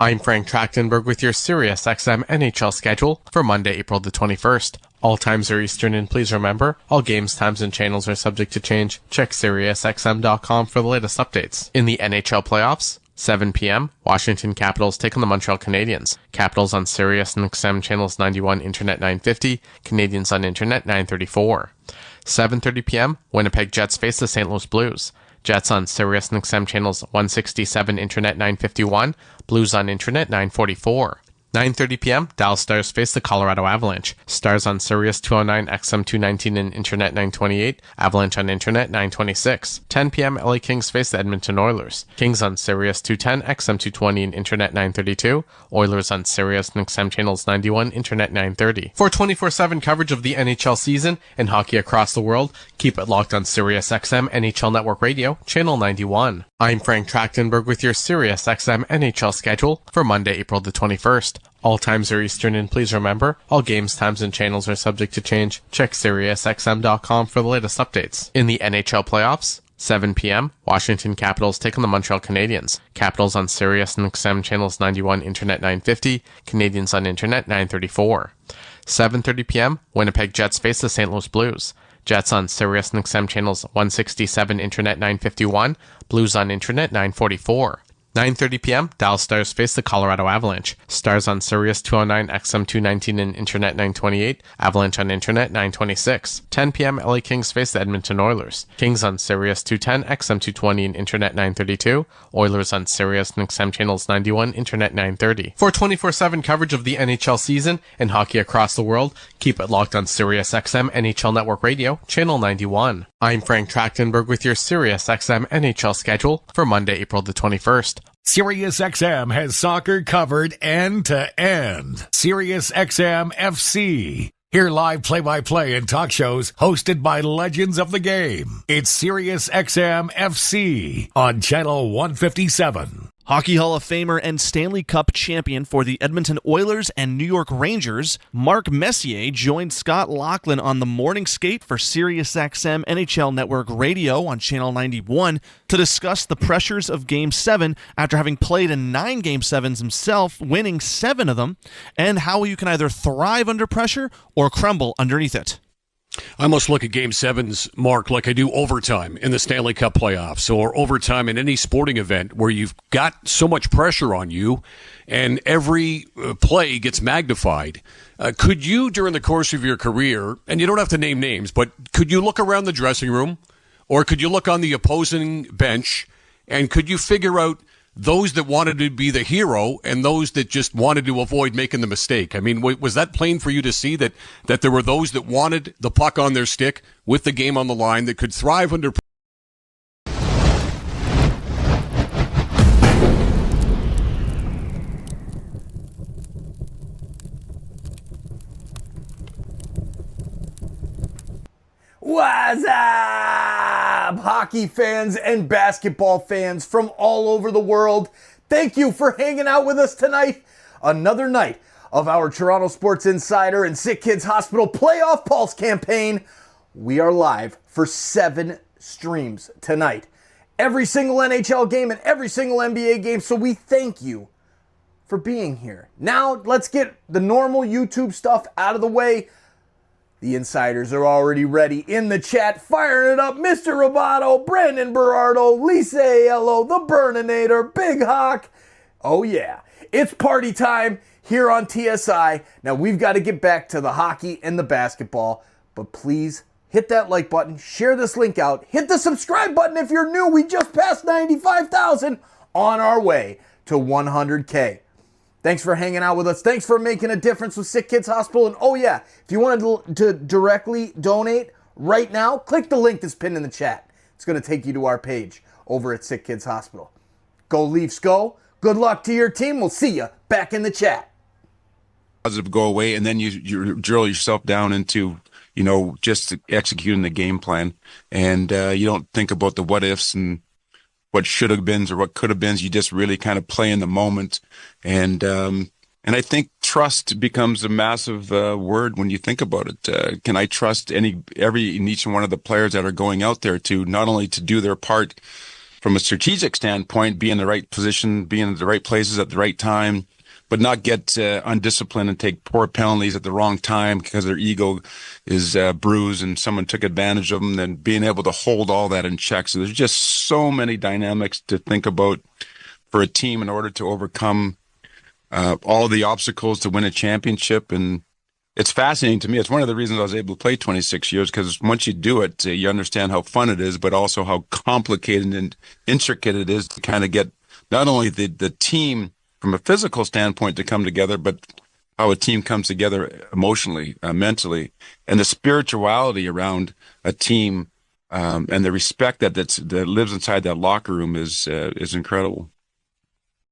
I'm Frank Trachtenberg with your SiriusXM NHL schedule for Monday, April the 21st. All times are Eastern, and please remember, all games, times, and channels are subject to change. Check SiriusXM.com for the latest updates. In the NHL playoffs, 7 p.m., Washington Capitals take on the Montreal Canadiens. Capitals on Sirius and XM channels 91, Internet 950, Canadiens on Internet 934. 7:30 p.m., Winnipeg Jets face the St. Louis Blues. Jets on Sirius and XM channels 167, Internet 951, Blues on Internet 944. 9:30 p.m., Dallas Stars face the Colorado Avalanche. Stars on Sirius 209, XM 219, and Internet 928. Avalanche on Internet 926. 10 p.m., LA Kings face the Edmonton Oilers. Kings on Sirius 210, XM 220, and Internet 932. Oilers on Sirius and XM channels 91, Internet 930. For 24/7 coverage of the NHL season and hockey across the world, keep it locked on Sirius XM NHL Network Radio, Channel 91. I'm Frank Trachtenberg with your SiriusXM NHL schedule for Monday, April the 21st. All times are Eastern, and please remember, all games, times, and channels are subject to change. Check SiriusXM.com for the latest updates. In the NHL playoffs, 7 p.m., Washington Capitals take on the Montreal Canadiens. Capitals on Sirius and XM channels 91, Internet 950, Canadiens on Internet 934. 7:30 p.m., Winnipeg Jets face the St. Louis Blues. Jets on Sirius and XM channels 167, Internet 951, Blues on Internet 944. 9:30 p.m., Dallas Stars face the Colorado Avalanche. Stars on Sirius 209, XM 219, and Internet 928. Avalanche on Internet 926. 10 p.m., LA Kings face the Edmonton Oilers. Kings on Sirius 210, XM 220, and Internet 932. Oilers on Sirius and XM channels 91, Internet 930. For 24/7 coverage of the NHL season and hockey across the world, keep it locked on SiriusXM NHL Network Radio, Channel 91. I'm Frank Trachtenberg with your SiriusXM NHL schedule for Monday, April the 21st. SiriusXM has soccer covered end to end. SiriusXM FC. Hear live play-by-play and talk shows hosted by legends of the game. It's SiriusXM FC on Channel 157. Hockey Hall of Famer and Stanley Cup champion for the Edmonton Oilers and New York Rangers, Mark Messier joined Scott Laughlin on the morning skate for SiriusXM NHL Network Radio on Channel 91 to discuss the pressures of Game 7 after having played in 9 Game 7s himself, winning 7 of them, and how you can either thrive under pressure or crumble underneath it. I almost look at Game 7s, Mark, like I do overtime in the Stanley Cup playoffs or overtime in any sporting event where you've got so much pressure on you and every play gets magnified. Could you, during the course of your career, and you don't have to name names, but could you look around the dressing room or could you look on the opposing bench and could you figure out those that wanted to be the hero and those that just wanted to avoid making the mistake? I mean, was that plain for you to see that there were those that wanted the puck on their stick with the game on the line that could thrive under What's up, hockey fans and basketball fans from all over the world? Thank you for hanging out with us tonight. Another night of our Toronto Sports Insider and SickKids Hospital Playoff Pulse campaign. We are live for 7 streams tonight. Every single NHL game and every single NBA game, so we thank you for being here. Now, let's get the normal YouTube stuff out of the way. The insiders are already ready in the chat, firing it up. Mr. Roboto, Brandon Berardo, Lisa Aiello, the Burninator, Big Hawk. Oh yeah, it's party time here on TSI. Now we've got to get back to the hockey and the basketball, but please hit that like button, share this link out, hit the subscribe button if you're new. We just passed 95,000 on our way to 100K. Thanks for hanging out with us. Thanks for making a difference with SickKids Hospital. And oh yeah, if you wanted to directly donate right now, click the link that's pinned in the chat. It's going to take you to our page over at SickKids Hospital. Go Leafs, go. Good luck to your team. We'll see you back in the chat. Positive go away, and then you drill yourself down into, just executing the game plan. And you don't think about the what ifs and what should have been or what could have been. You just really kind of play in the moment. And I think trust becomes a massive word when you think about it. Can I trust each one of the players that are going out there to not only to do their part from a strategic standpoint, be in the right position, be in the right places at the right time, but not get undisciplined and take poor penalties at the wrong time because their ego is bruised and someone took advantage of them, then being able to hold all that in check. So there's just so many dynamics to think about for a team in order to overcome all the obstacles to win a championship. And it's fascinating to me. It's one of the reasons I was able to play 26 years, because once you do it, you understand how fun it is, but also how complicated and intricate it is to kind of get not only the team from a physical standpoint to come together, but how a team comes together emotionally, mentally, and the spirituality around a team and the respect that lives inside that locker room is incredible.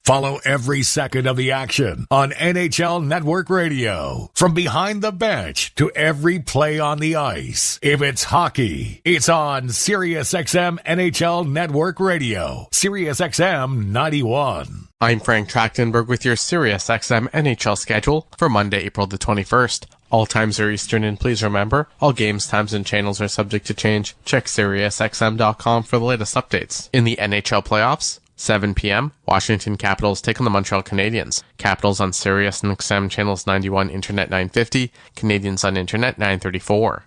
Follow every second of the action on NHL Network Radio. From behind the bench to every play on the ice. If it's hockey, it's on SiriusXM NHL Network Radio. SiriusXM 91. I'm Frank Trachtenberg with your SiriusXM NHL schedule for Monday, April the 21st. All times are Eastern, and please remember, all games, times, and channels are subject to change. Check SiriusXM.com for the latest updates. In the NHL playoffs, 7 p.m., Washington Capitals take on the Montreal Canadiens. Capitals on Sirius and XM channels 91, Internet 950, Canadiens on Internet 934.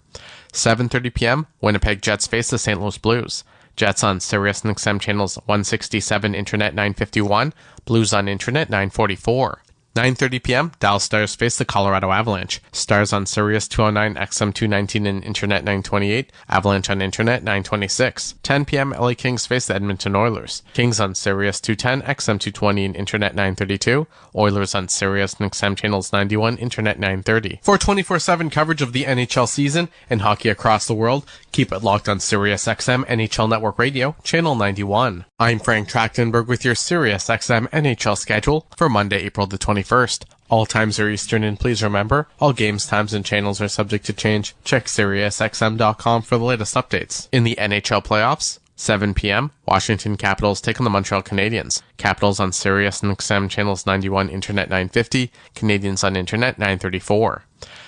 7:30 p.m., Winnipeg Jets face the St. Louis Blues. Jets on Sirius and XM channels 167, Internet 951, Blues on Internet 944. 9:30 p.m., Dallas Stars face the Colorado Avalanche. Stars on Sirius 209, XM 219, and Internet 928. Avalanche on Internet 926. 10 p.m., LA Kings face the Edmonton Oilers. Kings on Sirius 210, XM 220, and Internet 932. Oilers on Sirius and XM channels 91, Internet 930. For 24/7 coverage of the NHL season and hockey across the world, keep it locked on Sirius XM NHL Network Radio, channel 91. I'm Frank Trachtenberg with your Sirius XM NHL schedule for Monday, April the 21st. All times are Eastern, and please remember, all games, times, and channels are subject to change. Check SiriusXM.com for the latest updates. In the NHL playoffs, 7 p.m., Washington Capitals take on the Montreal Canadiens. Capitals on Sirius and XM channels 91, Internet 950, Canadiens on Internet 934.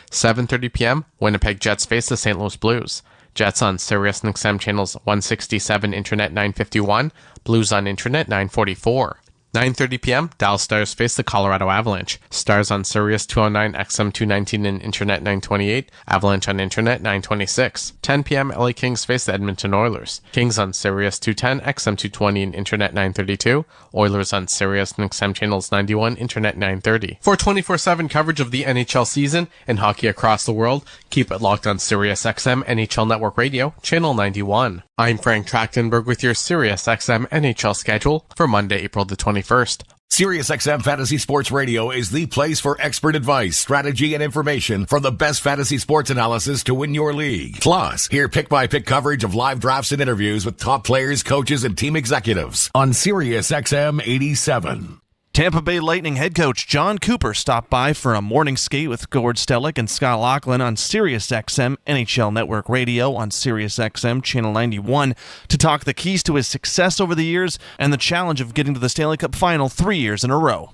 7:30 p.m., Winnipeg Jets face the St. Louis Blues. Jets on Sirius and XM channels 167, Internet 951, Blues on Internet 944. 9:30 p.m., Dallas Stars face the Colorado Avalanche. Stars on Sirius 209, XM 219, and Internet 928. Avalanche on Internet 926. 10 p.m., LA Kings face the Edmonton Oilers. Kings on Sirius 210, XM 220, and Internet 932. Oilers on Sirius and XM channels 91, Internet 930. For 24/7 coverage of the NHL season and hockey across the world, keep it locked on Sirius XM NHL Network Radio, channel 91. I'm Frank Trachtenberg with your Sirius XM NHL schedule for Monday, April the 21st. SiriusXM Fantasy Sports Radio is the place for expert advice, strategy, and information from the best fantasy sports analysis to win your league. Plus, hear pick-by-pick coverage of live drafts and interviews with top players, coaches, and team executives on SiriusXM 87. Tampa Bay Lightning head coach John Cooper stopped by for a morning skate with Gord Stellick and Scott Laughlin on SiriusXM NHL Network Radio on SiriusXM Channel 91 to talk the keys to his success over the years and the challenge of getting to the Stanley Cup Final 3 years in a row.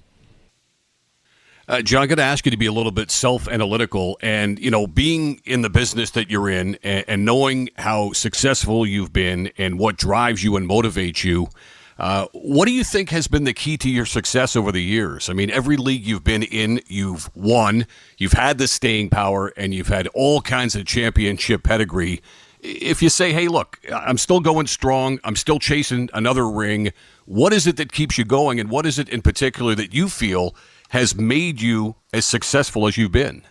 John, I'm going to ask you to be a little bit self-analytical and, being in the business that you're in and knowing how successful you've been and what drives you and motivates you. What do you think has been the key to your success over the years? I mean, every league you've been in, you've won, you've had the staying power, and you've had all kinds of championship pedigree. If you say, hey, look, I'm still going strong, I'm still chasing another ring, what is it that keeps you going, and what is it in particular that you feel has made you as successful as you've been?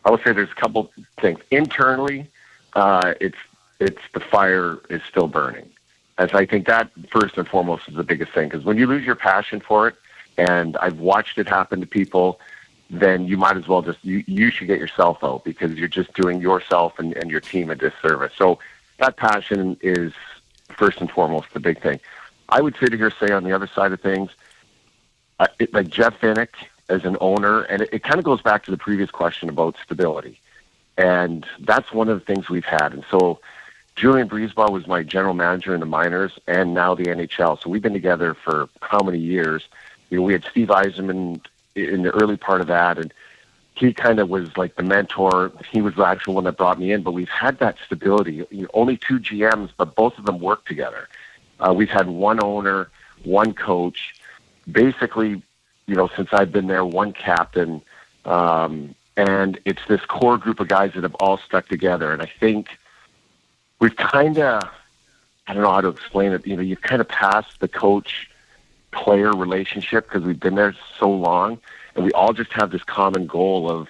I would say there's a couple things. Internally, it's the fire is still burning. As I think that first and foremost is the biggest thing, because when you lose your passion for it, and I've watched it happen to people, then you might as well you should get yourself out, because you're just doing yourself and your team a disservice. So that passion is first and foremost the big thing. I would sit here say on the other side of things, like Jeff Vinnick as an owner, and it kind of goes back to the previous question about stability, and that's one of the things we've had. And so Julian Breezeball was my general manager in the minors and now the NHL. So we've been together for how many years? We had Steve Yzerman in the early part of that, and he kind of was like the mentor. He was the actual one that brought me in, but we've had that stability. Only 2 GMs, but both of them work together. We've had one owner, one coach, basically, since I've been there, one captain. And it's this core group of guys that have all stuck together. And I think we've kind of, I don't know how to explain it. You've kind of passed the coach-player relationship because we've been there so long, and we all just have this common goal of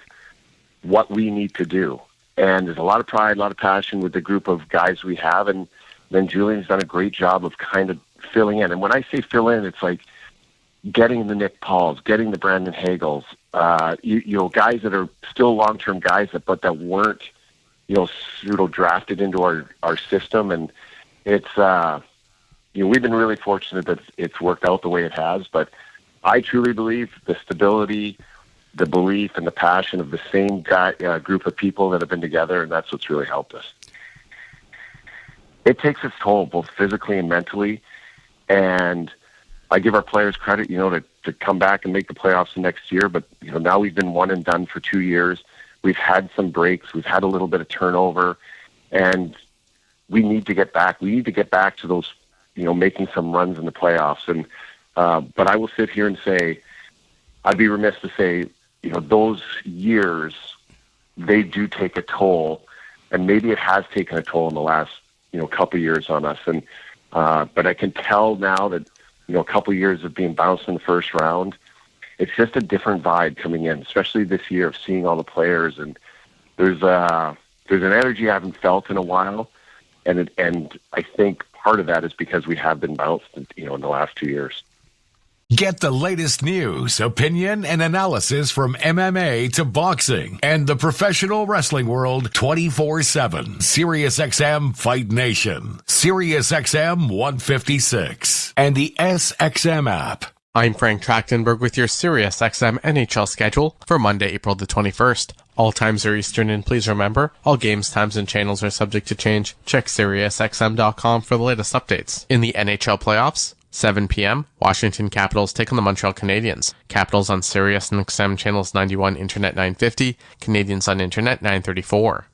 what we need to do. And there's a lot of pride, a lot of passion with the group of guys we have. And then Julian's done a great job of kind of filling in. And when I say fill in, it's like getting the Nick Pauls, getting the Brandon Hagels, guys that are still long-term guys but that weren't, pseudo-drafted into our system. And it's, we've been really fortunate that it's worked out the way it has. But I truly believe the stability, the belief, and the passion of the same group of people that have been together, and that's what's really helped us. It takes its toll, both physically and mentally. And I give our players credit, to come back and make the playoffs the next year. But, now we've been one and done for 2 years. We've had some breaks. We've had a little bit of turnover. And we need to get back. We need to get back to those, making some runs in the playoffs. And but I will sit here and say, I'd be remiss to say, those years, they do take a toll. And maybe it has taken a toll in the last, couple of years on us. And but I can tell now that, a couple of years of being bounced in the first round, it's just a different vibe coming in, especially this year of seeing all the players. And there's an energy I haven't felt in a while. And I think part of that is because we have been bounced, in the last 2 years. Get the latest news, opinion, and analysis from MMA to boxing and the professional wrestling world 24/7. SiriusXM Fight Nation, SiriusXM 156, and the SXM app. I'm Frank Trachtenberg with your SiriusXM NHL schedule for Monday, April the 21st. All times are Eastern, and please remember, all games, times, and channels are subject to change. Check SiriusXM.com for the latest updates. In the NHL playoffs, 7 p.m., Washington Capitals take on the Montreal Canadiens. Capitals on Sirius and XM channels 91, Internet 950, Canadiens on Internet 934.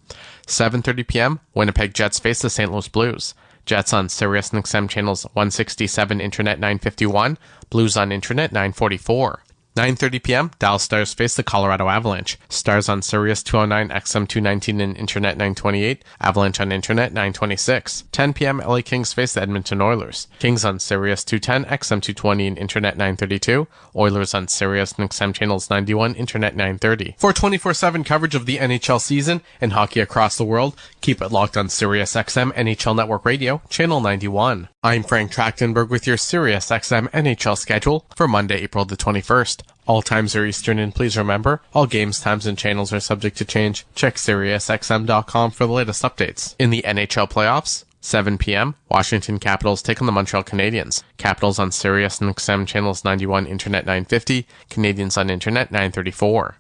7:30 p.m., Winnipeg Jets face the St. Louis Blues. Jets on Sirius and XM channels 167, Internet 951, Blues on Internet 944. 9:30 p.m., Dallas Stars face the Colorado Avalanche. Stars on Sirius 209, XM 219, and Internet 928. Avalanche on Internet 926. 10 p.m., LA Kings face the Edmonton Oilers. Kings on Sirius 210, XM 220, and Internet 932. Oilers on Sirius and XM channels 91, Internet 930. For 24/7 coverage of the NHL season and hockey across the world, keep it locked on Sirius XM NHL Network Radio, Channel 91. I'm Frank Trachtenberg with your Sirius XM NHL schedule for Monday, April the 21st. All times are Eastern, and please remember, all games, times, and channels are subject to change. Check SiriusXM.com for the latest updates. In the NHL playoffs, 7 p.m., Washington Capitals take on the Montreal Canadiens. Capitals on Sirius and XM channels 91, Internet 950, Canadiens on Internet 934.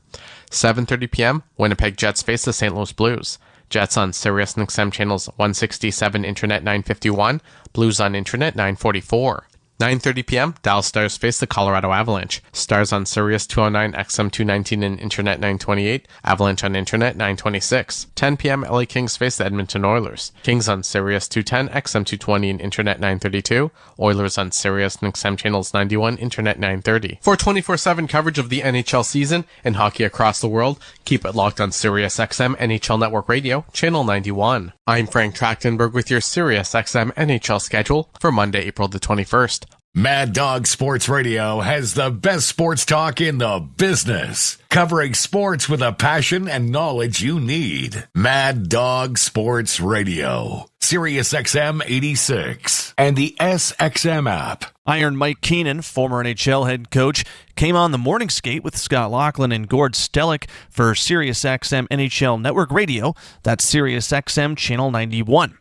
7:30 p.m., Winnipeg Jets face the St. Louis Blues. Jets on Sirius and XM channels 167, Internet 951, Blues on Internet 944. 9:30 p.m., Dallas Stars face the Colorado Avalanche. Stars on Sirius 209, XM 219, and Internet 928. Avalanche on Internet 926. 10 p.m., LA Kings face the Edmonton Oilers. Kings on Sirius 210, XM 220, and Internet 932. Oilers on Sirius and XM channels 91, Internet 930. For 24/7 coverage of the NHL season and hockey across the world, keep it locked on SiriusXM NHL Network Radio, Channel 91. I'm Frank Trachtenberg with your SiriusXM NHL schedule for Monday, April the 21st. Mad Dog Sports Radio has the best sports talk in the business, covering sports with a passion and knowledge you need. Mad Dog Sports Radio, SiriusXM 86, and the SXM app. Iron Mike Keenan, former NHL head coach, came on the morning skate with Scott Laughlin and Gord Stellick for SiriusXM NHL Network Radio. That's SiriusXM Channel 91.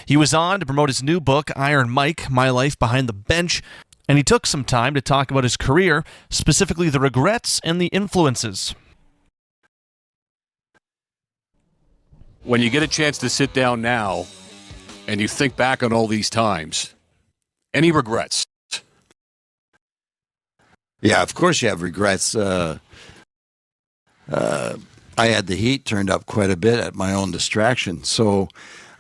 He was on to promote his new book, Iron Mike, My Life Behind the Bench, and he took some time to talk about his career, specifically the regrets and the influences. When you get a chance to sit down now and you think back on all these times, any regrets? Yeah, of course you have regrets. I had the heat turned up quite a bit at my own distraction. So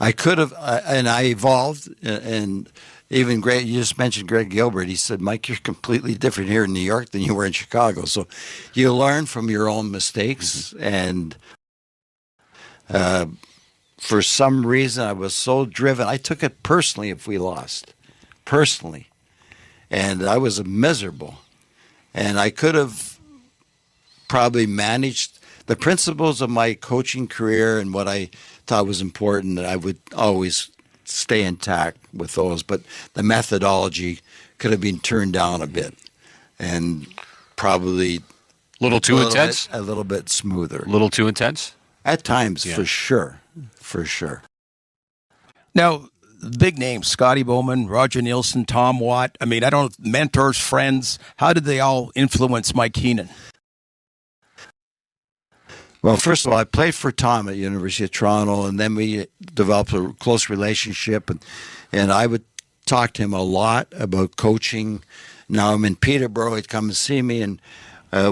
I could have, and I evolved. And even Greg, you just mentioned Greg Gilbert. He said, Mike, you're completely different here in New York than you were in Chicago. So you learn from your own mistakes. And for some reason, I was so driven. I took it personally if we lost, personally. And I was miserable. And I could have probably managed the principles of my coaching career and what I thought was important, that I would always stay intact with those. But the methodology could have been turned down a bit and probably a little too intense? A little bit smoother. A little too intense? At times, for sure. For sure. Now, big names, Scotty Bowman, Roger Nielsen, Tom Watt. I mean, I don't know, mentors, friends. How did they all influence Mike Keenan? Well, first of all, I played for Tom at University of Toronto, and then we developed a close relationship, and I would talk to him a lot about coaching. Now I'm in Peterborough. He'd come and see me, and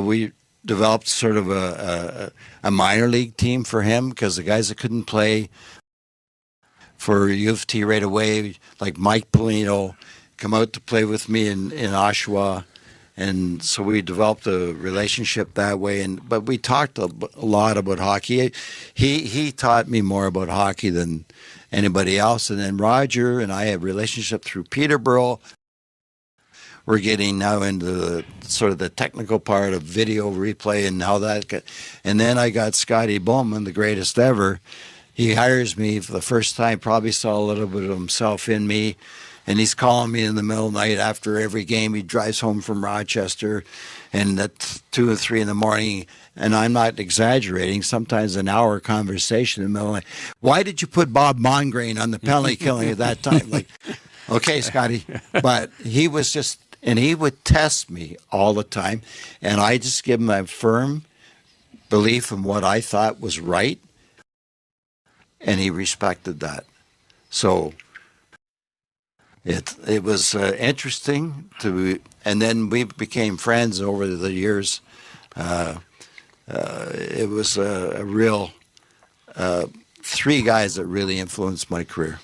we developed sort of a minor league team for him, because the guys that couldn't play for U of T right away, like Mike Polino, come out to play with me in Oshawa. And so we developed a relationship that way. But we talked a lot about hockey. He taught me more about hockey than anybody else. And then Roger and I have a relationship through Peterborough. We're getting now into the sort of the technical part of video replay and how that. And then I got Scotty Bowman, the greatest ever. He hires me for the first time. Probably saw a little bit of himself in me. And he's calling me in the middle of the night after every game. He drives home from Rochester, and at 2 or 3 in the morning, and I'm not exaggerating, sometimes an hour conversation in the middle of the night. Why did you put Bob Mongrain on the penalty killing at that time? Like, okay, Scotty. But he was just, and he would test me all the time, and I just give him a firm belief in what I thought was right, and he respected that. So It was interesting and then we became friends over the years. It was a real 3 guys that really influenced my career.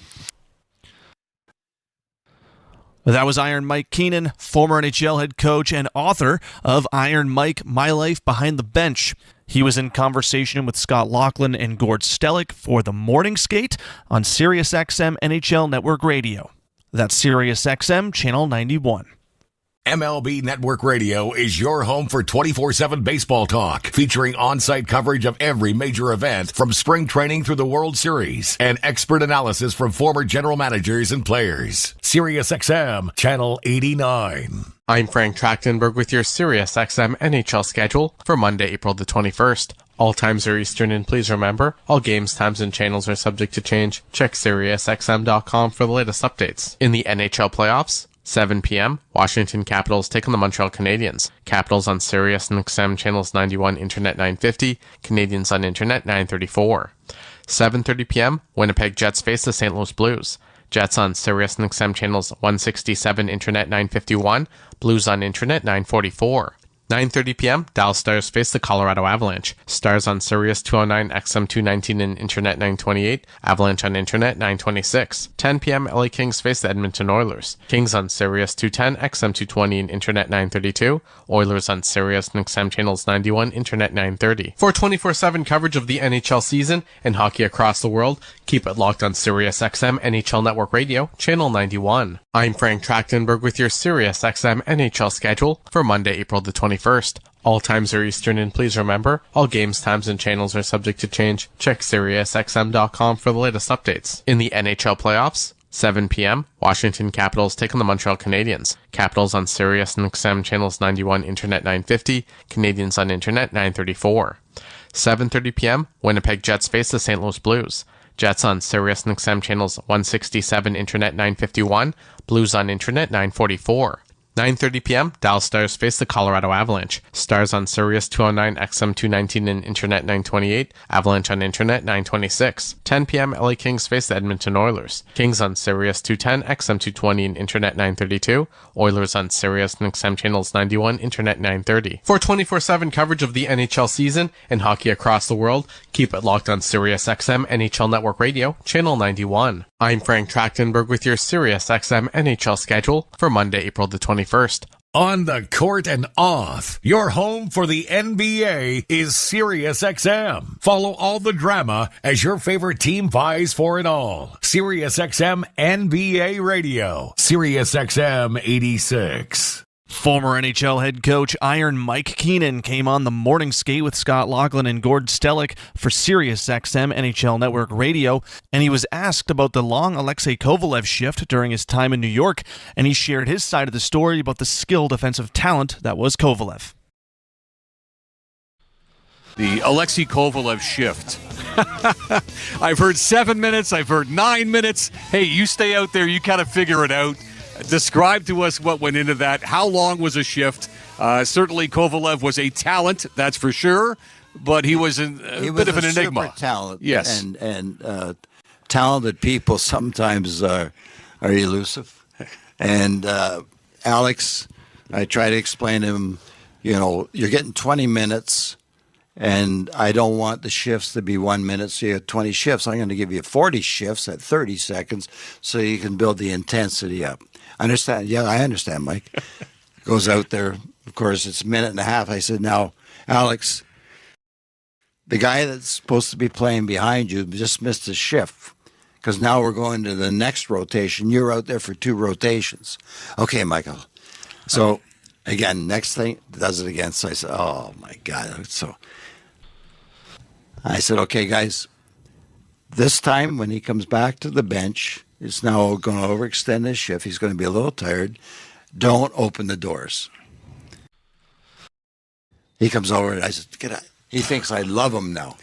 That was Iron Mike Keenan, former NHL head coach and author of Iron Mike, My Life Behind the Bench. He was in conversation with Scott Laughlin and Gord Stellick for the Morning Skate on SiriusXM NHL Network Radio. That's SiriusXM Channel 91. MLB Network Radio is your home for 24/7 baseball talk, featuring on-site coverage of every major event from spring training through the World Series and expert analysis from former general managers and players. SiriusXM Channel 89. I'm Frank Trachtenberg with your SiriusXM NHL schedule for Monday, April the 21st. All times are Eastern, and please remember, all games, times, and channels are subject to change. Check SiriusXM.com for the latest updates. In the NHL playoffs, 7 p.m., Washington Capitals take on the Montreal Canadiens. Capitals on Sirius and XM channels 91, Internet 950, Canadiens on Internet 934. 7:30 p.m., Winnipeg Jets face the St. Louis Blues. Jets on Sirius and XM channels 167, Internet 951, Blues on Internet 944. 9:30 p.m., Dallas Stars face the Colorado Avalanche. Stars on Sirius 209, XM 219, and Internet 928. Avalanche on Internet 926. 10 p.m., LA Kings face the Edmonton Oilers. Kings on Sirius 210, XM 220, and Internet 932. Oilers on Sirius and XM channels 91, Internet 930. For 24/7 coverage of the NHL season and hockey across the world, keep it locked on Sirius XM NHL Network Radio, Channel 91. I'm Frank Trachtenberg with your Sirius XM NHL schedule for Monday, April the 21st. All times are Eastern, and please remember, all games, times, and channels are subject to change. Check SiriusXM.com for the latest updates. In the NHL playoffs, 7 p.m., Washington Capitals take on the Montreal Canadiens. Capitals on Sirius and XM channels 91, Internet 950, Canadiens on Internet 934. 7:30 p.m., Winnipeg Jets face the St. Louis Blues. Jets on Sirius and XM channels 167, Internet 951, Blues on Internet 944. 9:30 p.m., Dallas Stars face the Colorado Avalanche. Stars on Sirius 209, XM 219, and Internet 928. Avalanche on Internet 926. 10 p.m., LA Kings face the Edmonton Oilers. Kings on Sirius 210, XM 220, and Internet 932. Oilers on Sirius and XM channels 91, Internet 930. For 24/7 coverage of the NHL season and hockey across the world, keep it locked on Sirius XM NHL Network Radio, channel 91. I'm Frank Trachtenberg with your Sirius XM NHL schedule for Monday, April the 21st. On the court and off, your home for the NBA is SiriusXM. Follow all the drama as your favorite team vies for it all. SiriusXM NBA Radio, SiriusXM 86. Former NHL head coach Iron Mike Keenan came on the morning skate with Scott Laughlin and Gord Stellick for SiriusXM NHL Network Radio, and he was asked about the long Alexei Kovalev shift during his time in New York, and he shared his side of the story about the skilled offensive talent that was Kovalev. The Alexei Kovalev shift. I've heard 7 minutes. I've heard 9 minutes. Hey, you stay out there. You kind of figure it out. Describe to us what went into that. How long was a shift? Certainly Kovalev was a talent, that's for sure, but he was a bit of an enigma. Super talent. Yes. And talented people sometimes are elusive. And Alex, I try to explain to him, you're getting 20 minutes, and I don't want the shifts to be 1 minute, so you have 20 shifts. I'm going to give you 40 shifts at 30 seconds so you can build the intensity up. Understand? Yeah, I understand, Mike. Goes out there. Of course, it's a minute and a half. I said, now, Alex, the guy that's supposed to be playing behind you just missed his shift because now we're going to the next rotation. You're out there for 2 rotations. Okay, Michael. So, again, next thing, does it again. So I said, oh, my God. So I said, okay, guys, this time when he comes back to the bench, is now going to overextend his shift. He's going to be a little tired. Don't open the doors. He comes over and I said, get out. He thinks I love him now.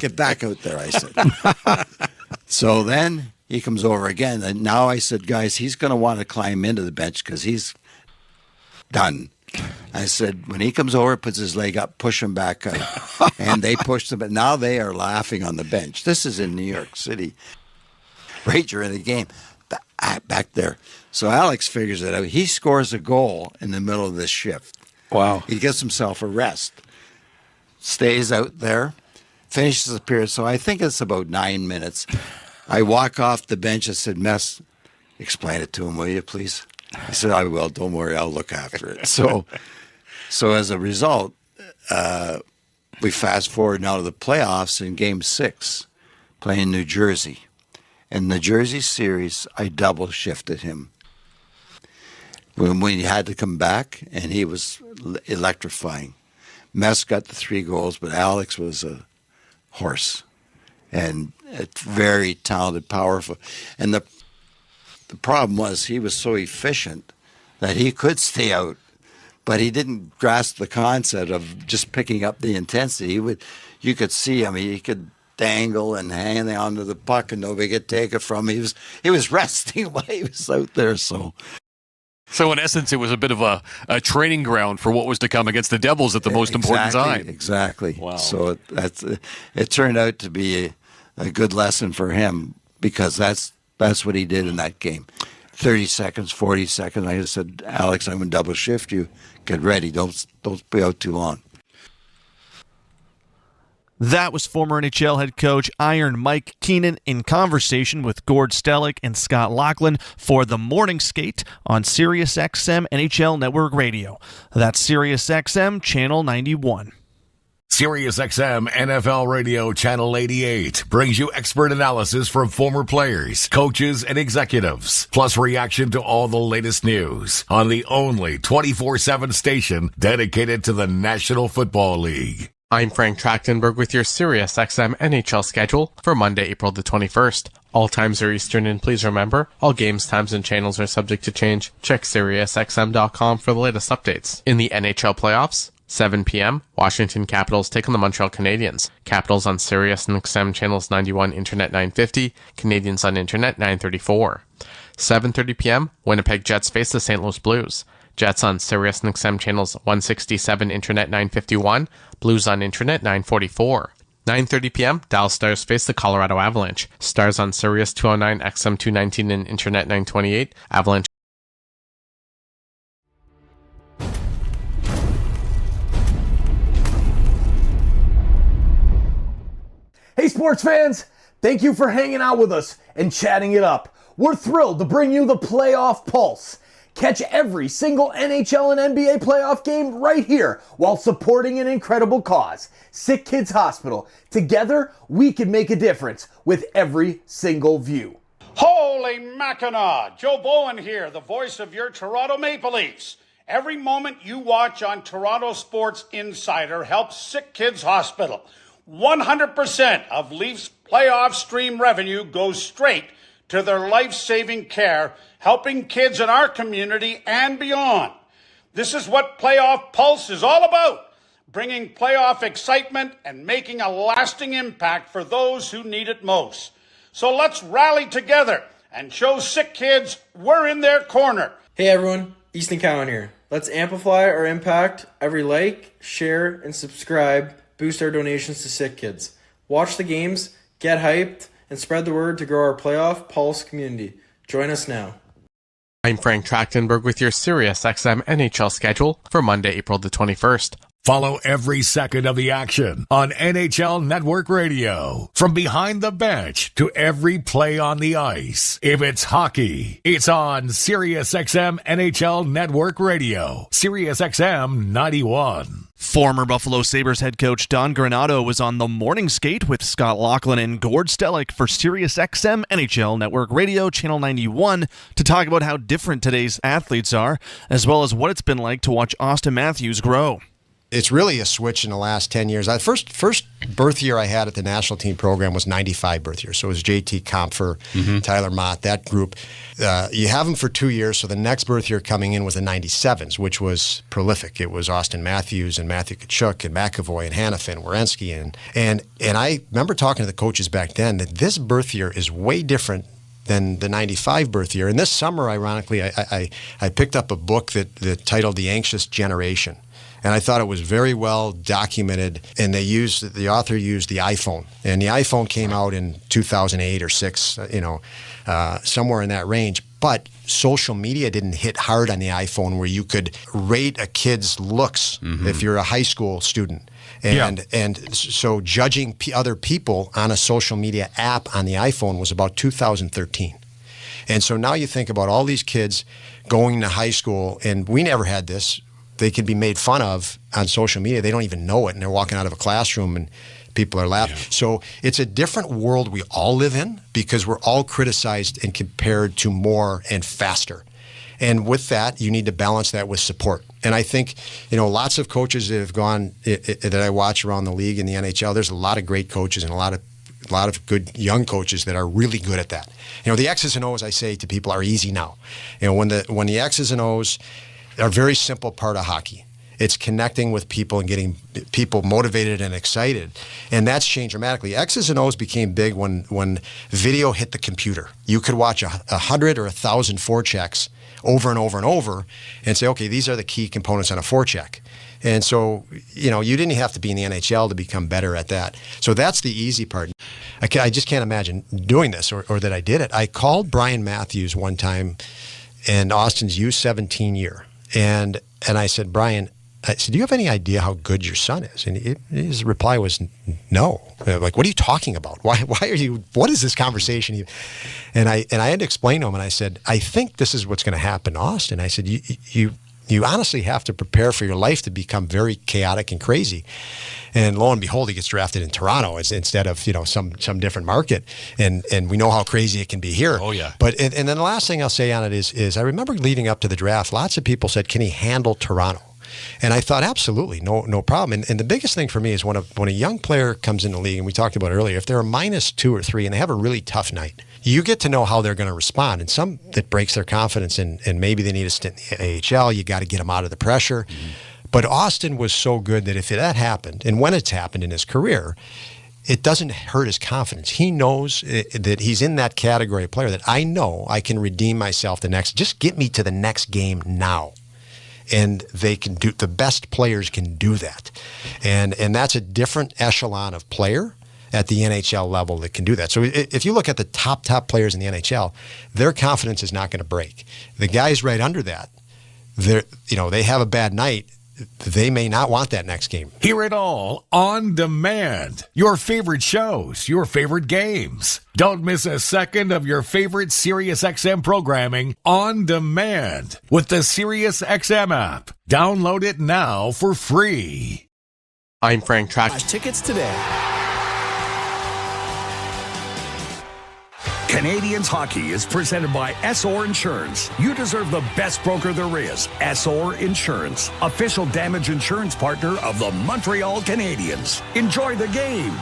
Get back out there, I said. So then he comes over again. And now I said, guys, he's going to want to climb into the bench because he's done. I said, when he comes over, puts his leg up, push him back out. And they pushed him. But now they are laughing on the bench. This is in New York City. Right during the game, back there. So Alex figures it out. He scores a goal in the middle of this shift. Wow. He gets himself a rest, stays out there, finishes the period. So I think it's about 9 minutes. I walk off the bench. I said, Mess, explain it to him, will you, please? He said, I will. Don't worry. I'll look after it. So as a result, we fast forward now to the playoffs in Game 6, playing New Jersey. In the Jersey series, I double shifted him. When he had to come back, and he was electrifying. Mess got the 3 goals, but Alex was a horse. And it's very talented, powerful. And the problem was he was so efficient that he could stay out, but he didn't grasp the concept of just picking up the intensity. You could see him. He could dangle and hang onto the puck and nobody could take it from him. He was resting while he was out there. So in essence, it was a bit of a training ground for what was to come against the Devils at the most important time. Exactly. Wow. So it turned out to be a good lesson for him because that's what he did in that game. 30 seconds, 40 seconds. I just said, Alex, I'm going to double shift you. Get ready. Don't be out too long. That was former NHL head coach Iron Mike Keenan in conversation with Gord Stellick and Scott Laughlin for the morning skate on SiriusXM NHL Network Radio. That's SiriusXM Channel 91. SiriusXM NFL Radio Channel 88 brings you expert analysis from former players, coaches, and executives, plus reaction to all the latest news on the only 24/7 station dedicated to the National Football League. I'm Frank Trachtenberg with your SiriusXM NHL schedule for Monday, April the 21st. All times are Eastern, and please remember, all games, times, and channels are subject to change. Check SiriusXM.com for the latest updates. In the NHL playoffs, 7 p.m., Washington Capitals take on the Montreal Canadiens. Capitals on Sirius and XM channels 91, Internet 950, Canadiens on Internet 934. 7:30 p.m., Winnipeg Jets face the St. Louis Blues. Jets on Sirius XM channels 167, Internet 951, Blues on Internet 944. 9:30 p.m., Dallas Stars face the Colorado Avalanche. Stars on Sirius 209, XM 219, and Internet 928. Avalanche. Hey sports fans, thank you for hanging out with us and chatting it up. We're thrilled to bring you the Playoff Pulse. Catch every single NHL and NBA playoff game right here while supporting an incredible cause, SickKids Hospital. Together, we can make a difference with every single view. Holy Mackinac! Joe Bowen here, the voice of your Toronto Maple Leafs. Every moment you watch on Toronto Sports Insider helps SickKids Hospital. 100% of Leafs playoff stream revenue goes straight to their life-saving care, helping kids in our community and beyond. This is what Playoff Pulse is all about, bringing playoff excitement and making a lasting impact for those who need it most. So let's rally together and show sick kids we're in their corner. Hey everyone, Easton Cowan here. Let's amplify our impact. Every like, share, and subscribe boost our donations to Sick Kids. Watch the games, get hyped, and spread the word to grow our Playoff Pulse community. Join us now. I'm Frank Trachtenberg with your Sirius XM NHL schedule for Monday, April the 21st. Follow every second of the action on NHL Network Radio. From behind the bench to every play on the ice. If it's hockey, it's on Sirius XM NHL Network Radio. Sirius XM 91. Former Buffalo Sabres head coach Don Granato was on the morning skate with Scott Laughlin and Gord Stellick for Sirius XM NHL Network Radio, Channel 91, to talk about how different today's athletes are, as well as what it's been like to watch Austin Matthews grow. It's really a switch in the last 10 years. First birth year I had at the national team program was 95 birth year. So it was JT Compher, Tyler Mott, that group. You have them for 2 years, so the next birth year coming in was the 97s, which was prolific. It was Austin Matthews and Matthew Tkachuk and McAvoy and Hanifin, Werenski. And I remember talking to the coaches back then that this birth year is way different than the 95 birth year. And this summer, ironically, I picked up a book that titled The Anxious Generation. And I thought it was very well documented, and the author used the iPhone. And the iPhone came out in 2008 or 6, somewhere in that range. But social media didn't hit hard on the iPhone where you could rate a kid's looks if you're a high school student. And so judging other people on a social media app on the iPhone was about 2013. And so now you think about all these kids going to high school, and we never had this. They can be made fun of on social media. They don't even know it, and they're walking out of a classroom and people are laughing. Yeah. So it's a different world we all live in because we're all criticized and compared to more and faster. And with that, you need to balance that with support. And I think, lots of coaches that have gone that I watch around the league in the NHL, there's a lot of great coaches and a lot of good young coaches that are really good at that. The X's and O's, I say to people, are easy now. When the X's and O's are a very simple part of hockey. It's connecting with people and getting people motivated and excited. And that's changed dramatically. X's and O's became big when video hit the computer. You could watch 100 or 1,000 forechecks over and over and over and say, okay, these are the key components on a forecheck. And so, you didn't have to be in the NHL to become better at that. So that's the easy part. I just can't imagine doing this or that I did it. I called Brian Matthews one time in Austin's U17 year. And I said, Brian, do you have any idea how good your son is? And his reply was no. Like, what are you talking about? Why are you? What is this conversation? And I had to explain to him. And I said, I think this is what's going to happen, Austin. I said, you honestly have to prepare for your life to become very chaotic and crazy. And lo and behold, he gets drafted in Toronto instead of some different market. And we know how crazy it can be here. Oh yeah. But and then the last thing I'll say on it is I remember leading up to the draft, lots of people said, can he handle Toronto? And I thought, absolutely, no problem. And the biggest thing for me is when a young player comes in the league, and we talked about it earlier, if they're a -2 or 3 and they have a really tough night, you get to know how they're going to respond. And some that breaks their confidence, and maybe they need a stint in the AHL. You got to get them out of the pressure. But Austin was so good that if that happened, and when it's happened in his career, it doesn't hurt his confidence. He knows that he's in that category of player that I know I can redeem myself just get me to the next game now. and they can do, the best players can do that. And that's a different echelon of player at the NHL level that can do that. So if you look at the top players in the NHL, their confidence is not going to break. The guys right under that, they have a bad night. They may not want that next game. Hear it all on demand. Your favorite shows, your favorite games. Don't miss a second of your favorite SiriusXM programming on demand with the SiriusXM app. Download it now for free. I'm Frank Track. Tickets today. Canadiens hockey is presented by SR Insurance. You deserve the best broker there is. SR Insurance, official damage insurance partner of the Montreal Canadiens. Enjoy the game.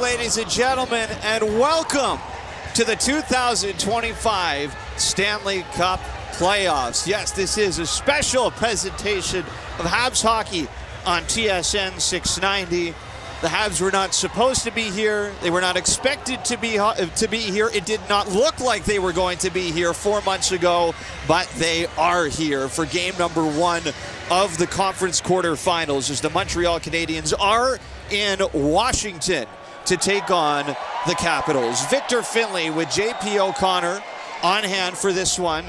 Ladies and gentlemen, and welcome to the 2025 Stanley Cup playoffs. Yes, this is a special presentation of Habs hockey on TSN 690. The Habs were not supposed to be here. They were not expected to be here. It did not look like they were going to be here 4 months ago, but they are here for game number 1 of the conference quarterfinals as the Montreal Canadiens are in Washington to take on the Capitals. Victor Finley with JP O'Connor on hand for this one.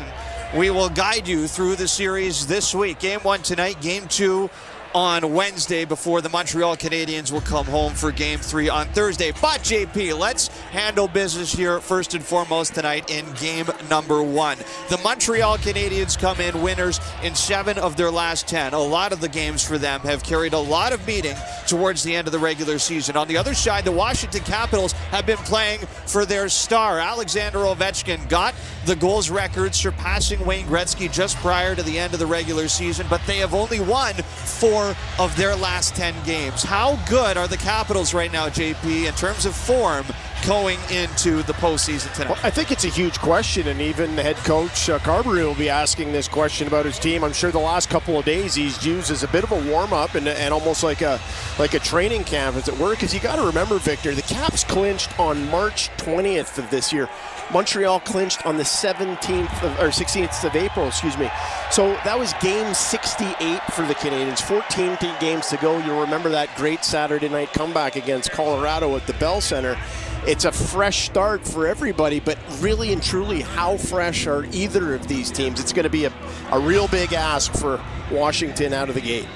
We will guide you through the series this week. Game 1 tonight, Game 2 on Wednesday before the Montreal Canadiens will come home for Game 3 on Thursday. But JP, let's handle business here first and foremost tonight in game number 1. The Montreal Canadiens come in winners in 7 of their last 10. A lot of the games for them have carried a lot of meaning towards the end of the regular season. On the other side, the Washington Capitals have been playing for their star. Alexander Ovechkin got the goals record, surpassing Wayne Gretzky just prior to the end of the regular season, but they have only won 4 of their last 10 games. How good are the Capitals right now, JP, in terms of form going into the postseason tonight? Well, I think it's a huge question, and even the head coach Carberry will be asking this question about his team. I'm sure the last couple of days he's used as a bit of a warm-up and almost like a training camp, as it were, because you got to remember, Victor, the Caps clinched on March 20th of this year. Montreal clinched on the 16th of April, So that was game 68 for the Canadiens. 14 games to go. You'll remember that great Saturday night comeback against Colorado at the Bell Center. It's a fresh start for everybody, but really and truly, how fresh are either of these teams? It's going to be a real big ask for Washington out of the gate.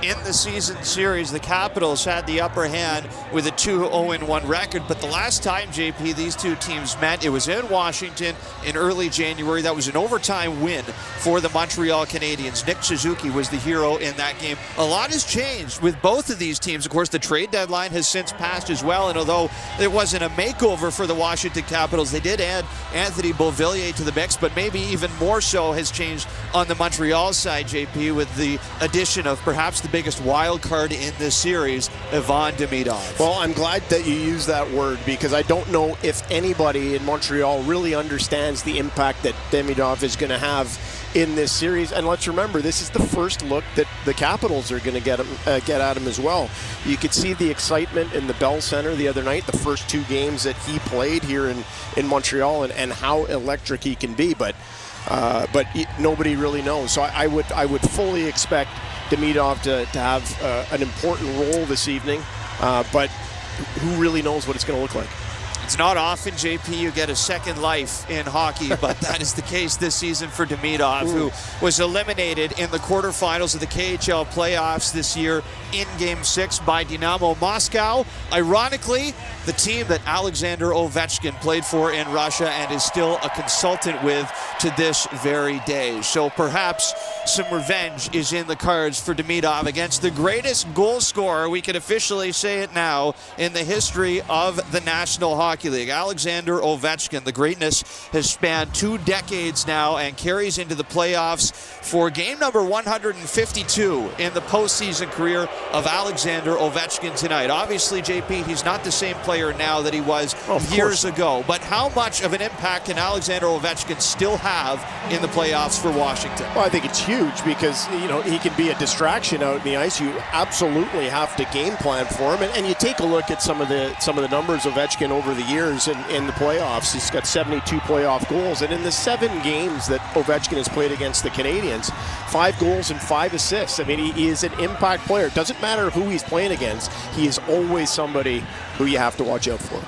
In the season series, the Capitals had the upper hand with a 2-0-1 record, but the last time, JP, these two teams met, it was in Washington in early January. That was an overtime win for the Montreal Canadiens. Nick Suzuki was the hero in that game. A lot has changed with both of these teams. Of course, the trade deadline has since passed as well, and although it wasn't a makeover for the Washington Capitals, they did add Anthony Beauvillier to the mix, but maybe even more so has changed on the Montreal side, JP, with the addition of perhaps the biggest wild card in this series, Ivan Demidov. Well, I'm glad that you use that word, because I don't know if anybody in Montreal really understands the impact that Demidov is going to have in this series. And let's remember, this is the first look that the Capitals are going to get at him as well. You could see the excitement in the Bell Center the other night, the first 2 games that he played here in Montreal, and how electric he can be. But nobody really knows. So I would fully expect Demidov to have an important role this evening, but who really knows what it's going to look like? It's not often, JP, you get a second life in hockey, but that is the case this season for Demidov, who was eliminated in the quarterfinals of the KHL playoffs this year in Game 6 by Dynamo Moscow. Ironically, the team that Alexander Ovechkin played for in Russia and is still a consultant with to this very day. So perhaps some revenge is in the cards for Demidov against the greatest goal scorer, we can officially say it now, in the history of the National Hockey Hockey League. Alexander Ovechkin, the greatness has spanned 2 decades now and carries into the playoffs for game number 152 in the postseason career of Alexander Ovechkin tonight. Obviously, JP, he's not the same player now that he was years ago, but how much of an impact can Alexander Ovechkin still have in the playoffs for Washington? Well, I think it's huge because, he can be a distraction out in the ice. You absolutely have to game plan for him. And you take a look at some of the numbers of Ovechkin over the years in the playoffs. He's got 72 playoff goals. And in the 7 games that Ovechkin has played against the Canadiens, 5 goals and 5 assists. I mean, he is an impact player. It doesn't matter who he's playing against. He is always somebody who you have to watch out for.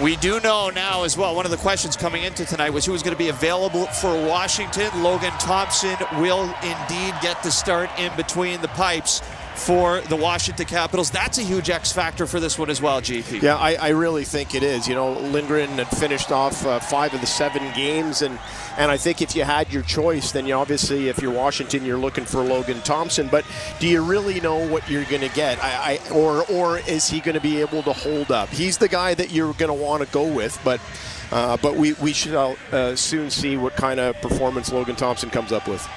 We do know now as well, one of the questions coming into tonight was who was going to be available for Washington. Logan Thompson will indeed get the start in between the pipes for the Washington Capitals. That's a huge X factor for this one as well, GP. Yeah, I really think it is. Lindgren had finished off 5 of the 7 games, and I think if you had your choice, then obviously if you're Washington, you're looking for Logan Thompson. But do you really know what you're going to get? Or is he going to be able to hold up? He's the guy that you're going to want to go with, but we should soon see what kind of performance Logan Thompson comes up with.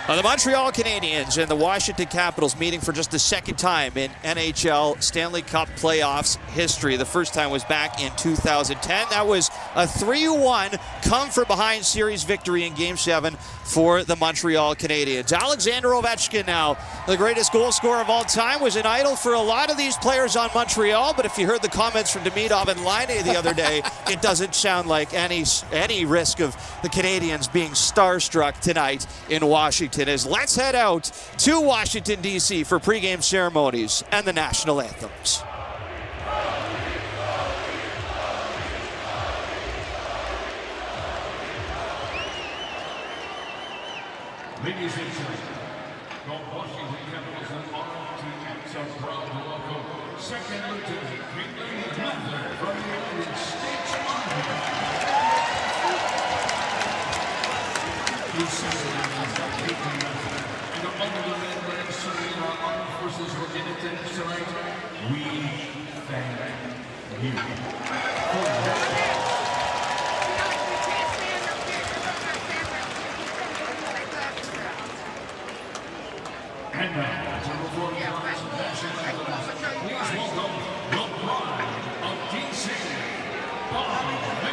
The Montreal Canadiens and the Washington Capitals meeting for just the second time in NHL Stanley Cup playoffs history. The first time was back in 2010. That was a 3-1 come-from-behind series victory in Game 7 for the Montreal Canadiens. Alexander Ovechkin now, the greatest goal scorer of all time, was an idol for a lot of these players on Montreal, but if you heard the comments from Demidov and Laine the other day, it doesn't sound like any risk of the Canadiens being starstruck tonight in Washington. As let's head out to Washington, D.C. for pregame ceremonies and the national anthems. Ladies and gentlemen, the Washington Capitals and our teams are proud to welcome second lieutenant Caitlin Mather from the United States Army. And among the men that serving our armed forces who are in attendance tonight, we thank you. And now, to perform the national anthem, please welcome the Pride of D.C., Bob McDonald.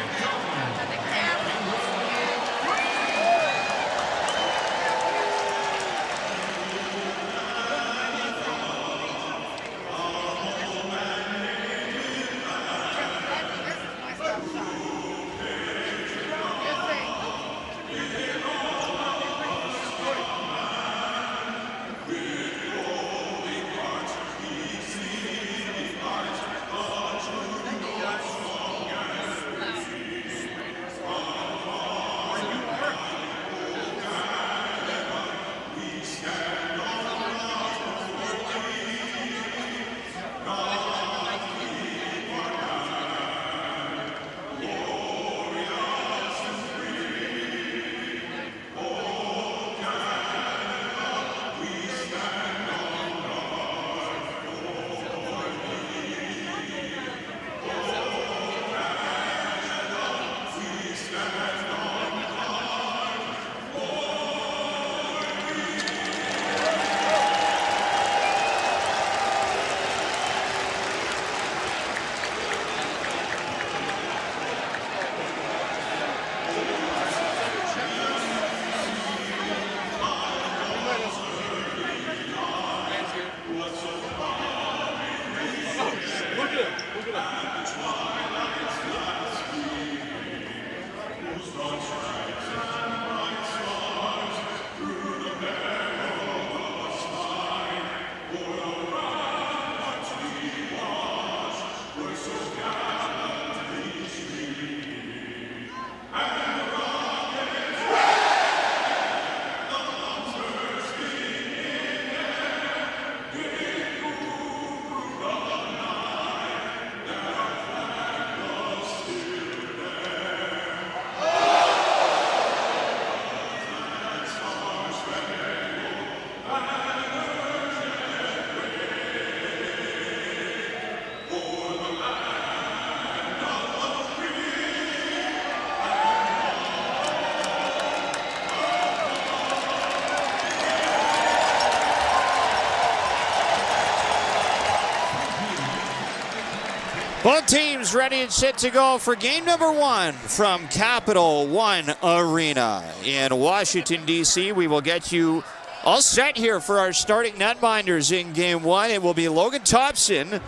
Both teams ready and set to go for game number 1 from Capital One Arena in Washington, D.C. We will get you all set here for our starting netminders in game 1. It will be Logan Thompson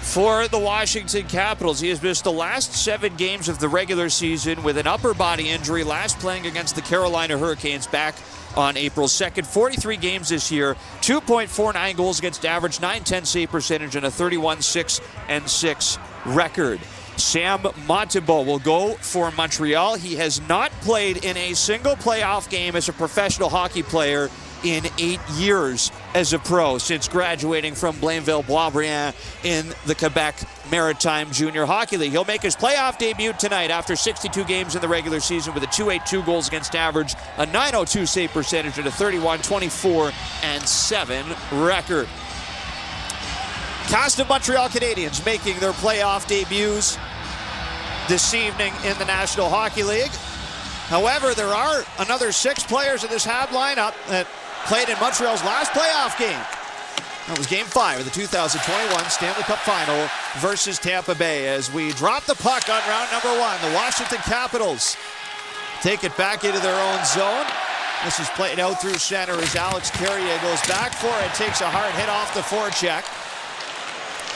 for the Washington Capitals. He has missed the last 7 games of the regular season with an upper body injury, last playing against the Carolina Hurricanes back on April 2nd. 43 games this year, 2.49 goals against average, .910 save percentage, and a 31-6-6 record. Sam Montembeault will go for Montreal. He has not played in a single playoff game as a professional hockey player in 8 years as a pro since graduating from Blainville-Boisbriand in the Quebec Maritime Junior Hockey League. He'll make his playoff debut tonight after 62 games in the regular season with a .282 goals against average, a .902 save percentage, and a 31-24-7 record. Cast of Montreal Canadiens making their playoff debuts this evening in the National Hockey League. However, there are another 6 players in this Habs lineup that played in Montreal's last playoff game. That was Game 5 of the 2021 Stanley Cup Final versus Tampa Bay. As we drop the puck on round number 1, the Washington Capitals take it back into their own zone. This is played out through center as Alex Carrier goes back for it, takes a hard hit off the forecheck.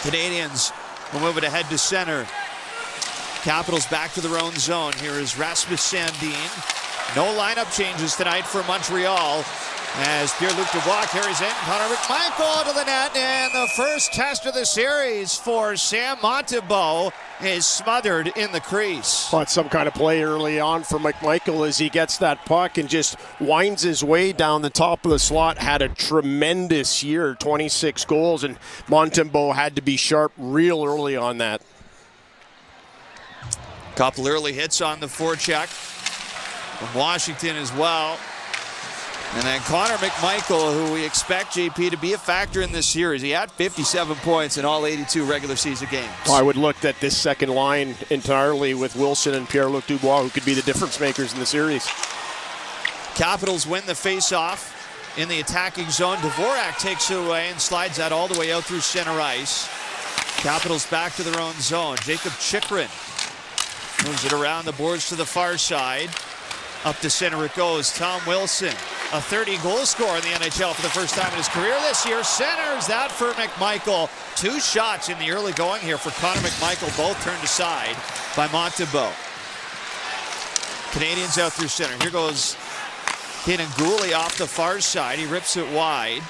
Canadians will move it ahead to center. Capitals back to their own zone. Here is Rasmus Sandin. No lineup changes tonight for Montreal as Pierre-Luc Dubois carries in. Connor McMichael to the net, and the first test of the series for Sam Montembeault is smothered in the crease. But some kind of play early on for McMichael as he gets that puck and just winds his way down the top of the slot. Had a tremendous year, 26 goals, and Montembeault had to be sharp real early on that. Couple early hits on the forecheck from Washington as well. And then Connor McMichael, who we expect, JP, to be a factor in this series. He had 57 points in all 82 regular season games. I would look at this second line entirely with Wilson and Pierre-Luc Dubois, who could be the difference makers in the series. Capitals win the face-off in the attacking zone. Dvorak takes it away and slides that all the way out through center ice. Capitals back to their own zone. Jacob Chychrun moves it around the boards to the far side. Up to center it goes. Tom Wilson, a 30-goal scorer in the NHL for the first time in his career this year. Centers that for McMichael. 2 shots in the early going here for Connor McMichael, both turned aside by Montembeault. Canadians out through center. Here goes Kaden Gooley off the far side. He rips it wide.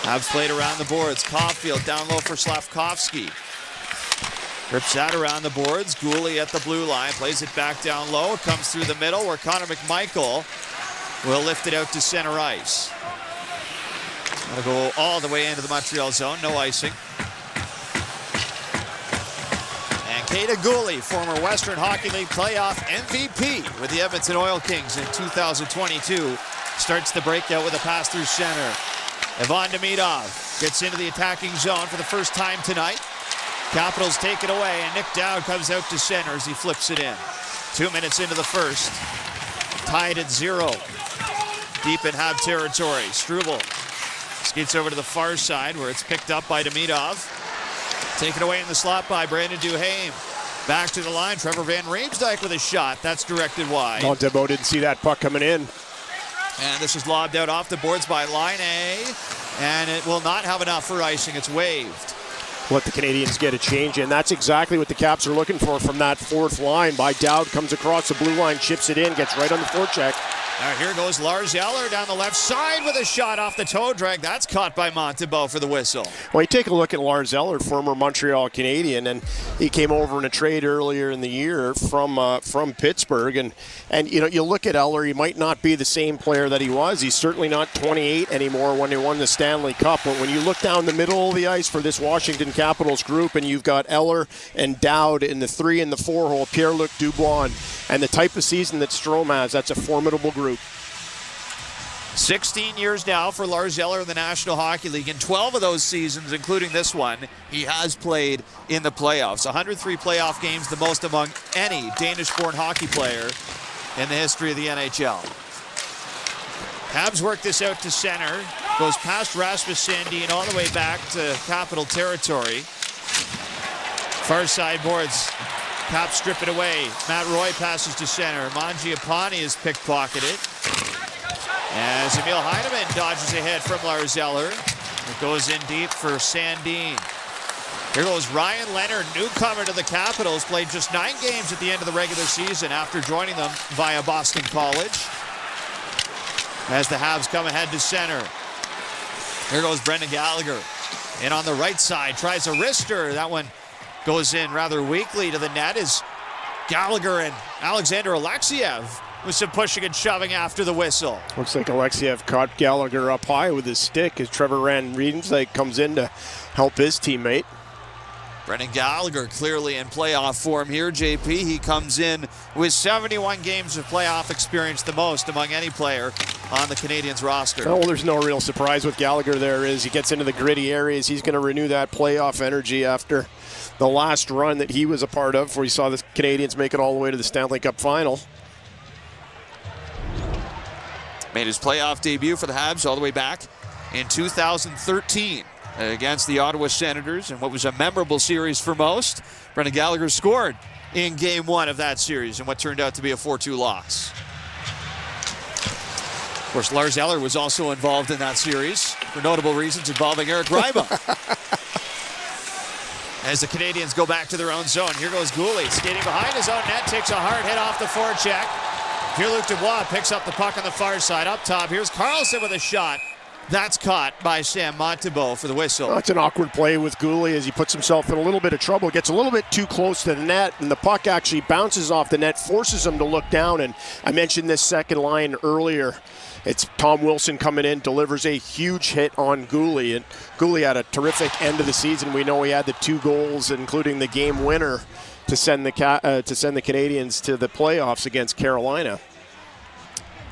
Habs played around the boards. Caulfield down low for Slavkovsky. Rips that around the boards. Gooley at the blue line. Plays it back down low. It comes through the middle where Connor McMichael will lift it out to center ice. That'll go all the way into the Montreal zone. No icing. And Kaden Gooley, former Western Hockey League playoff MVP with the Edmonton Oil Kings in 2022, starts the breakout with a pass through center. Ivan Demidov gets into the attacking zone for the first time tonight. Capitals take it away, and Nick Dowd comes out to center as he flips it in. 2 minutes into the first. Tied at 0. Deep in Hab territory. Struble skates over to the far side where it's picked up by Demidov. Taken away in the slot by Brandon Duhaime. Back to the line. Trevor Van Riemsdyk with a shot. That's directed wide. Montembeault didn't see that puck coming in. And this is lobbed out off the boards by Line A. And it will not have enough for icing. It's waved. Let the Canadians get a change in. That's exactly what the Caps are looking for from that fourth line. By Dowd comes across the blue line, chips it in, gets right on the forecheck. Here goes Lars Eller down the left side with a shot off the toe drag. That's caught by Montembeault for the whistle. Well, you take a look at Lars Eller, former Montreal Canadian, and he came over in a trade earlier in the year from Pittsburgh. And you know, you look at Eller, he might not be the same player that he was. He's certainly not 28 anymore when he won the Stanley Cup. But when you look down the middle of the ice for this Washington Capitals group, and you've got Eller and Dowd in the 3 and the 4 hole, Pierre-Luc Dubois, and the type of season that Strome has, that's a formidable group. 16 years now for Lars Eller in the National Hockey League. In 12 of those seasons, including this one, he has played in the playoffs. 103 playoff games, the most among any Danish-born hockey player in the history of the NHL. Habs work this out to center. Goes past Rasmus Sandin all the way back to Capital territory. Far side boards. Cap strip it away. Matt Roy passes to center. Mangiapane is pickpocketed. As Emil Heinemann dodges a hit from Lars Eller. It goes in deep for Sandin. Here goes Ryan Leonard, newcomer to the Capitals, played just 9 games at the end of the regular season after joining them via Boston College. As the Habs come ahead to center. Here goes Brendan Gallagher. In on the right side, tries a wrister. That one goes in rather weakly to the net as Gallagher and Alexander Alexiev with some pushing and shoving after the whistle. Looks like Alexiev caught Gallagher up high with his stick as Trevor Van Riemsdyk comes in to help his teammate. Brendan Gallagher clearly in playoff form here, JP. He comes in with 71 games of playoff experience, the most among any player on the Canadiens roster. Oh, well, there's no real surprise with Gallagher there is he gets into the gritty areas. He's going to renew that playoff energy after the last run that he was a part of, where he saw the Canadiens make it all the way to the Stanley Cup final. Made his playoff debut for the Habs all the way back in 2013. Against the Ottawa Senators in what was a memorable series for most. Brendan Gallagher scored in Game 1 of that series in what turned out to be a 4-2 loss. Of course, Lars Eller was also involved in that series for notable reasons involving Eric Reimer. As the Canadiens go back to their own zone, here goes Goulet skating behind his own net, takes a hard hit off the forecheck. Pierre-Luc Dubois picks up the puck on the far side. Up top, here's Karlsson with a shot. That's caught by Sam Montembeault for the whistle. That's an awkward play with Goulet as he puts himself in a little bit of trouble. Gets a little bit too close to the net, and the puck actually bounces off the net, forces him to look down. And I mentioned this second line earlier. It's Tom Wilson coming in, delivers a huge hit on Goulet. And Goulet had a terrific end of the season. We know he had the 2 goals, including the game winner, to send the Canadiens to the playoffs against Carolina.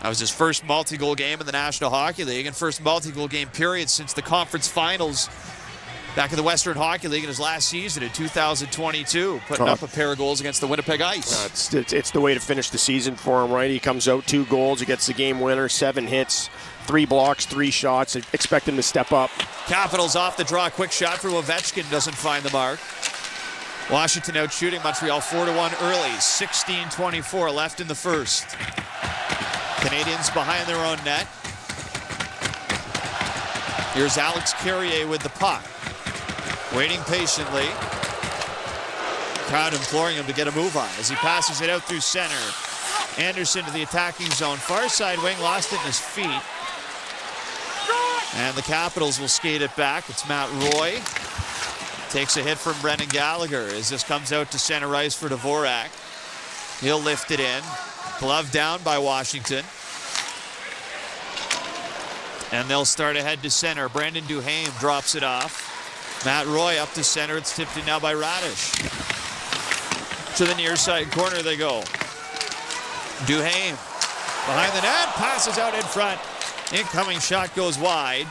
That was his first multi-goal game in the National Hockey League and first multi-goal game period since the conference finals back in the Western Hockey League in his last season in 2022, putting up a pair of goals against the Winnipeg Ice. It's the way to finish the season for him, right? He comes out 2 goals, he gets the game winner, 7 hits, 3 blocks, 3 shots. I expect him to step up. Capitals off the draw, quick shot for Ovechkin, doesn't find the mark. Washington out shooting Montreal 4-1 early, 16:24 left in the first. Canadiens behind their own net. Here's Alex Carrier with the puck. Waiting patiently. Crowd imploring him to get a move on as he passes it out through center. Anderson to the attacking zone. Far side wing, lost it in his feet. And the Capitals will skate it back. It's Matt Roy. Takes a hit from Brendan Gallagher as this comes out to center ice for Dvorak. He'll lift it in. Glove down by Washington. And they'll start ahead to center. Brandon Duhaime drops it off. Matt Roy up to center. It's tipped in now by Radish. To the near side corner they go. Duhaime behind the net. Passes out in front. Incoming shot goes wide.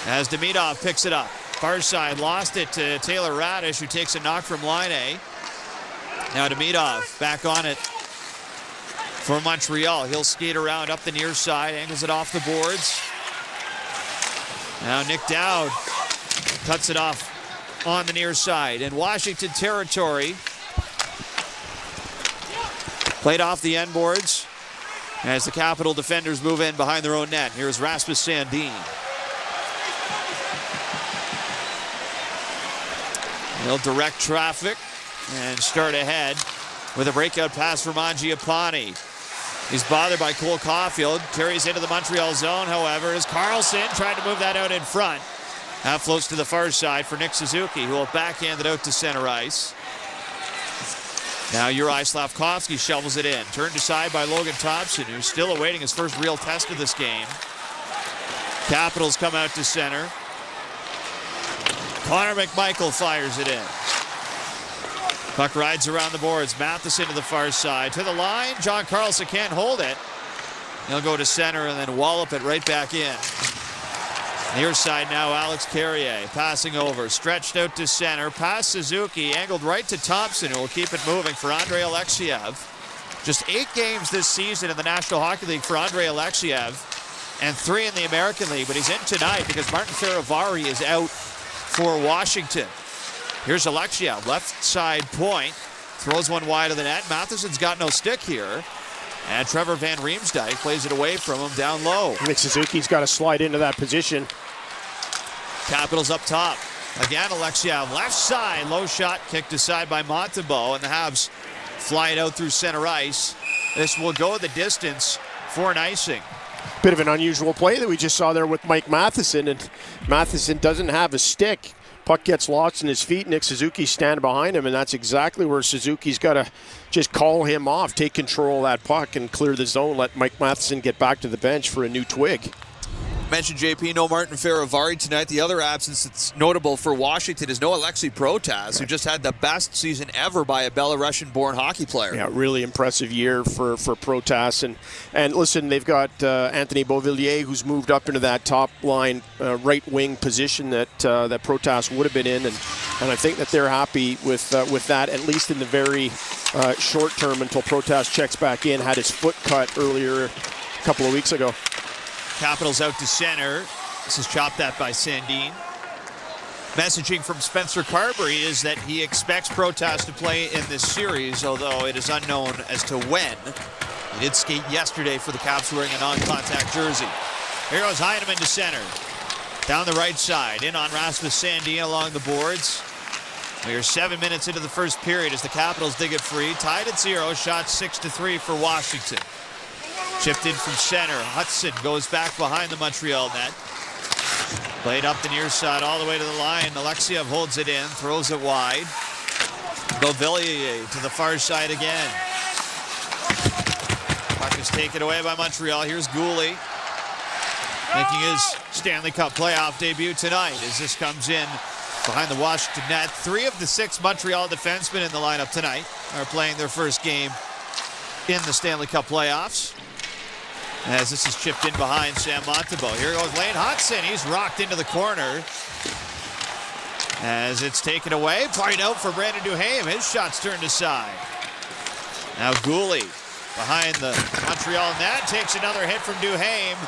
As Demidov picks it up. Far side lost it to Taylor Radish, who takes a knock from line A. Now Demidov back on it for Montreal. He'll skate around up the near side, angles it off the boards. Now Nick Dowd cuts it off on the near side. In Washington territory, played off the end boards as the Capital defenders move in behind their own net. Here's Rasmus Sandin. They'll direct traffic and start ahead with a breakout pass from Mangiapane. He's bothered by Cole Caulfield. Carries into the Montreal zone, however, as Karlsson tried to move that out in front. That floats to the far side for Nick Suzuki, who will backhand it out to center ice. Now Juraj Slavkovsky shovels it in. Turned aside by Logan Thompson, who's still awaiting his first real test of this game. Capitals come out to center. Connor McMichael fires it in. Puck rides around the boards. Matheson to the far side. To the line. John Karlsson can't hold it. He'll go to center and then wallop it right back in. Near side now, Alex Carrier passing over. Stretched out to center. Pass Suzuki. Angled right to Thompson, who will keep it moving for Andrei Alexiev. Just 8 games this season in the National Hockey League for Andrei Alexiev. And 3 in the American League. But he's in tonight because Martin Faravari is out for Washington. Here's Alexia, left side point. Throws one wide of the net. Matheson's got no stick here. And Trevor Van Riemsdyk plays it away from him down low. Nick Suzuki's got to slide into that position. Capitals up top. Again, Alexia, left side. Low shot kicked aside by Montembeault. And the Habs fly it out through center ice. This will go the distance for an icing. Bit of an unusual play that we just saw there with Mike Matheson. And Matheson doesn't have a stick. Puck gets lost in his feet. Nick Suzuki standing behind him, and that's exactly where Suzuki's got to just call him off, take control of that puck, and clear the zone, let Mike Matheson get back to the bench for a new twig. Mentioned JP, no Martin Feravari tonight. The other absence that's notable for Washington is no Alexei Protas, who just had the best season ever by a Belarusian-born hockey player. Yeah, really impressive year for Protas. And listen, they've got Anthony Beauvillier, who's moved up into that top line right wing position that Protas would have been in, and I think that they're happy with that, at least in the very short term until Protas checks back in. Had his foot cut earlier a couple of weeks ago. Capitals out to center. This is chopped at by Sandin. Messaging from Spencer Carberry is that he expects Protas to play in this series, although it is unknown as to when. He did skate yesterday for the Caps wearing a non-contact jersey. Here goes Heineman to center. Down the right side. In on Rasmus Sandin along the boards. We are 7 minutes into the first period as the Capitals dig it free. Tied at 0. Shot 6-3 for Washington. Chipped in from center. Hudson goes back behind the Montreal net. Played up the near side all the way to the line. Alexiev holds it in, throws it wide. Beauvillier to the far side again. Puck is taken away by Montreal. Here's Gooley making his Stanley Cup playoff debut tonight as this comes in behind the Washington net. 3 of the 6 Montreal defensemen in the lineup tonight are playing their first game in the Stanley Cup playoffs. As this is chipped in behind Sam Montembeault. Here goes Lane Hudson. He's rocked into the corner. As it's taken away. Played out for Brandon Duhaime. His shot's turned aside. Now Gooley behind the Montreal net. Takes another hit from Duhaime.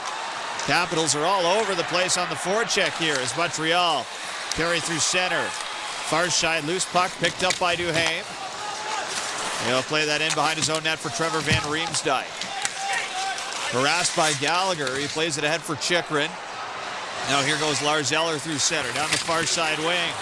Capitals are all over the place on the forecheck here as Montreal carry through center. Far side loose puck picked up by Duhaime. He'll play that in behind his own net for Trevor Van Riemsdyk. Harassed by Gallagher. He plays it ahead for Chychrun. Now here goes Lars Eller through center. Down the far side wing.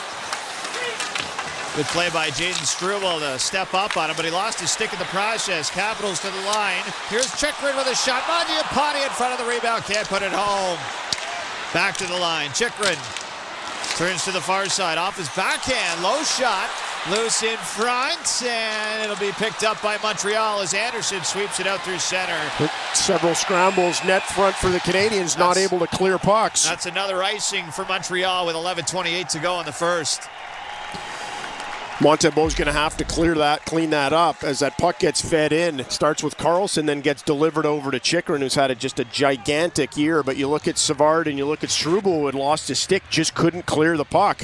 Good play by Jaden Struble to step up on him, but he lost his stick in the process. Capitals to the line. Here's Chychrun with a shot. Mangiapane in front of the rebound. Can't put it home. Back to the line. Chychrun turns to the far side. Off his backhand. Low shot. Loose in front, and it'll be picked up by Montreal as Anderson sweeps it out through center. Several scrambles, net front for the Canadiens, not able to clear pucks. That's another icing for Montreal with 11:28 to go in the first. Montembeault's going to have to clean that up as that puck gets fed in. It starts with Carlson, then gets delivered over to Chychrun, who's had just a gigantic year. But you look at Savard and you look at Struble, who had lost his stick, just couldn't clear the puck.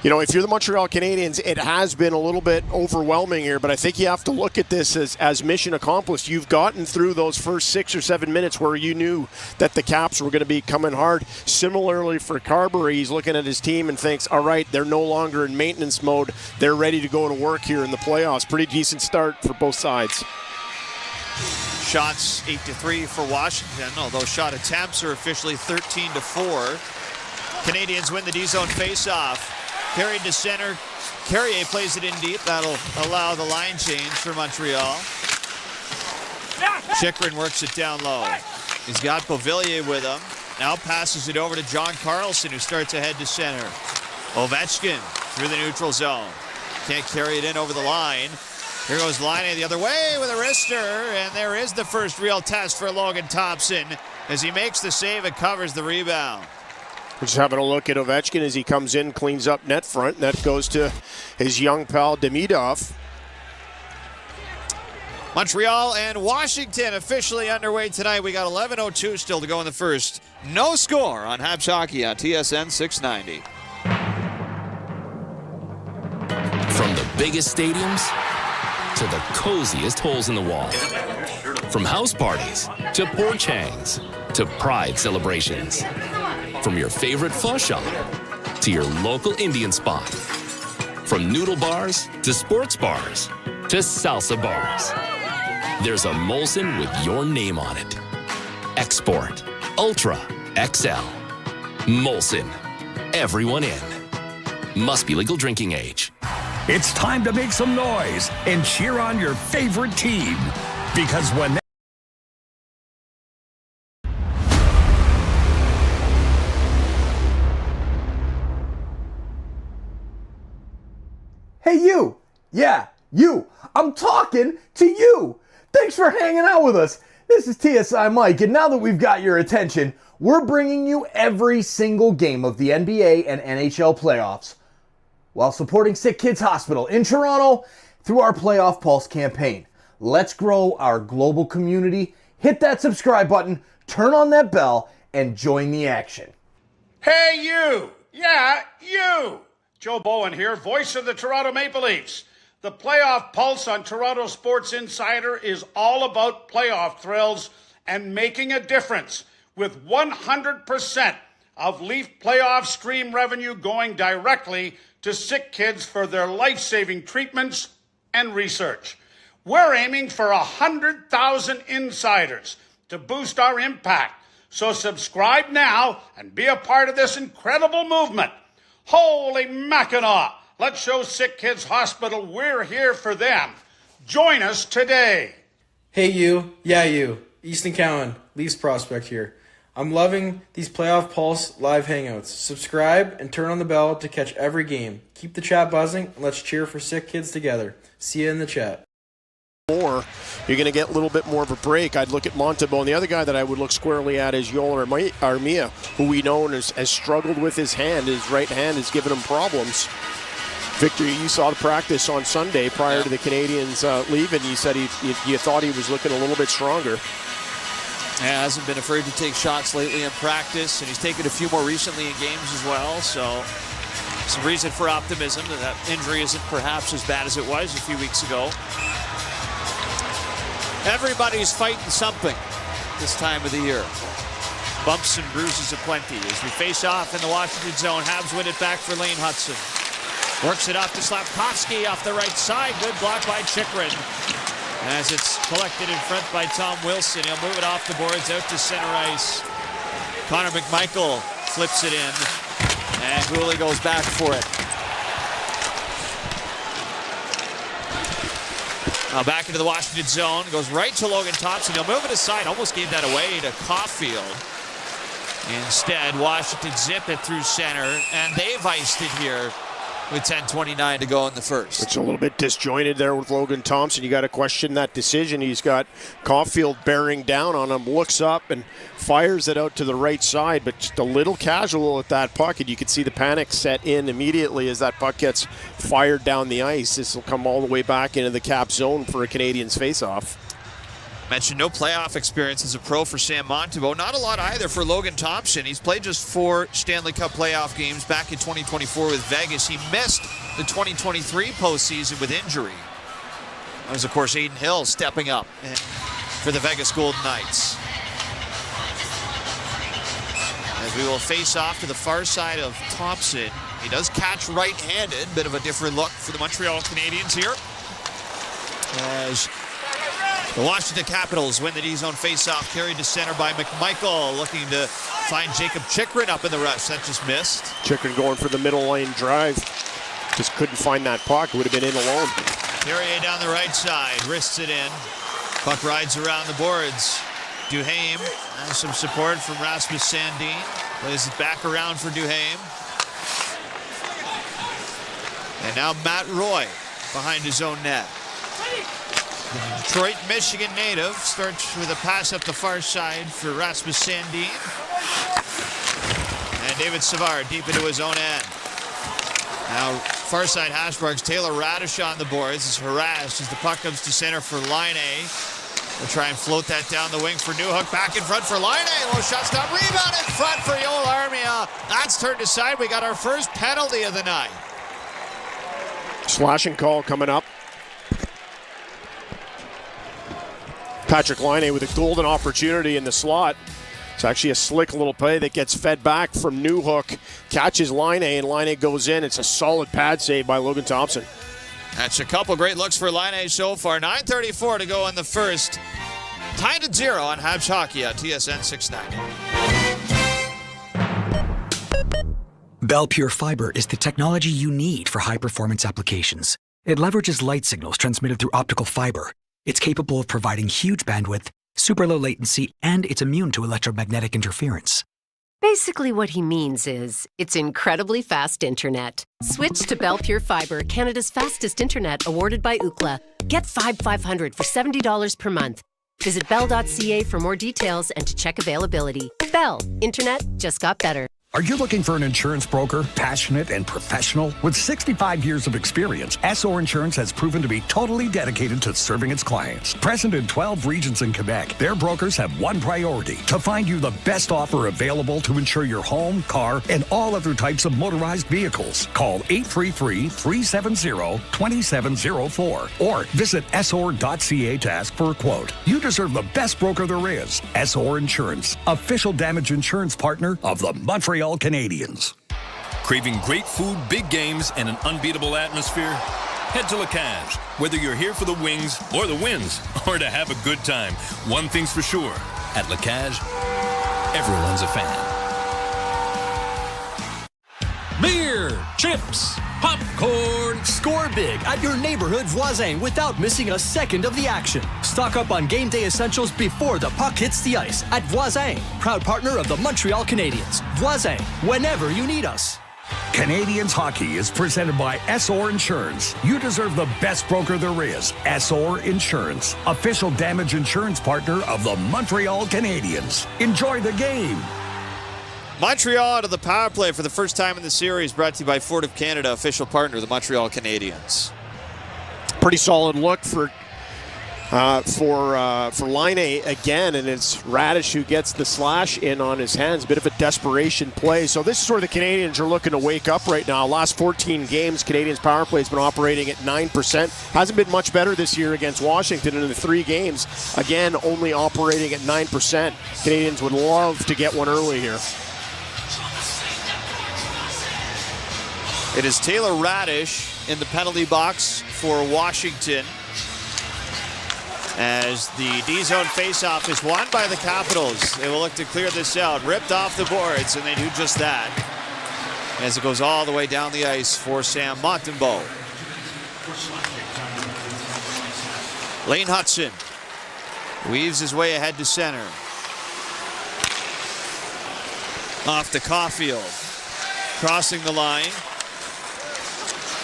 You know, if you're the Montreal Canadiens, it has been a little bit overwhelming here, but I think you have to look at this as mission accomplished. You've gotten through those first 6 or 7 minutes where you knew that the Caps were going to be coming hard. Similarly for Carberry, he's looking at his team and thinks, all right, they're no longer in maintenance mode. They're ready to go to work here in the playoffs. Pretty decent start for both sides. Shots 8-3 for Washington, although shot attempts are officially 13-4. Canadians win the D-zone face-off. Carried to center. Carrier plays it in deep. That'll allow the line change for Montreal. Chychrun works it down low. He's got Beauvillier with him. Now passes it over to John Carlson, who starts ahead to center. Ovechkin through the neutral zone. Can't carry it in over the line. Here goes Laine the other way with a wrister, and there is the first real test for Logan Thompson as he makes the save and covers the rebound. We're just having a look at Ovechkin as he comes in, cleans up net front, and that goes to his young pal Demidov. Montreal and Washington officially underway tonight. We got 11:02 still to go in the first. No score on Habs Hockey on TSN 690. From the biggest stadiums to the coziest holes in the wall. From house parties to porch hangs to pride celebrations. From your favorite pho shop to to your local Indian spot. From noodle bars to sports bars to salsa bars, there's a Molson with your name on it. Export, Ultra, XL. Molson. Everyone in. Must be legal drinking age. It's time to make some noise and cheer on your favorite team. Because when Hey, you! Yeah, you! I'm talking to you! Thanks for hanging out with us. This is TSI Mike, and now that we've got your attention, we're bringing you every single game of the NBA and NHL playoffs while supporting SickKids Hospital in Toronto through our Playoff Pulse campaign. Let's grow our global community. Hit that subscribe button, turn on that bell, and join the action. Hey, you! Yeah, you! Joe Bowen here, voice of the Toronto Maple Leafs. The Playoff Pulse on Toronto Sports Insider is all about playoff thrills and making a difference, with 100% of Leaf playoff stream revenue going directly to SickKids for their life-saving treatments and research. We're aiming for 100,000 insiders to boost our impact. So subscribe now and be a part of this incredible movement. Holy Mackinac! Let's show SickKids Hospital we're here for them. Join us today. Hey you, yeah you, Easton Cowan, Leafs prospect here. I'm loving these Playoff Pulse live hangouts. Subscribe and turn on the bell to catch every game. Keep the chat buzzing and let's cheer for SickKids together. See you in the chat. More, you're going to get a little bit more of a break. I'd look at Montembeault. And the other guy that I would look squarely at is Yoel Armia, who we know has struggled with his hand. His right hand has given him problems. Victor, you saw the practice on Sunday prior to the Canadiens leaving. You said you thought he was looking a little bit stronger. Yeah, hasn't been afraid to take shots lately in practice, and he's taken a few more recently in games as well. So some reason for optimism that injury isn't perhaps as bad as it was a few weeks ago. Everybody's fighting something this time of the year. Bumps and bruises aplenty as we face off in the Washington zone. Habs win it back for Lane Hudson. Works it off to Slavkovsky off the right side. Good block by Chychrun. As it's collected in front by Tom Wilson. He'll move it off the boards out to center ice. Connor McMichael flips it in. And Gooley goes back for it. Now back into the Washington zone. Goes right to Logan Thompson. He'll move it aside. Almost gave that away to Caulfield. Instead, Washington zip it through center. And they've iced it here with 10:29 to go in the first. It's a little bit disjointed there with Logan Thompson. You got to question that decision. He's got Caulfield bearing down on him, looks up and fires it out to the right side, but just a little casual at that puck, and you can see the panic set in immediately as that puck gets fired down the ice. This will come all the way back into the cap zone for a Canadiens faceoff. Mentioned no playoff experience as a pro for Sam Montembeault. Not a lot either for Logan Thompson. He's played just 4 Stanley Cup playoff games back in 2024 with Vegas. He missed the 2023 postseason with injury. That was, of course, Aiden Hill stepping up for the Vegas Golden Knights. As we will face off to the far side of Thompson. He does catch right-handed. Bit of a different look for the Montreal Canadiens here. As the Washington Capitals win the D-zone face-off, carried to center by McMichael, looking to find Jacob Chychrun up in the rush. That just missed. Chychrun going for the middle lane drive. Just couldn't find that puck. Would have been in alone. Carrier down the right side, wrists it in. Puck rides around the boards. Duhaime has some support from Rasmus Sandin. Plays it back around for Duhaime. And now Matt Roy behind his own net. The Detroit, Michigan native starts with a pass up the far side for Rasmus Sandin. And David Savard deep into his own end. Now, far side Hashmarks, Taylor Radish on the boards is harassed as the puck comes to center for Line A. They'll try and float that down the wing for Newhook. Back in front for Line A. Low shot stop. Rebound in front for Yoel Armia. That's turned aside. We got our first penalty of the night. Slashing call coming up. Patrick Laine with a golden opportunity in the slot. It's actually a slick little play that gets fed back from Newhook, catches Laine, and Laine goes in. It's a solid pad save by Logan Thompson. That's a couple great looks for Laine so far. 9:34 to go in the first. Tied at 0 on Habs Hockey on TSN 690. Bell Pure Fiber is the technology you need for high-performance applications. It leverages light signals transmitted through optical fiber. It's capable of providing huge bandwidth, super low latency, and it's immune to electromagnetic interference. Basically what he means is, it's incredibly fast internet. Switch to Bell Pure Fiber, Canada's fastest internet, awarded by Ookla. Get 500 for $70 per month. Visit bell.ca for more details and to check availability. Bell, internet just got better. Are you looking for an insurance broker, passionate and professional? With 65 years of experience, SR Insurance has proven to be totally dedicated to serving its clients. Present in 12 regions in Quebec, their brokers have one priority: to find you the best offer available to insure your home, car, and all other types of motorized vehicles. Call 833-370-2704 or visit SR.ca to ask for a quote. You deserve the best broker there is. SR Insurance, official damage insurance partner of the Montreal Canadiens. Craving great food, big games, and an unbeatable atmosphere? Head to La Cage. Whether you're here for the wings or the wins, or to have a good time, one thing's for sure. At La Cage, everyone's a fan. Beer, chips, popcorn. Score big at your neighborhood Voisin without missing a second of the action. Stock up on game day essentials before the puck hits the ice at Voisin, proud partner of the Montreal Canadiens. Voisin, whenever you need us. Canadiens hockey is presented by SR Insurance. You deserve the best broker there is. SR Insurance, official damage insurance partner of the Montreal Canadiens. Enjoy the game. Montreal to the power play for the first time in the series, brought to you by Ford of Canada, official partner of the Montreal Canadiens. Pretty solid look for Laine again, and it's Radish who gets the slash in on his hands. Bit of a desperation play. So this is where the Canadiens are looking to wake up right now. Last 14 games, Canadiens power play has been operating at 9%. Hasn't been much better this year against Washington in the 3 games. Again, only operating at 9%. Canadiens would love to get one early here. It is Taylor Radish in the penalty box for Washington, as the D-zone faceoff is won by the Capitals. They will look to clear this out. Ripped off the boards, and they do just that, as it goes all the way down the ice for Sam Montembeault. Lane Hutson weaves his way ahead to center. Off to Caulfield. Crossing the line.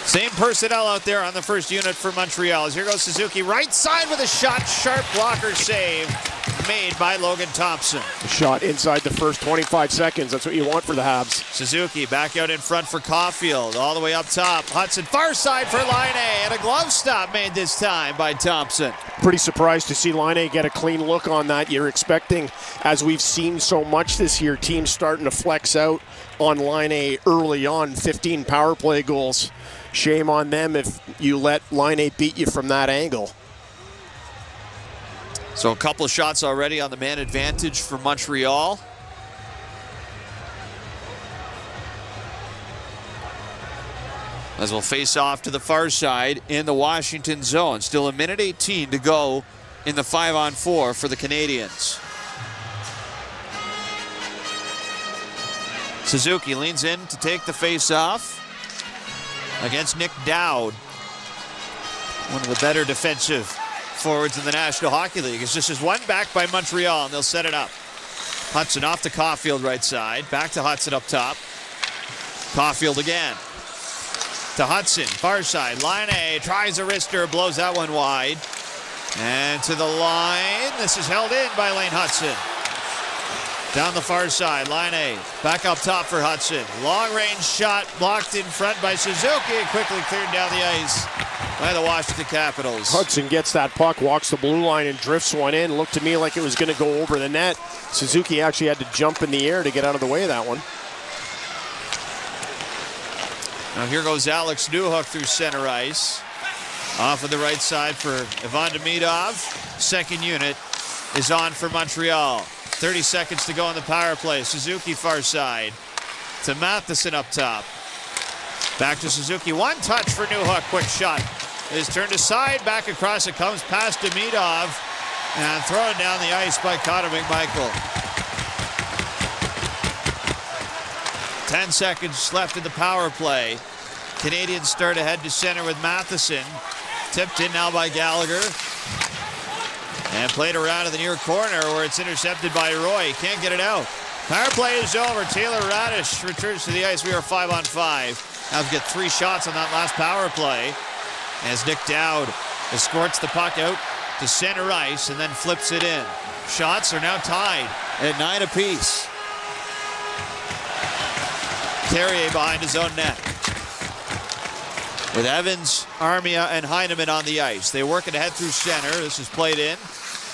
Same personnel out there on the first unit for Montreal. As here goes Suzuki, right side with a shot. Sharp blocker save made by Logan Thompson. Shot inside the first 25 seconds. That's what you want for the Habs. Suzuki back out in front for Caulfield. All the way up top. Hudson far side for Laine. And a glove stop made this time by Thompson. Pretty surprised to see Laine get a clean look on that. You're expecting, as we've seen so much this year, teams starting to flex out on Laine early on. 15 power play goals. Shame on them if you let Laine beat you from that angle. So a couple of shots already on the man advantage for Montreal. As we'll face off to the far side in the Washington zone. Still a minute 18 to go in the 5-on-4 for the Canadiens. Suzuki leans in to take the face off against Nick Dowd, one of the better defensive forwards in the National Hockey League. It's just as one back by Montreal, and they'll set it up. Hudson off to Caulfield right side. Back to Hudson up top. Caulfield again. To Hudson, far side. Laine tries a wrister, blows that one wide. And to the line. This is held in by Lane Hudson. Down the far side, Laine back up top for Hudson. Long-range shot blocked in front by Suzuki. Quickly cleared down the ice by the Washington Capitals. Hudson gets that puck, walks the blue line, and drifts one in. Looked to me like it was going to go over the net. Suzuki actually had to jump in the air to get out of the way of that one. Now here goes Alex Newhook through center ice. Off of the right side for Ivan Demidov. Second unit is on for Montreal. 30 seconds to go on the power play. Suzuki far side to Matheson up top. Back to Suzuki. One touch for Newhook. Quick shot. It is turned aside. Back across. It comes past Demidov. And thrown down the ice by Connor McMichael. 10 seconds left in the power play. Canadiens start ahead to center with Matheson. Tipped in now by Gallagher. And played around to the near corner where it's intercepted by Roy. Can't get it out. Power play is over. Taylor Radish returns to the ice. We are 5-on-5. Habs get 3 shots on that last power play. As Nick Dowd escorts the puck out to center ice and then flips it in. Shots are now tied at 9 apiece. Carrier behind his own net. With Evans, Armia, and Heineman on the ice. They work it ahead through center. This is played in.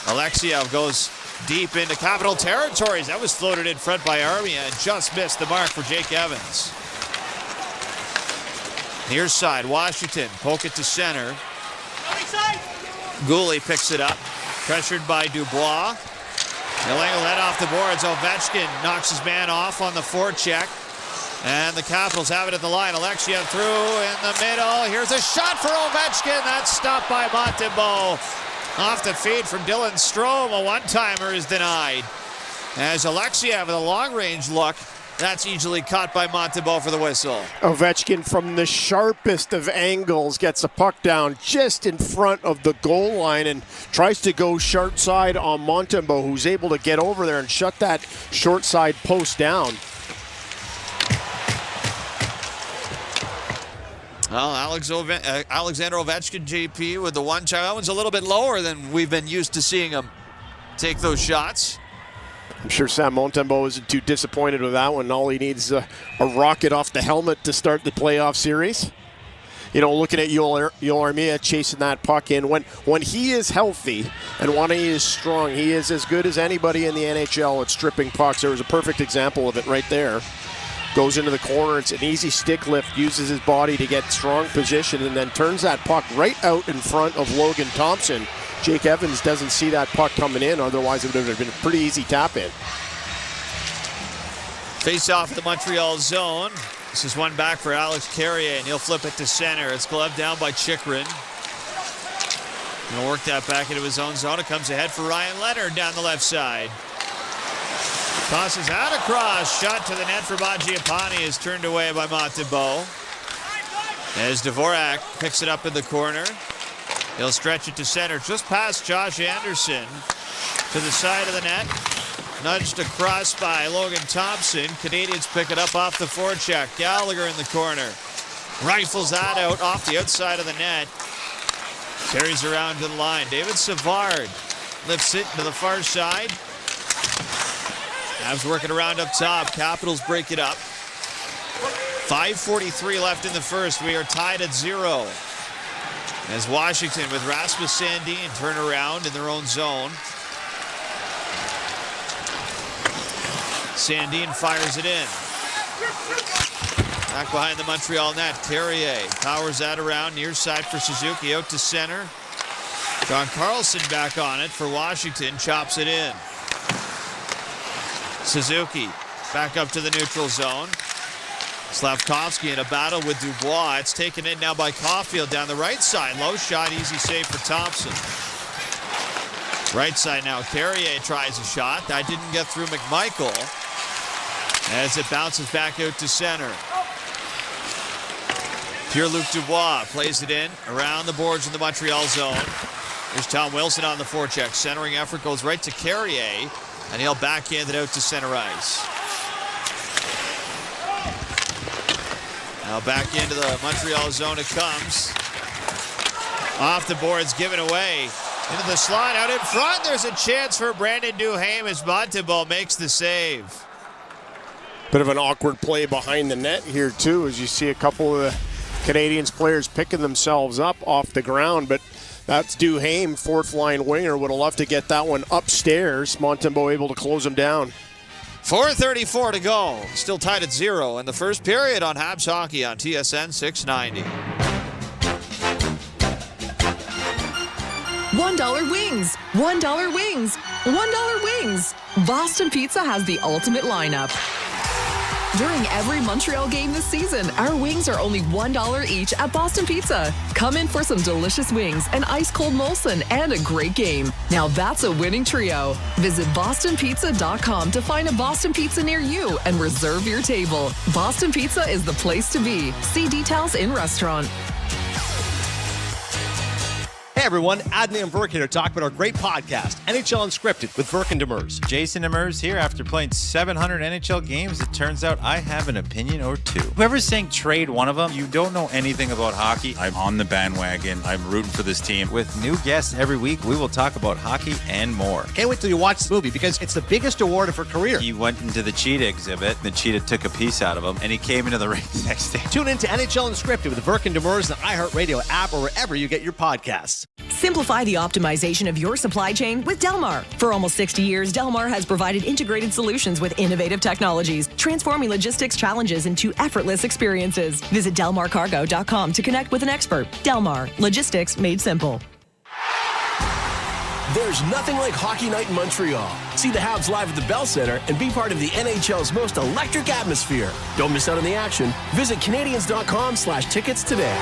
Alexiev goes deep into Capital territories. That was floated in front by Armia and just missed the mark for Jake Evans. Near side, Washington. Poke it to center. Gooley picks it up. Pressured by Dubois. He'll angle that off the boards. Ovechkin knocks his man off on the forecheck. And the Capitals have it at the line. Alexiev through in the middle. Here's a shot for Ovechkin. That's stopped by Montembeault. Off the feed from Dylan Strome. A one-timer is denied. As Alexiev with a long-range look. That's easily caught by Montembeault for the whistle. Ovechkin from the sharpest of angles gets a puck down just in front of the goal line and tries to go sharp side on Montembeault, who's able to get over there and shut that short side post down. Well, Alexander Ovechkin, JP, with the one shot. That one's a little bit lower than we've been used to seeing him take those shots. I'm sure Sam Montembeault isn't too disappointed with that one. All he needs is a rocket off the helmet to start the playoff series. You know, looking at Yoel Armia chasing that puck in. When he is healthy and when he is strong, he is as good as anybody in the NHL at stripping pucks. There was a perfect example of it right there. Goes into the corner. It's an easy stick lift, uses his body to get strong position, and then turns that puck right out in front of Logan Thompson. Jake Evans doesn't see that puck coming in, otherwise it would have been a pretty easy tap in. Face off in the Montreal zone. This is one back for Alex Carrier, and he'll flip it to center. It's gloved down by Chychrun. He'll work that back into his own zone. It comes ahead for Ryan Leonard down the left side. Tosses out across. Shot to the net for Mangiapane is turned away by Montembeault. As Dvorak picks it up in the corner. He'll stretch it to center, just past Josh Anderson. To the side of the net. Nudged across by Logan Thompson. Canadiens pick it up off the forecheck. Gallagher in the corner. Rifles that out off the outside of the net. Carries around to the line. David Savard lifts it to the far side. Habs working around up top. Capitals break it up. 5:43 left in the first. We are tied at 0. As Washington with Rasmus Sandin turn around in their own zone. Sandin fires it in. Back behind the Montreal net. Carrier powers that around near side for Suzuki. Out to center. John Carlson back on it for Washington. Chops it in. Suzuki back up to the neutral zone. Slavkovsky in a battle with Dubois. It's taken in now by Caulfield down the right side. Low shot, easy save for Thompson. Right side now, Carrier tries a shot. That didn't get through McMichael as it bounces back out to center. Pierre-Luc Dubois plays it in around the boards in the Montreal zone. There's Tom Wilson on the forecheck. Centering effort goes right to Carrier, and he'll backhand it out to center ice. Now back into the Montreal zone it comes. Off the boards, given away. Into the slot, out in front. There's a chance for Brandon Duhaime as Montembeault makes the save. Bit of an awkward play behind the net here, too, as you see a couple of the Canadiens players picking themselves up off the ground. But that's Duhaime, fourth-line winger. Would have loved to get that one upstairs. Montembeault able to close him down. 4:34 to go. Still tied at 0 in the first period on Habs Hockey on TSN 690. $1 wings. $1 wings. $1 wings. Boston Pizza has the ultimate lineup. During every Montreal game this season, our wings are only $1 each at Boston Pizza. Come in for some delicious wings, an ice-cold Molson, and a great game. Now that's a winning trio. Visit bostonpizza.com to find a Boston Pizza near you and reserve your table. Boston Pizza is the place to be. See details in restaurant. Hey everyone, Adney and Burke here to talk about our great podcast, NHL Unscripted with Burke and Demers. Jason Demers here. After playing 700 NHL games, it turns out I have an opinion or two. Whoever's saying trade one of them, you don't know anything about hockey. I'm on the bandwagon. I'm rooting for this team. With new guests every week, we will talk about hockey and more. Can't wait till you watch the movie because it's the biggest award of her career. He went into the cheetah exhibit. The cheetah took a piece out of him, and he came into the ring the next day. Tune in to NHL Unscripted with Burke and Demers, the iHeartRadio app, or wherever you get your podcasts. Simplify the optimization of your supply chain with Delmar. For almost 60 years, Delmar has provided integrated solutions with innovative technologies, transforming logistics challenges into effortless experiences. Visit delmarcargo.com to connect with an expert. Delmar, logistics made simple. There's nothing like Hockey Night in Montreal. See the Habs live at the Bell Center and be part of the NHL's most electric atmosphere. Don't miss out on the action. Visit Canadiens.com/tickets today.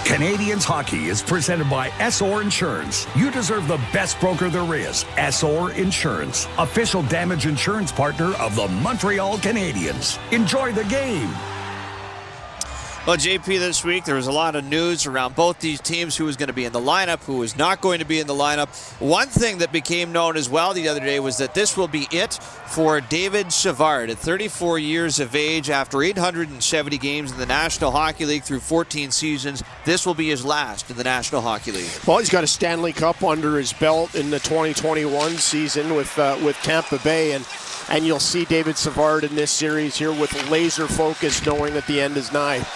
Canadiens Hockey is presented by SOR Insurance. You deserve the best broker there is. SOR Insurance, official damage insurance partner of the Montreal Canadiens. Enjoy the game. Well, JP, this week there was a lot of news around both these teams, who was going to be in the lineup, who was not going to be in the lineup. One thing that became known as well the other day was that this will be it for David Savard at 34 years of age. After 870 games in the National Hockey League through 14 seasons, this will be his last in the National Hockey League. Well, he's got a Stanley Cup under his belt in the 2021 season with Tampa Bay, and you'll see David Savard in this series here with laser focus, knowing that the end is nigh.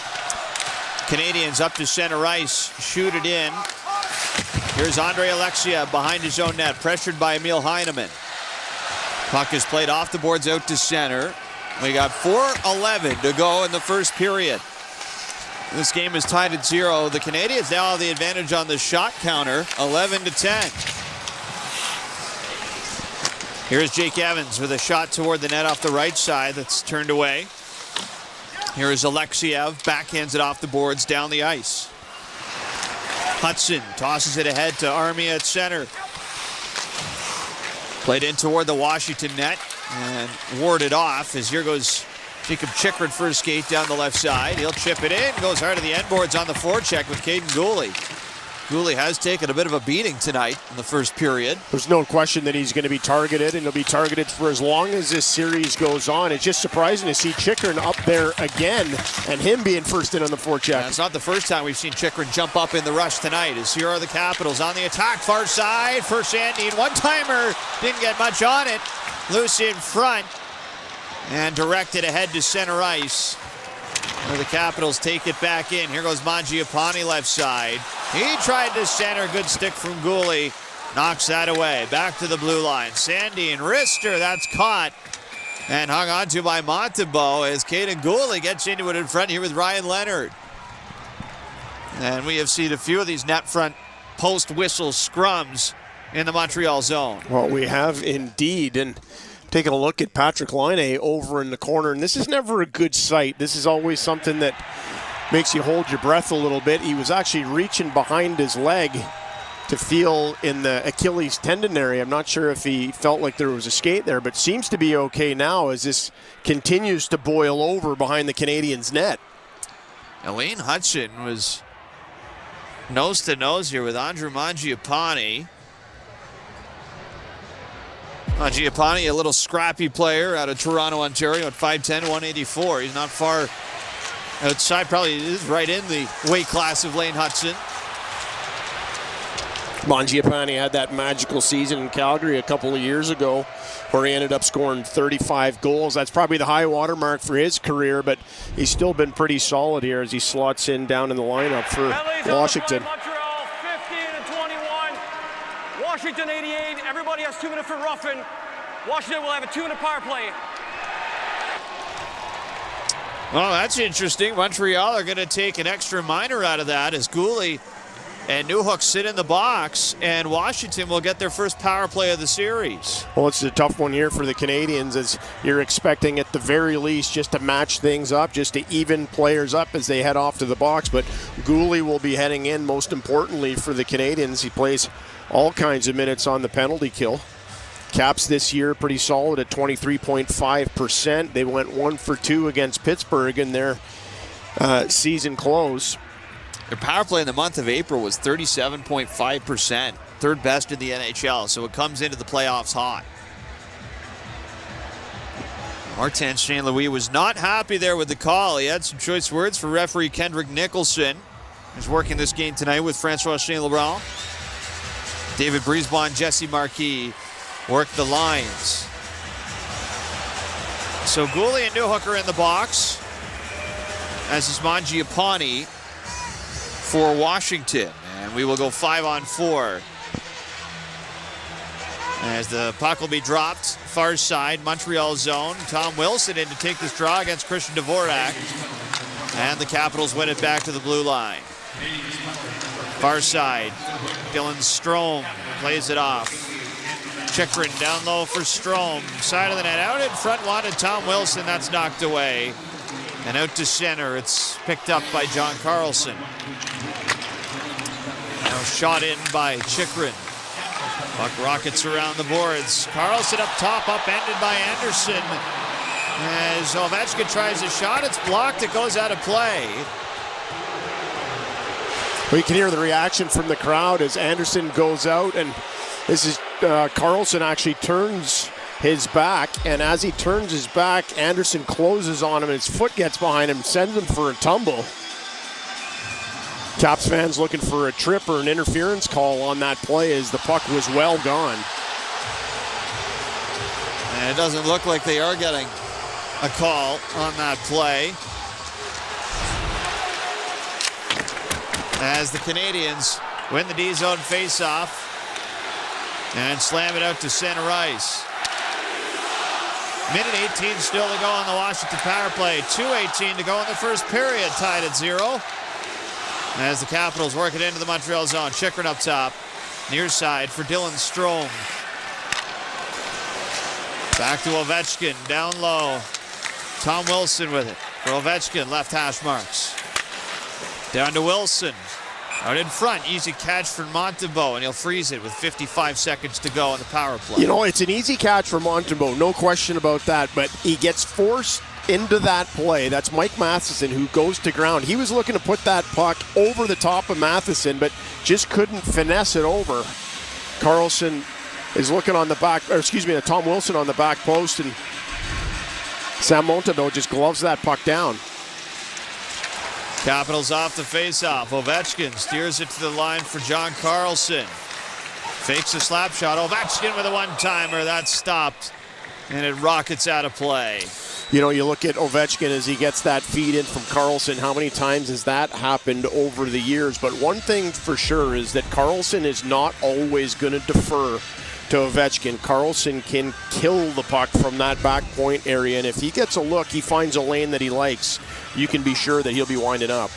Canadiens up to center ice, shoot it in. Here's Andrei Alexiev behind his own net, pressured by Emil Heineman. Puck is played off the boards out to center. We got 4:11 to go in the first period. This game is tied at 0. The Canadiens now have the advantage on the shot counter, 11-10. Here's Jake Evans with a shot toward the net off the right side that's turned away. Here is Alexiev, backhands it off the boards down the ice. Hudson tosses it ahead to Armia at center. Played in toward the Washington net and warded off as here goes Jacob Chikrin for a skate down the left side. He'll chip it in, goes hard to the end boards on the forecheck with Caden Gooley. Gooley has taken a bit of a beating tonight in the first period. There's no question that he's going to be targeted, and he'll be targeted for as long as this series goes on. It's just surprising to see Chikrin up there again and him being first in on the forecheck. Yeah, it's not the first time we've seen Chikrin jump up in the rush tonight. As here are the Capitals on the attack, far side for Sandin. One-timer, didn't get much on it. Loose in front and directed ahead to center ice, where the Capitals take it back in. Here goes Mangiapane left side. He tried to center, good stick from Gooley. Knocks that away, back to the blue line. Sandy and wrister, that's caught and hung on to by Montembeault as Caden Gooley gets into it in front here with Ryan Leonard. And we have seen a few of these net front post-whistle scrums in the Montreal zone. Well, we have indeed, and taking a look at Patrick Laine over in the corner, and this is never a good sight. This is always something that makes you hold your breath a little bit. He was actually reaching behind his leg to feel in the Achilles tendon area. I'm not sure if he felt like there was a skate there, but seems to be okay now as this continues to boil over behind the Canadiens' net. Elaine Hudson was nose to nose here with Andrew Mangiapane. Mangiapane, a little scrappy player out of Toronto, Ontario at 5'10", 184. He's not far outside, probably is right in the weight class of Lane Hudson. Mangiapane had that magical season in Calgary a couple of years ago where he ended up scoring 35 goals. That's probably the high water mark for his career, but he's still been pretty solid here as he slots in down in the lineup for Washington. Montreal 15-21. Washington 88. Everybody has 2 minutes for roughing. Washington will have a 2-minute power play. Well, that's interesting. Montreal are going to take an extra minor out of that as Gooley and Newhook sit in the box, and Washington will get their first power play of the series. Well, it's a tough one here for the Canadiens, as you're expecting at the very least just to match things up, just to even players up as they head off to the box. But Gooley will be heading in, most importantly for the Canadiens. He plays all kinds of minutes on the penalty kill. Caps this year pretty solid at 23.5%. They went 1 for 2 against Pittsburgh in their season close. Their power play in the month of April was 37.5%, third best in the NHL, so it comes into the playoffs hot. Martin St. Louis was not happy there with the call. He had some choice words for referee Kendrick Nicholson, who's working this game tonight with Francois St. Laurent. David Brisebois, Jesse Marquis work the lines. So Gooley and Newhook are in the box, as is Mangiapane for Washington. And we will go 5-on-4. As the puck will be dropped, far side, Montreal zone. Tom Wilson in to take this draw against Christian Dvorak. And the Capitals win it back to the blue line. Far side, Dylan Strome plays it off. Chychrun down low for Strome. Side of the net, out in front, wanted Tom Wilson. That's knocked away. And out to center, it's picked up by John Carlson. Now shot in by Chychrun. Puck rockets around the boards. Carlson up top, upended by Anderson. As Ovechkin tries a shot, it's blocked, it goes out of play. Well, you can hear the reaction from the crowd as Anderson goes out, and this is Carlson actually turns his back, and as he turns his back, Anderson closes on him, and his foot gets behind him, sends him for a tumble. Caps fans looking for a trip or an interference call on that play as the puck was well gone. And it doesn't look like they are getting a call on that play, as the Canadiens win the D-zone face-off and slam it out to center ice. Minute 18 still to go on the Washington power play. 2:18 to go in the first period, tied at 0. As the Capitals work it into the Montreal zone. Chychrun up top, near side for Dylan Strome. Back to Ovechkin, down low. Tom Wilson with it for Ovechkin, left hash marks. Down to Wilson. Out in front, easy catch for Montembeault, and he'll freeze it with 55 seconds to go on the power play. You know, it's an easy catch for Montembeault, no question about that, but he gets forced into that play. That's Mike Matheson, who goes to ground. He was looking to put that puck over the top of Matheson, but just couldn't finesse it over. Carlson is looking on the back, Tom Wilson on the back post, and Sam Montembeault just gloves that puck down. Capitals off the face-off. Ovechkin steers it to the line for John Carlson. Fakes a slap shot. Ovechkin with a one-timer. That's stopped, and it rockets out of play. You know, you look at Ovechkin as he gets that feed in from Carlson. How many times has that happened over the years? But one thing for sure is that Carlson is not always going to defer to Ovechkin. Carlson can kill the puck from that back point area, and if he gets a look, he finds a lane that he likes, you can be sure that he'll be winding up.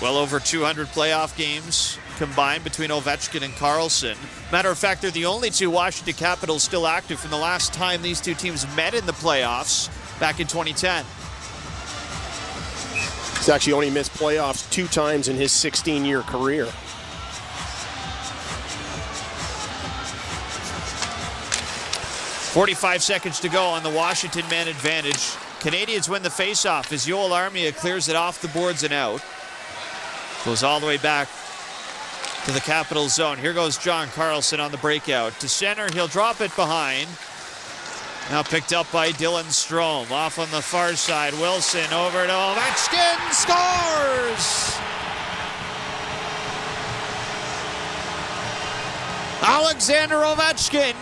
Well over 200 playoff games combined between Ovechkin and Carlson. Matter of fact, they're the only two Washington Capitals still active from the last time these two teams met in the playoffs back in 2010. He's actually only missed playoffs 2 times in his 16-year career. .45 seconds to go on the Washington man advantage. Canadiens win the faceoff as Joel Armia clears it off the boards and out. Goes all the way back to the Capitals zone. Here goes John Carlson on the breakout. To center, he'll drop it behind. Now picked up by Dylan Strome. Off on the far side, Wilson over to Ovechkin, scores! Alexander Ovechkin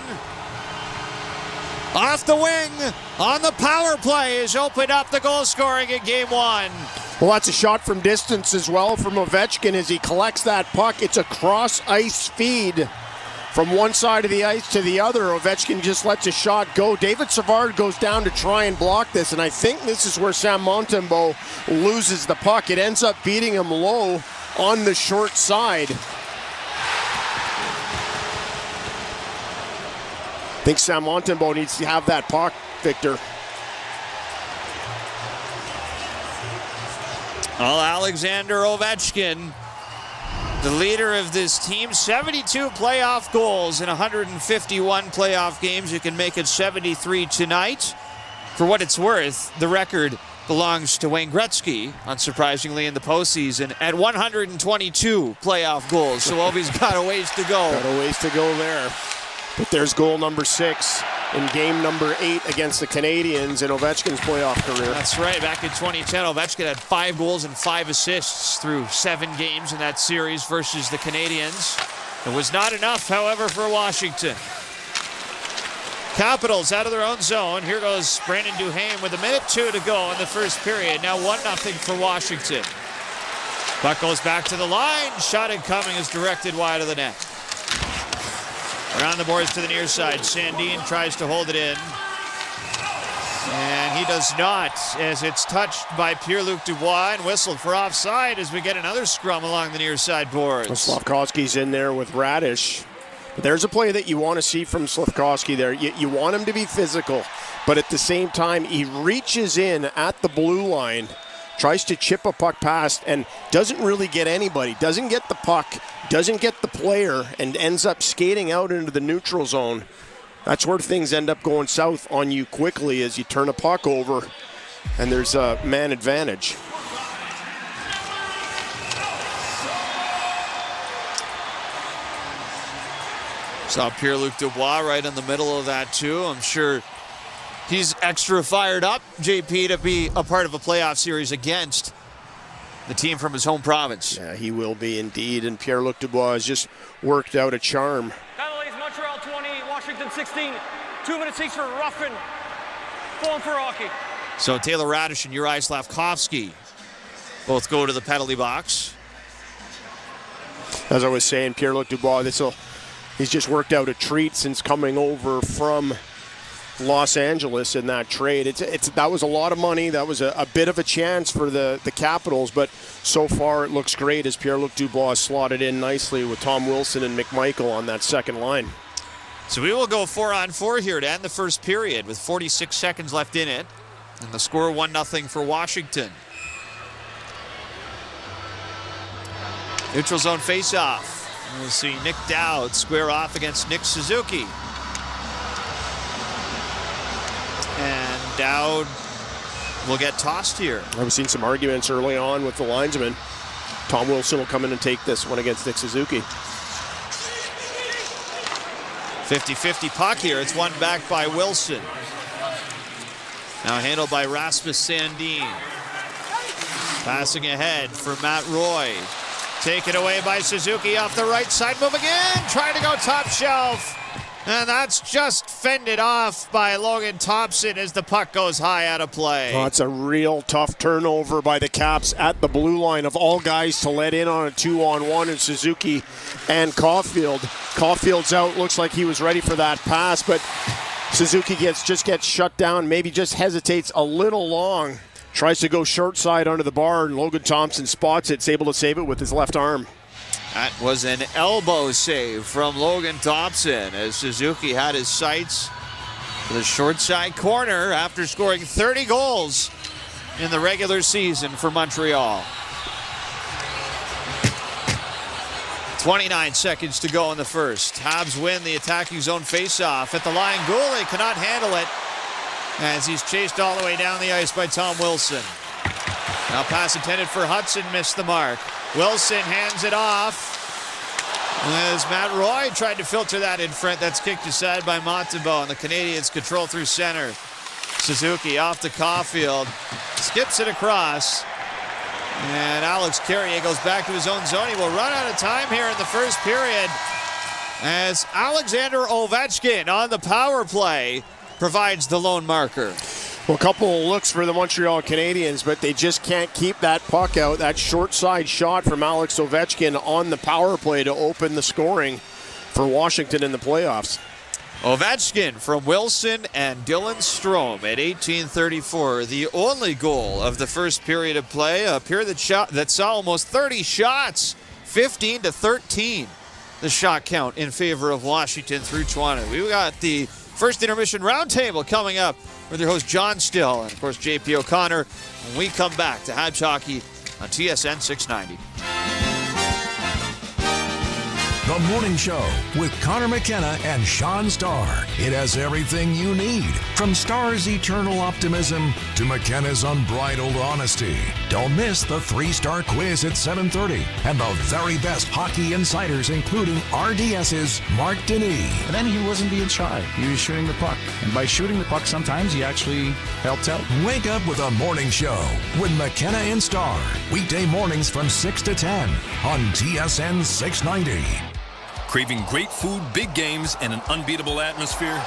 off the wing on the power play has opened up the goal scoring in game 1. Well, that's a shot from distance as well from Ovechkin as he collects that puck. It's a cross-ice feed from one side of the ice to the other. Ovechkin just lets a shot go. David Savard goes down to try and block this, and I think this is where Sam Montembeault loses the puck. It ends up beating him low on the short side. I think Sam Montembeault needs to have that puck, Victor. Well, Alexander Ovechkin, the leader of this team, 72 playoff goals in 151 playoff games. You can make it 73 tonight. For what it's worth, the record belongs to Wayne Gretzky, unsurprisingly, in the postseason at 122 playoff goals. So Ovi's got a ways to go. Got a ways to go there. But there's goal number 6 in game number 8 against the Canadiens in Ovechkin's playoff career. That's right. Back in 2010, Ovechkin had 5 goals and 5 assists through 7 games in that series versus the Canadiens. It was not enough, however, for Washington. Capitals out of their own zone. Here goes Brandon Duhaime with 1:02 to go in the first period. Now 1-0 for Washington. Puck goes back to the line. Shot incoming is directed wide of the net. Around the boards to the near side. Sandin tries to hold it in. And he does not, as it's touched by Pierre-Luc Dubois and whistled for offside as we get another scrum along the near side boards. Slafkovsky's in there with Radish. But there's a play that you want to see from Slafkovsky there. You want him to be physical, but at the same time, he reaches in at the blue line, tries to chip a puck past, and doesn't really get anybody. Doesn't get the puck, doesn't get the player, and ends up skating out into the neutral zone. That's where things end up going south on you quickly as you turn a puck over, and there's a man advantage. Saw Pierre-Luc Dubois right in the middle of that, too. I'm sure he's extra fired up, JP, to be a part of a playoff series against the team from his home province. Yeah, he will be indeed, and Pierre-Luc Dubois has just worked out a charm. Penalties, Montreal 20, Washington 16. 2 minutes each for Ruffin. 4 for hockey. So Taylor Radish and Juraj Slafkovsky both go to the penalty box. As I was saying, Pierre-Luc Dubois, he's just worked out a treat since coming over from Los Angeles in that trade. That was a lot of money. That was a bit of a chance for the Capitals, but so far it looks great as Pierre-Luc Dubois slotted in nicely with Tom Wilson and McMichael on that second line. So we will go 4-on-4 here to end the first period with 46 seconds left in it. And the score 1-0 for Washington. Neutral zone face-off. We'll see Nick Dowd square off against Nick Suzuki. And Dowd will get tossed here. I've seen some arguments early on with the linesman. Tom Wilson will come in and take this one against Nick Suzuki. 50-50 puck here. It's won back by Wilson. Now handled by Rasmus Sandin. Passing ahead for Matt Roy. Taken away by Suzuki off the right side. Move again. Trying to go top shelf. And that's just fended off by Logan Thompson as the puck goes high out of play. Oh, it's a real tough turnover by the Caps at the blue line of all guys to let in on a 2-on-1 in Suzuki and Caulfield. Caulfield's out. Looks like he was ready for that pass, but Suzuki just gets shut down. Maybe just hesitates a little long. Tries to go short side under the bar, and Logan Thompson spots it. Is able to save it with his left arm. That was an elbow save from Logan Thompson as Suzuki had his sights to the short side corner after scoring 30 goals in the regular season for Montreal. 29 seconds to go in the first. Habs win the attacking zone faceoff at the line. Goulet cannot handle it as he's chased all the way down the ice by Tom Wilson. Now pass intended for Hudson, missed the mark. Wilson hands it off as Matt Roy tried to filter that in front. That's kicked aside by Montembeault, and the Canadiens control through center. Suzuki off to Caulfield, skips it across, and Alex Carrier goes back to his own zone. He will run out of time here in the first period as Alexander Ovechkin on the power play provides the lone marker. Well, a couple of looks for the Montreal Canadiens, but they just can't keep that puck out. That short side shot from Alex Ovechkin on the power play to open the scoring for Washington in the playoffs. Ovechkin from Wilson and Dylan Strome at 18:34. The only goal of the first period of play, a period that saw almost 30 shots, 15-13 the shot count in favor of Washington through 20. We've got the first intermission roundtable coming up with your host John Still and, of course, JP O'Connor when we come back to Habs Hockey on TSN 690. The Morning Show with Connor McKenna and Sean Starr. It has everything you need, from Starr's eternal optimism to McKenna's unbridled honesty. Don't miss the 3-star quiz at 7:30 and the very best hockey insiders, including RDS's Mark Denis. And then he wasn't being shy. He was shooting the puck. And by shooting the puck, sometimes he actually helped out. Wake up with a Morning Show with McKenna and Starr. Weekday mornings from 6 to 10 on TSN 690. Craving great food, big games, and an unbeatable atmosphere?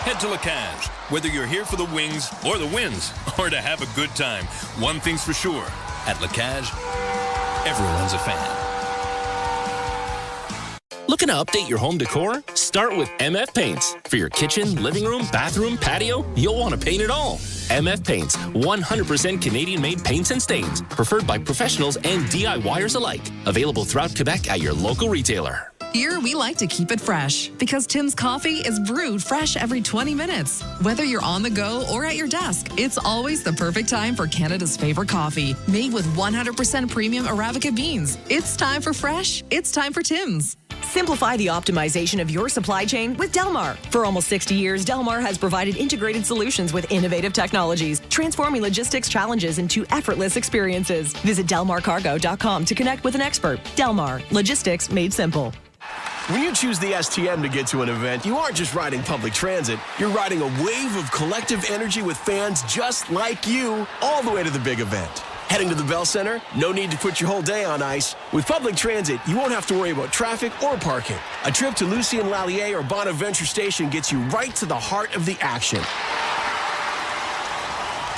Head to La Cage. Whether you're here for the wings or the wins, or to have a good time, one thing's for sure. At La Cage, everyone's a fan. Looking to update your home decor? Start with MF Paints. For your kitchen, living room, bathroom, patio, you'll want to paint it all. MF Paints, 100% Canadian-made paints and stains, preferred by professionals and DIYers alike. Available throughout Quebec at your local retailer. Here, we like to keep it fresh because Tim's Coffee is brewed fresh every 20 minutes. Whether you're on the go or at your desk, it's always the perfect time for Canada's favorite coffee, made with 100% premium Arabica beans. It's time for fresh. It's time for Tim's. Simplify the optimization of your supply chain with Delmar. For almost 60 years, Delmar has provided integrated solutions with innovative technologies, transforming logistics challenges into effortless experiences. Visit delmarcargo.com to connect with an expert. Delmar, logistics made simple. When you choose the STM to get to an event, you aren't just riding public transit. You're riding a wave of collective energy with fans just like you all the way to the big event. Heading to the Bell Center? No need to put your whole day on ice. With public transit, you won't have to worry about traffic or parking. A trip to Lucien Lallier or Bonaventure Station gets you right to the heart of the action.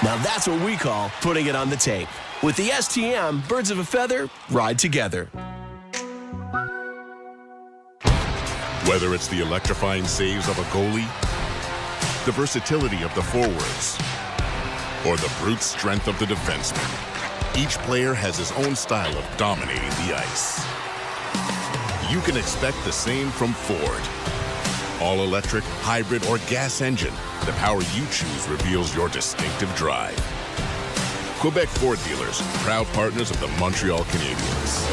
Now that's what we call putting it on the tape. With the STM, birds of a feather ride together. Whether it's the electrifying saves of a goalie, the versatility of the forwards, or the brute strength of the defenseman, each player has his own style of dominating the ice. You can expect the same from Ford. All electric, hybrid, or gas engine, the power you choose reveals your distinctive drive. Quebec Ford dealers, proud partners of the Montreal Canadiens.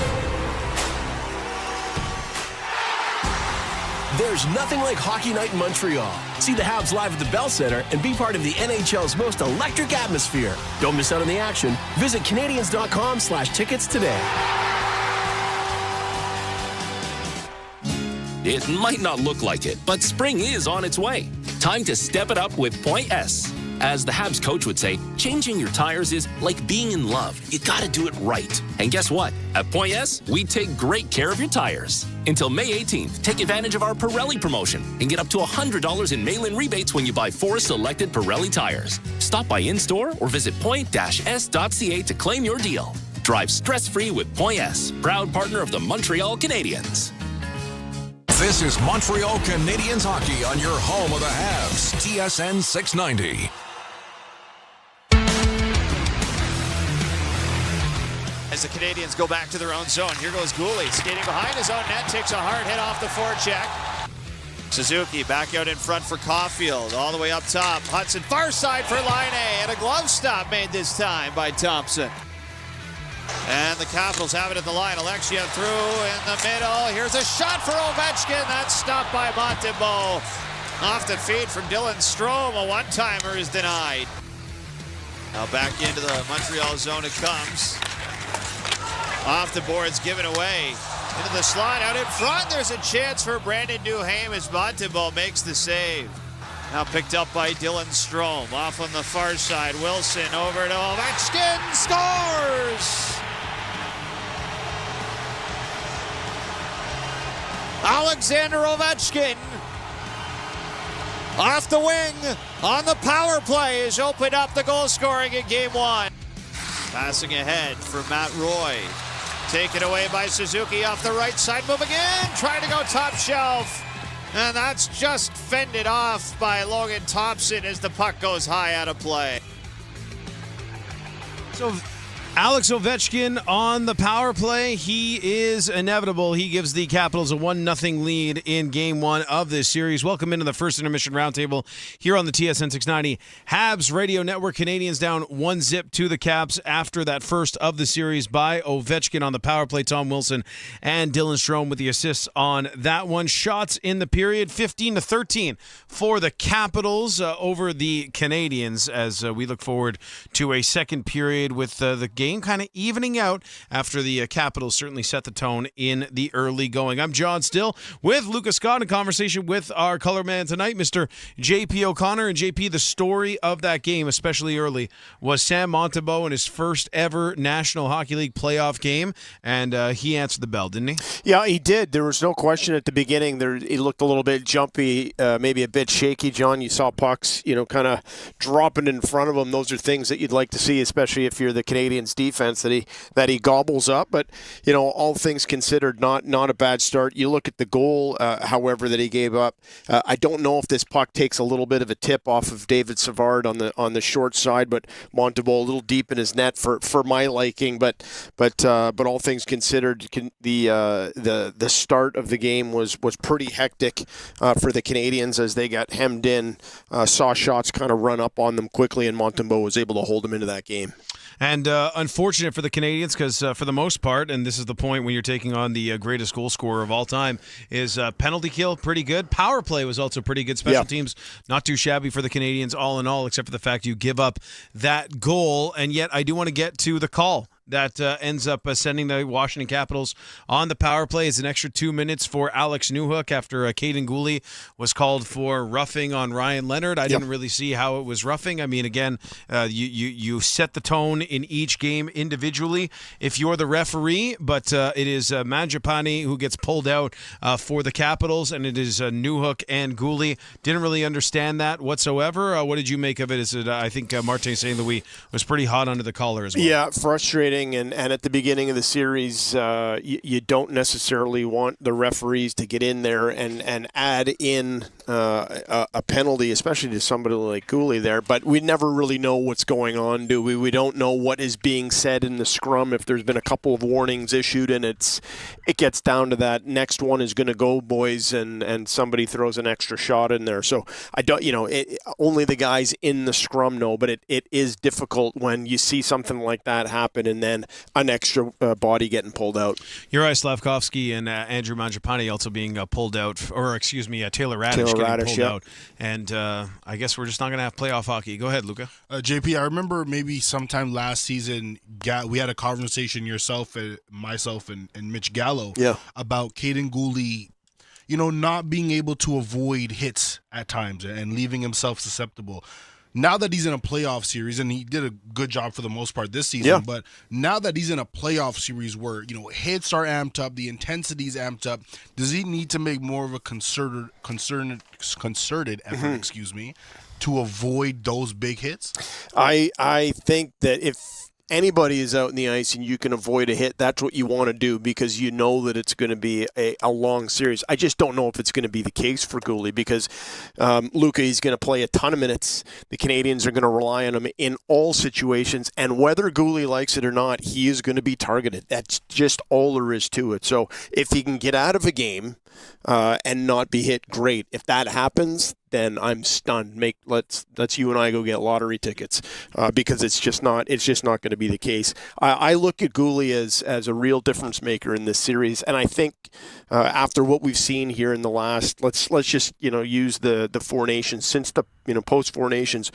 There's nothing like Hockey Night in Montreal. See the Habs live at the Bell Center and be part of the NHL's most electric atmosphere. Don't miss out on the action. Visit Canadiens.com/tickets today. It might not look like it, but spring is on its way. Time to step it up with Point S. As the Habs coach would say, changing your tires is like being in love. You gotta do it right. And guess what? At Point S, we take great care of your tires. Until May 18th, take advantage of our Pirelli promotion and get up to $100 in mail-in rebates when you buy 4 selected Pirelli tires. Stop by in-store or visit point-s.ca to claim your deal. Drive stress-free with Point S, proud partner of the Montreal Canadiens. This is Montreal Canadiens hockey on your home of the Habs, TSN 690. As the Canadiens go back to their own zone, here goes Gouli skating behind his own net, takes a hard hit off the forecheck. Suzuki back out in front for Caulfield, all the way up top. Hudson far side for Laine, and a glove stop made this time by Thompson. And the Capitals have it at the line. Alexiev through in the middle. Here's a shot for Ovechkin. That's stopped by Montembeault. Off the feed from Dylan Strome. A one-timer is denied. Now back into the Montreal zone it comes. Off the boards, given away. Into the slot, out in front. There's a chance for Brandon Duhaime as Montembeault makes the save. Now picked up by Dylan Strome. Off on the far side. Wilson over to Ovechkin. Scores! Alexander Ovechkin off the wing on the power play has opened up the goal scoring in game one. Passing ahead for Matt Roy. Taken away by Suzuki off the right side. Move again. Trying to go top shelf. And that's just fended off by Logan Thompson as the puck goes high out of play. So Alex Ovechkin on the power play. He is inevitable. He gives the Capitals a 1-0 lead in Game 1 of this series. Welcome into the first intermission roundtable here on the TSN 690 Habs Radio Network. Canadiens down 1-0 to the Caps after that first of the series by Ovechkin on the power play. Tom Wilson and Dylan Strome with the assists on that one. Shots in the period, 15-13 for the Capitals over the Canadiens as we look forward to a second period with the game kind of evening out after the Capitals certainly set the tone in the early going. I'm John Still with Lucas Scott in conversation with our color man tonight, Mr. JP O'Connor. And JP, the story of that game, especially early, was Sam Montembeault in his first ever National Hockey League playoff game, and he answered the bell, didn't he? Yeah, he did. There was no question at the beginning. He looked a little bit jumpy, maybe a bit shaky, John. You saw pucks, kind of dropping in front of him. Those are things that you'd like to see, especially if you're the Canadiens defense that he gobbles up. But all things considered, not a bad start. You look at the goal, however, that he gave up. I don't know if this puck takes a little bit of a tip off of David Savard on the short side, but Montembeault a little deep in his net for my liking. But all things considered, the start of the game was pretty hectic for the Canadiens as they got hemmed in, saw shots kind of run up on them quickly, and Montembeault was able to hold them into that game. And unfortunate for the Canadiens because for the most part, and this is the point when you're taking on the greatest goal scorer of all time, is penalty kill pretty good. Power play was also pretty good. Special teams not too shabby for the Canadiens all in all, except for the fact you give up that goal. And yet I do want to get to the call that ends up sending the Washington Capitals on the power play. It's an extra 2 minutes for Alex Newhook after Caden Gooley was called for roughing on Ryan Leonard. I didn't really see how it was roughing. I mean, again, you set the tone in each game individually if you're the referee, but it is Mangiapane who gets pulled out for the Capitals, and it is Newhook and Gooley. Didn't really understand that whatsoever. What did you make of it? I think Martin St. Louis was pretty hot under the collar as well. Yeah, frustrating. And at the beginning of the series, you don't necessarily want the referees to get in there and add in a penalty, especially to somebody like Gooley there. But we never really know what's going on, do we? We don't know what is being said in the scrum. If there's been a couple of warnings issued and it gets down to that next one is going to go, boys, and somebody throws an extra shot in there. So I don't, only the guys in the scrum know, but it is difficult when you see something like that happen and then an extra body getting pulled out. Uri Slavkovsky and Andrew Mangiapane also being pulled out, or excuse me, Taylor Radish getting pulled out. And I guess we're just not going to have playoff hockey. Go ahead, Luca. JP, I remember maybe sometime last season, we had a conversation, yourself, myself, and Mitch Gallo about Caden Gooley, not being able to avoid hits at times and leaving himself susceptible. Now that he's in a playoff series, and he did a good job for the most part this season, but now that he's in a playoff series where, hits are amped up, the intensity's amped up, does he need to make more of a concerted effort, to avoid those big hits? I think that if anybody is out in the ice and you can avoid a hit, that's what you want to do because you know that it's going to be a long series. I just don't know if it's going to be the case for Gooley because Luca is going to play a ton of minutes. The Canadiens are going to rely on him in all situations, and whether Gooley likes it or not, he is going to be targeted. That's just all there is to it. So if he can get out of a game and not be hit, great. If that happens, then I'm stunned. Let's you and I go get lottery tickets because it's just not going to be the case. I look at Gooley as a real difference maker in this series, and I think after what we've seen here in the last, let's just use the Four Nations since the post Four Nations,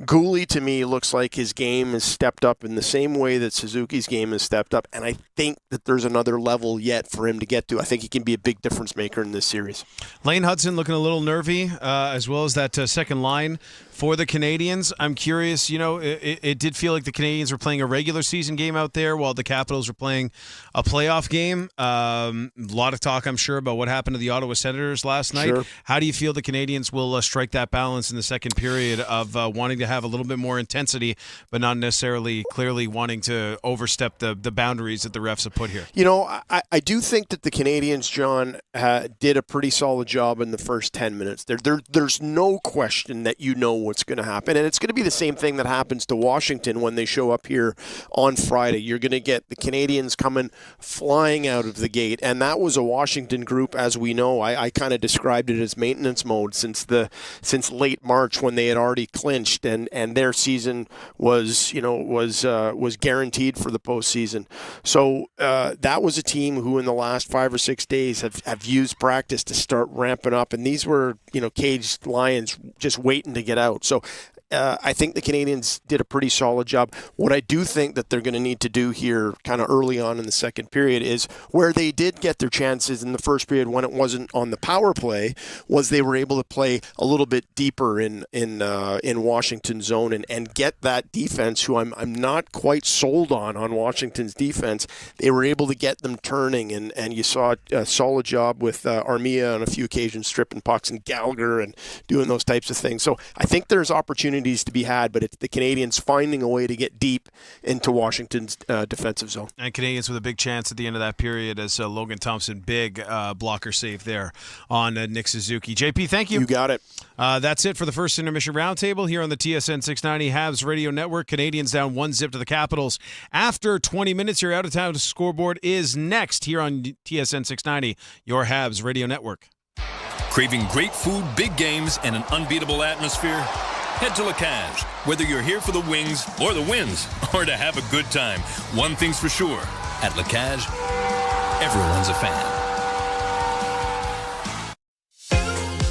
Gooley to me looks like his game has stepped up in the same way that Suzuki's game has stepped up, and I think that there's another level yet for him to get to. I think he can be a big difference maker in this series. Lane Hudson looking a little nervy, as well as that second line for the Canadiens. I'm curious, it did feel like the Canadiens were playing a regular season game out there while the Capitals were playing a playoff game. A lot of talk, I'm sure, about what happened to the Ottawa Senators last night. Sure. How do you feel the Canadiens will strike that balance in the second period of wanting to have a little bit more intensity, but not necessarily clearly wanting to overstep the boundaries that the refs have put here? I do think that the Canadiens, John, did a pretty solid job in the first 10 minutes. There's no question that what what's going to happen. And it's going to be the same thing that happens to Washington when they show up here on Friday. You're going to get the Canadiens coming flying out of the gate. And that was a Washington group, as we know. I kind of described it as maintenance mode since late March when they had already clinched and their season was guaranteed for the postseason. So that was a team who in the last 5 or 6 days have used practice to start ramping up. And these were, caged lions just waiting to get out. So I think the Canadiens did a pretty solid job. What I do think that they're going to need to do here kind of early on in the second period is where they did get their chances in the first period when it wasn't on the power play, was they were able to play a little bit deeper in Washington's zone and get that defense, who I'm not quite sold on Washington's defense. They were able to get them turning, and you saw a solid job with Armia on a few occasions stripping pucks and Gallagher and doing those types of things. So I think there's opportunities to be had, but it's the Canadiens finding a way to get deep into Washington's defensive zone. And Canadiens with a big chance at the end of that period as Logan Thompson, big blocker save there on Nick Suzuki. JP, thank you. You got it. That's it for the first intermission roundtable here on the TSN 690 Habs Radio Network. Canadiens down 1-0 to the Capitals. After 20 minutes, your out-of-town scoreboard is next here on TSN 690, your Habs Radio Network. Craving great food, big games, and an unbeatable atmosphere? Head to La Cage. Whether you're here for the wings or the wins, or to have a good time, one thing's for sure. At La Cage, everyone's a fan.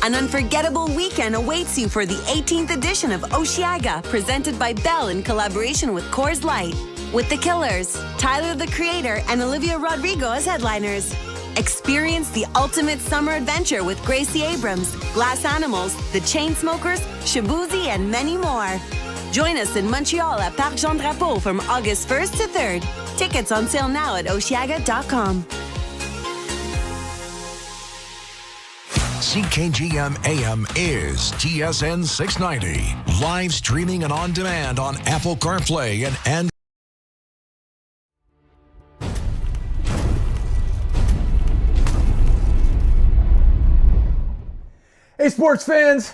An unforgettable weekend awaits you for the 18th edition of Osheaga, presented by Bell in collaboration with Coors Light. With The Killers, Tyler the Creator, and Olivia Rodrigo as headliners. Experience the ultimate summer adventure with Gracie Abrams, Glass Animals, The Chainsmokers, Shabuzi, and many more. Join us in Montreal at Parc Jean Drapeau from August 1st to 3rd. Tickets on sale now at Osheaga.com. CKGM AM is TSN 690. Live streaming and on demand on Apple CarPlay and Android. Hey, sports fans,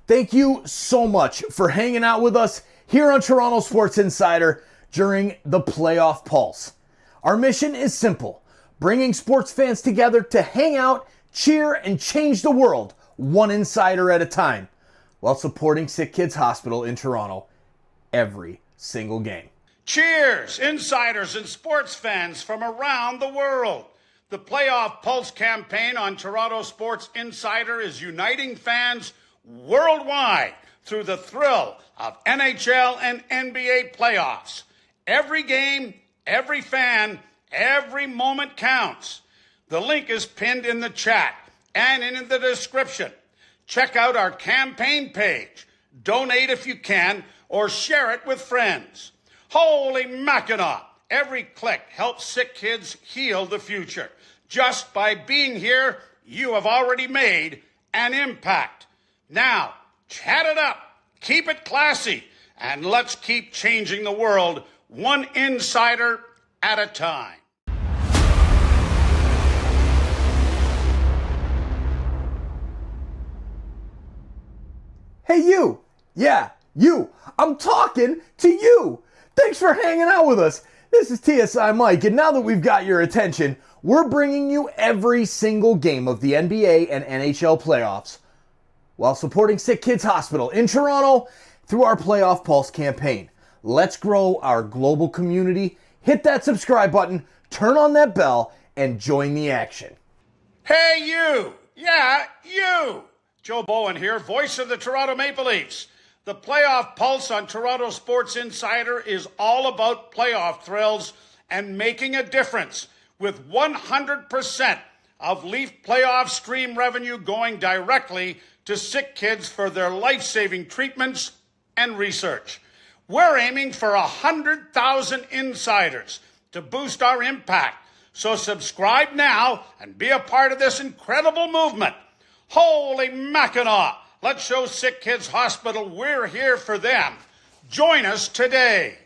thank you so much for hanging out with us here on Toronto Sports Insider during the Playoff Pulse. Our mission is simple, bringing sports fans together to hang out, cheer, and change the world one insider at a time, while supporting SickKids Hospital in Toronto every single game. Cheers, insiders and sports fans from around the world. The Playoff Pulse campaign on Toronto Sports Insider is uniting fans worldwide through the thrill of NHL and NBA playoffs. Every game, every fan, every moment counts. The link is pinned in the chat and in the description. Check out our campaign page. Donate if you can, or share it with friends. Holy Mackinac! Every click helps sick kids heal the future. Just by being here, you have already made an impact. Now, chat it up, keep it classy, and let's keep changing the world one insider at a time. Hey, you. Yeah, you. I'm talking to you. Thanks for hanging out with us. This is TSI Mike, and now that we've got your attention, we're bringing you every single game of the NBA and NHL playoffs while supporting SickKids Hospital in Toronto through our Playoff Pulse campaign. Let's grow our global community. Hit that subscribe button, turn on that bell, and join the action. Hey, you. Yeah, you. Joe Bowen here, voice of the Toronto Maple Leafs. The Playoff Pulse on Toronto Sports Insider is all about playoff thrills and making a difference, with 100% of Leaf playoff stream revenue going directly to sick kids for their life-saving treatments and research. We're aiming for 100,000 insiders to boost our impact. So subscribe now and be a part of this incredible movement. Holy Mackinac! Let's show SickKids Hospital we're here for them. Join us today.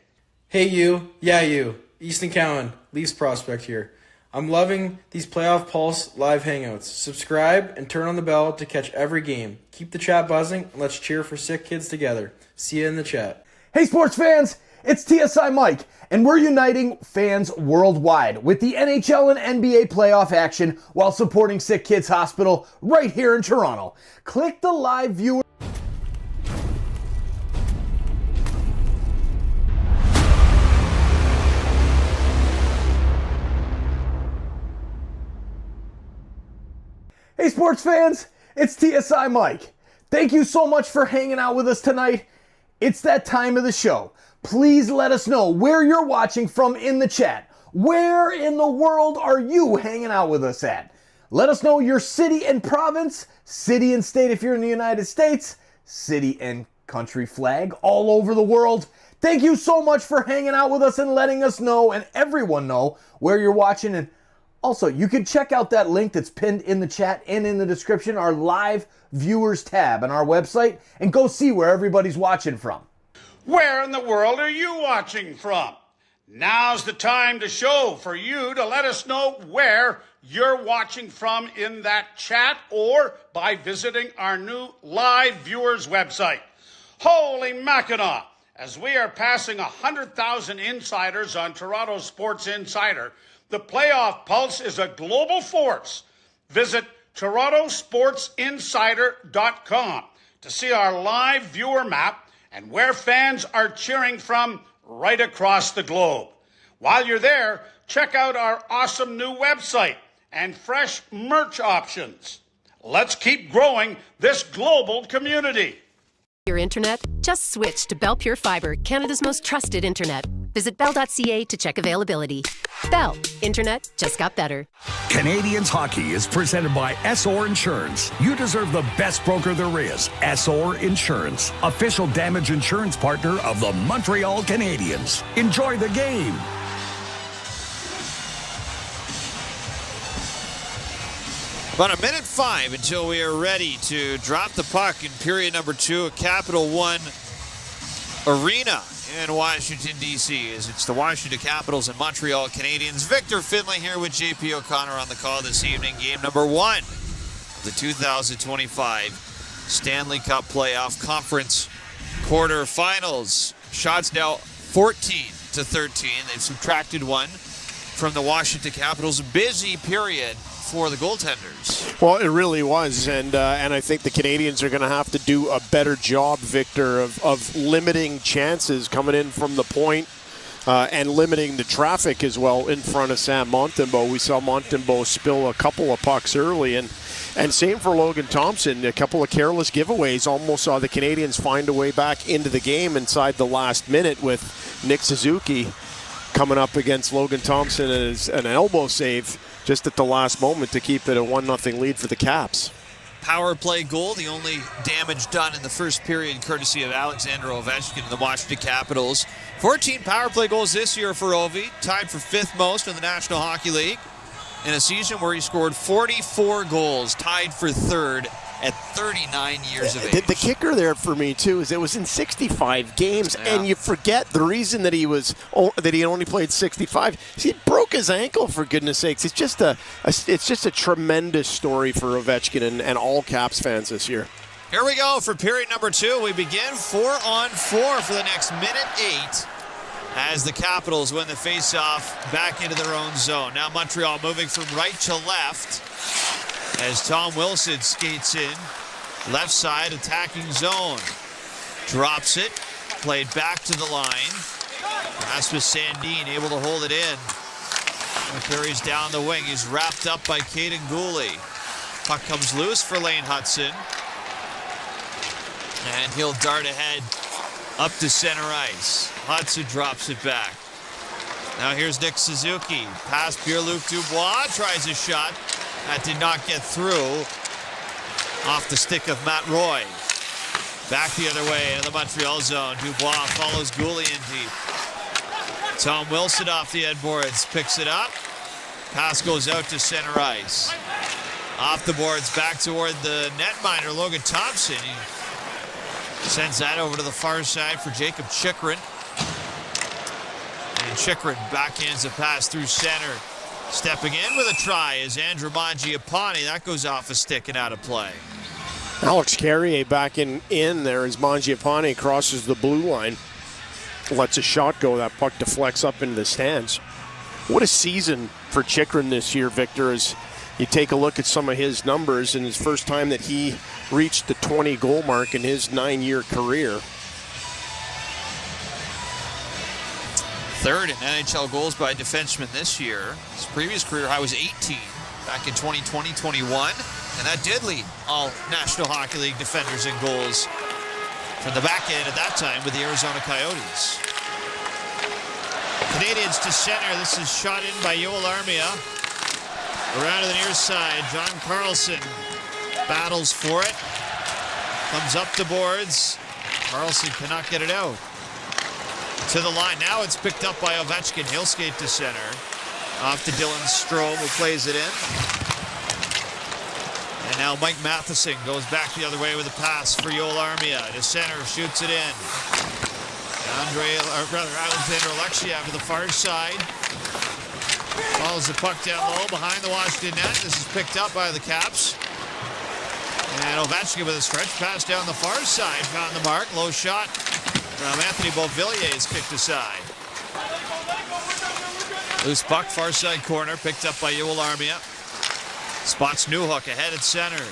Hey you, yeah you, Easton Cowan, Leafs prospect here. I'm loving these Playoff Pulse live hangouts. Subscribe and turn on the bell to catch every game. Keep the chat buzzing and let's cheer for SickKids together. See you in the chat. Hey sports fans, it's TSI Mike, and we're uniting fans worldwide with the NHL and NBA playoff action while supporting SickKids Hospital right here in Toronto. Click the live viewer. Hey sports fans, it's TSI Mike. Thank you so much for hanging out with us tonight. It's that time of the show. Please let us know where you're watching from in the chat. Where in the world are you hanging out with us at? Let us know your city and province, city and state if you're in the United States, city and country flag all over the world. Thank you so much for hanging out with us and letting us know and everyone know where you're watching. And also, you can check out that link that's pinned in the chat and in the description, our live viewers tab on our website, and go see where everybody's watching from. Where in the world are you watching from? Now's the time to show for you to let us know where you're watching from in that chat or by visiting our new live viewers website. Holy Mackinac! As we are passing 100,000 insiders on Toronto Sports Insider, the Playoff Pulse is a global force. Visit TorontoSportsInsider.com to see our live viewer map and where fans are cheering from right across the globe. While you're there, check out our awesome new website and fresh merch options. Let's keep growing this global community. Your internet? Just switch to Bell Pure Fibre, Canada's most trusted internet. Visit bell.ca to check availability. Bell. Internet just got better. Canadiens hockey is presented by SOR Insurance. You deserve the best broker there is. SOR Insurance, official damage insurance partner of the Montreal Canadiens. Enjoy the game. About 1:05 until we are ready to drop the puck in period number 2 at Capital One Arena in Washington, D.C. as it's the Washington Capitals and Montreal Canadiens. Victor Finlay here with J.P. O'Connor on the call this evening. Game number 1 of the 2025 Stanley Cup Playoff Conference quarterfinals. Shots now 14-13. They've subtracted one from the Washington Capitals. Busy period for the goaltenders. Well, it really was, and I think the Canadiens are going to have to do a better job, Victor, of limiting chances coming in from the point and limiting the traffic as well in front of Sam Montembeault. We saw Montembeault spill a couple of pucks early, and same for Logan Thompson. A couple of careless giveaways almost saw the Canadiens find a way back into the game inside the last minute with Nick Suzuki coming up against Logan Thompson as an elbow save just at the last moment to keep it a 1-0 lead for the Caps. Power play goal, the only damage done in the first period, courtesy of Alexander Ovechkin and the Washington Capitals. 14 power play goals this year for Ovi, tied for 5th most in the National Hockey League, in a season where he scored 44 goals, tied for 3rd at 39 years of age. The kicker there for me too is it was in 65 games, and you forget the reason that he only played 65. He broke his ankle, for goodness sakes. It's just a tremendous story for Ovechkin and all Caps fans this year. Here we go for period number 2. We begin 4-on-4 for the next minute 8 as the Capitals win the face-off back into their own zone. Now Montreal moving from right to left as Tom Wilson skates in. Left side attacking zone. Drops it. Played back to the line. Rasmus Sandin able to hold it in. And carries down the wing. He's wrapped up by Caden Gooley. Puck comes loose for Lane Hudson. And he'll dart ahead up to center ice. Hudson drops it back. Now here's Nick Suzuki. Past Pierre-Luc Dubois. Tries a shot. That did not get through. Off the stick of Matt Roy. Back the other way into the Montreal zone. Dubois follows Gooley in deep. Tom Wilson off the headboards. Picks it up. Pass goes out to center ice. Off the boards back toward the netminder, Logan Thompson. He sends that over to the far side for Jacob Chychrun. And Chychrun backhands a pass through center Stepping in with a try is Andrew Mangiapane. That goes off a stick and out of play. Alex Carrier back in there as Mangiapane crosses the blue line. Lets a shot go. That puck deflects up into the stands. What a season for Chychrun this year, Victor, as you take a look at some of his numbers, and his first time that he reached the 20-goal mark in his 9-year career. Third in NHL goals by a defenseman this year. His previous career high was 18 back in 2020-21, and that did lead all National Hockey League defenders in goals from the back end at that time with the Arizona Coyotes. Canadiens to center. This is shot in by Yoel Armia. Around to the near side. John Carlson battles for it. Comes up the boards. Carlson cannot get it out. To the line. Now it's picked up by Ovechkin. He'll skate to center. Off to Dylan Strome, who plays it in. And now Mike Matheson goes back the other way with a pass for Yoel Armia. To center, shoots it in. Alexander Alexiev to the far side. Follows the puck down low behind the Washington net. This is picked up by the Caps. And Ovechkin with a stretch pass down the far side. Found the mark. Low shot from Anthony Beauvillier is kicked aside. Loose puck, far side corner, picked up by Yoel Armia. Spots Newhook ahead at center.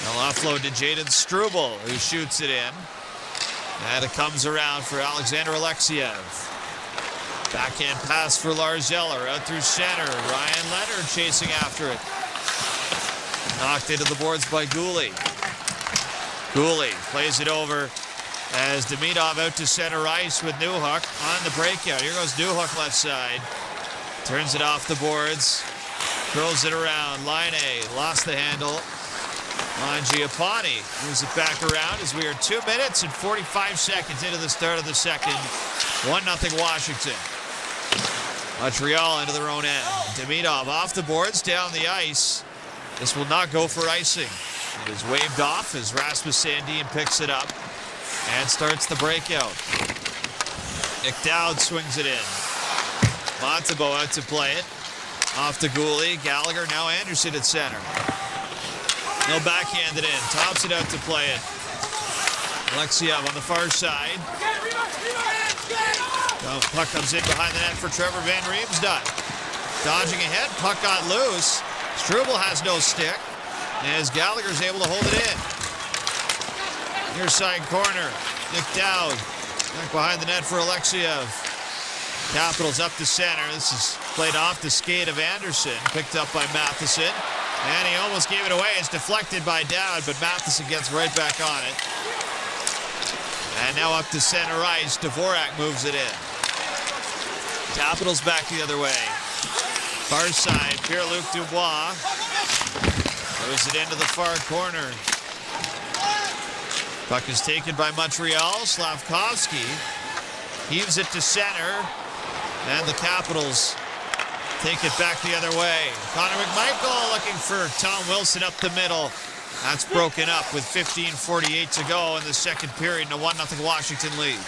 They'll offload to Jaden Struble, who shoots it in. And it comes around for Alexander Alexiev. Backhand pass for Lars Eller, out through center. Ryan Leonard chasing after it. Knocked into the boards by Gooley. Gooley plays it over as Demidov out to center ice with Newhook on the breakout. Here goes Newhook left side. Turns it off the boards. Curls it around. Line A. Lost the handle. Mangiapane moves it back around as we are 2 minutes and 45 seconds into the start of the second. 1-0 Washington. Montreal into their own end. Demidov off the boards, down the ice. This will not go for icing. It is waved off as Rasmus Sandin picks it up and starts the breakout. Nick Dowd swings it in. Montembeault out to play it. Off to Gooley. Gallagher, now Anderson at center. He'll backhand it in. Thompson out to play it. Alexiev on the far side. Puck comes in behind the net for Trevor Van Riemsdyk. Dodging ahead, puck got loose. Struble has no stick, as Gallagher's able to hold it in. Near side corner, Nick Dowd. Back behind the net for Alexiev. Capitals up to center. This is played off the skate of Anderson, picked up by Matheson. And he almost gave it away. It's deflected by Dowd, but Matheson gets right back on it. And now up to center ice. Dvorak moves it in. Capitals back the other way. Far side, Pierre-Luc Dubois. Throws it into the far corner. Puck is taken by Montreal. Slavkovsky heaves it to center. And the Capitals take it back the other way. Connor McMichael looking for Tom Wilson up the middle. That's broken up with 15:48 to go in the second period and a 1-0 Washington lead.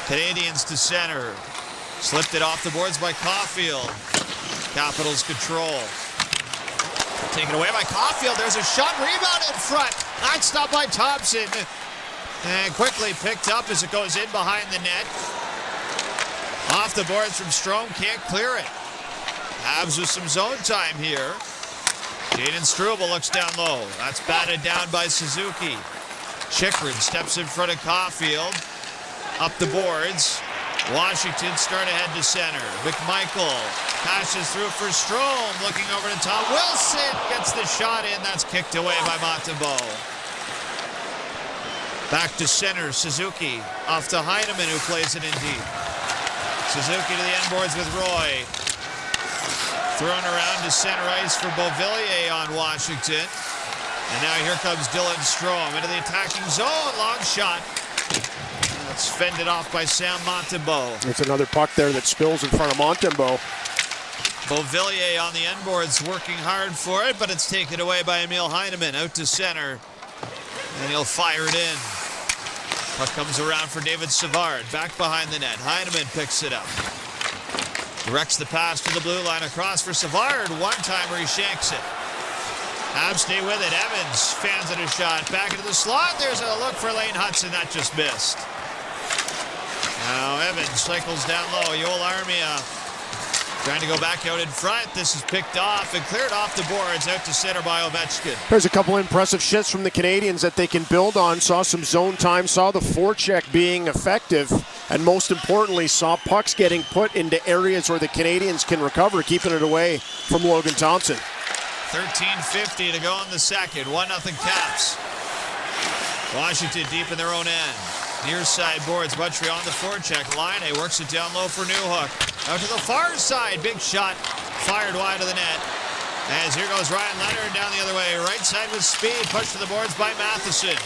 Canadiens to center. Slipped it off the boards by Caulfield. Capitals control. Taken away by Caulfield. There's a shot, rebound in front. Not stopped by Thompson. And quickly picked up as it goes in behind the net. Off the boards from Strome, can't clear it. Habs with some zone time here. Jaden Struble looks down low. That's batted down by Suzuki. Chychrun steps in front of Caulfield. Up the boards. Washington start ahead to center. McMichael passes through for Strome. Looking over to Tom Wilson. Gets the shot in. That's kicked away by Montembeault. Back to center. Suzuki. Off to Heineman, who plays it in deep. Suzuki to the end boards with Roy. Thrown around to center ice for Beauvillier on Washington. And now here comes Dylan Strome into the attacking zone. Long shot. That's fended off by Sam Montembeault. It's another puck there that spills in front of Montembeault. Beauvillier on the end boards working hard for it, but it's taken away by Emil Heineman out to center. And he'll fire it in. Puck comes around for David Savard. Back behind the net. Heineman picks it up. Directs the pass to the blue line across for Savard. One-timer, he shanks it. Habs stay with it. Evans fans it a shot. Back into the slot. There's a look for Lane Hudson. That just missed. Now Evans cycles down low. Yoel Armia trying to go back out in front. This is picked off and cleared off the boards out to center by Ovechkin. There's a couple impressive shifts from the Canadiens that they can build on. Saw some zone time, saw the forecheck being effective, and most importantly, saw pucks getting put into areas where the Canadiens can recover, keeping it away from Logan Thompson. 13:50 to go in the second. 1-0 Caps. Washington deep in their own end. Near side boards, Montreal on the forecheck. Line works it down low for Newhook. Out to the far side, big shot, fired wide of the net. As here goes Ryan Leonard down the other way. Right side with speed, pushed to the boards by Matheson.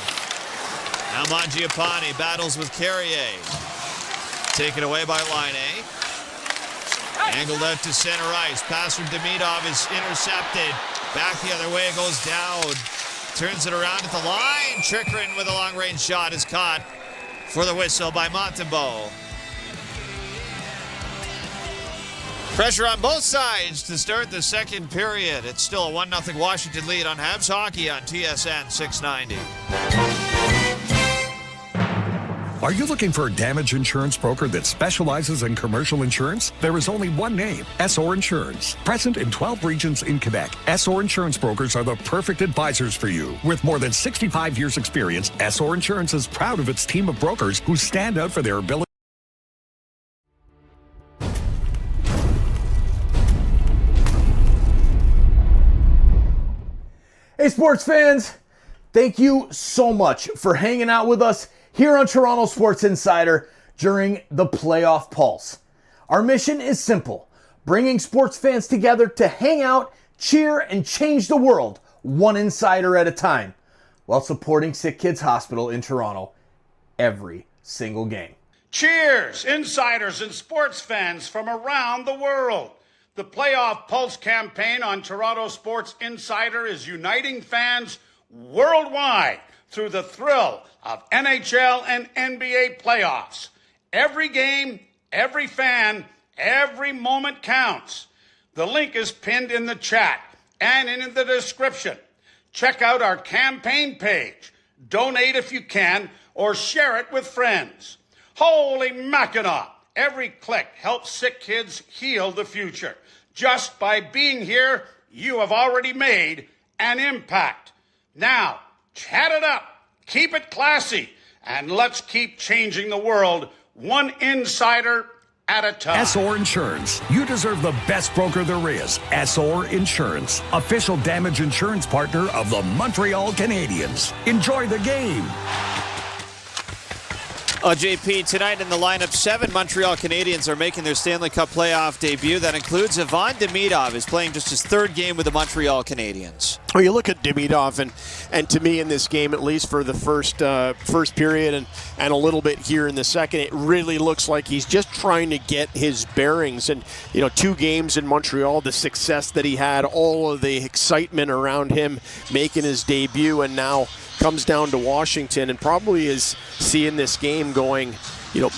Now Mangiapane battles with Carrier. Taken away by Line. Angled out to center ice. Pass from Demidov is intercepted. Back the other way, goes down. Turns it around at the line. Chikrin with a long-range shot is caught for the whistle by Montembeault. Pressure on both sides to start the second period. It's still a 1-0 Washington lead on Habs hockey on TSN 690. Are you looking for a damage insurance broker that specializes in commercial insurance? There is only one name, Essor Insurance. Present in 12 regions in Quebec, Essor Insurance brokers are the perfect advisors for you. With more than 65 years experience, Essor Insurance is proud of its team of brokers who stand out for their ability. Hey, sports fans, thank you so much for hanging out with us here on Toronto Sports Insider during the playoff pulse. Our mission is simple, bringing sports fans together to hang out, cheer, and change the world one insider at a time, while supporting SickKids Hospital in Toronto every single game. Cheers, insiders and sports fans from around the world. The Playoff Pulse campaign on Toronto Sports Insider is uniting fans worldwide through the thrill of NHL and NBA playoffs. Every game, every fan, every moment counts. The link is pinned in the chat and in the description. Check out our campaign page. Donate if you can, or share it with friends. Holy Mackinac! Every click helps SickKids heal the future. Just by being here, you have already made an impact. Now, chat it up, keep it classy, and let's keep changing the world one insider at a time. Essor Insurance. You deserve the best broker there is. Essor Insurance. Official damage insurance partner of the Montreal Canadiens. Enjoy the game. JP, tonight in the lineup, 7 Montreal Canadiens are making their Stanley Cup playoff debut. That includes Ivan Demidov, who's playing just his 3rd game with the Montreal Canadiens. Well, you look at Demidov, and to me in this game, at least for the first period and a little bit here in the second, it really looks like he's just trying to get his bearings. And, 2 games in Montreal, the success that he had, all of the excitement around him making his debut, and now comes down to Washington and probably is seeing this game going,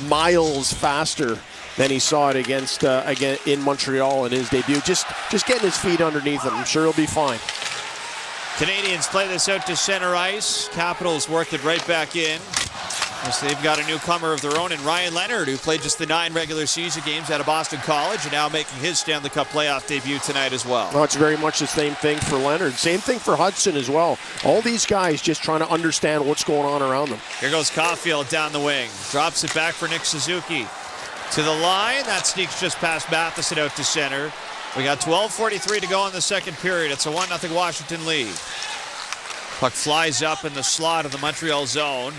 miles faster than he saw it against again in Montreal in his debut. Just getting his feet underneath him. I'm sure he'll be fine. Canadians play this out to center ice. Capitals work it right back in. So they've got a newcomer of their own in Ryan Leonard, who played just the 9 regular season games out of Boston College and now making his Stanley Cup playoff debut tonight as well. Well, it's very much the same thing for Leonard. Same thing for Hudson as well. All these guys just trying to understand what's going on around them. Here goes Caulfield down the wing. Drops it back for Nick Suzuki. To the line. That sneaks just past Matheson out to center. We got 12:43 to go in the second period. It's a 1-0 Washington lead. Puck flies up in the slot of the Montreal zone.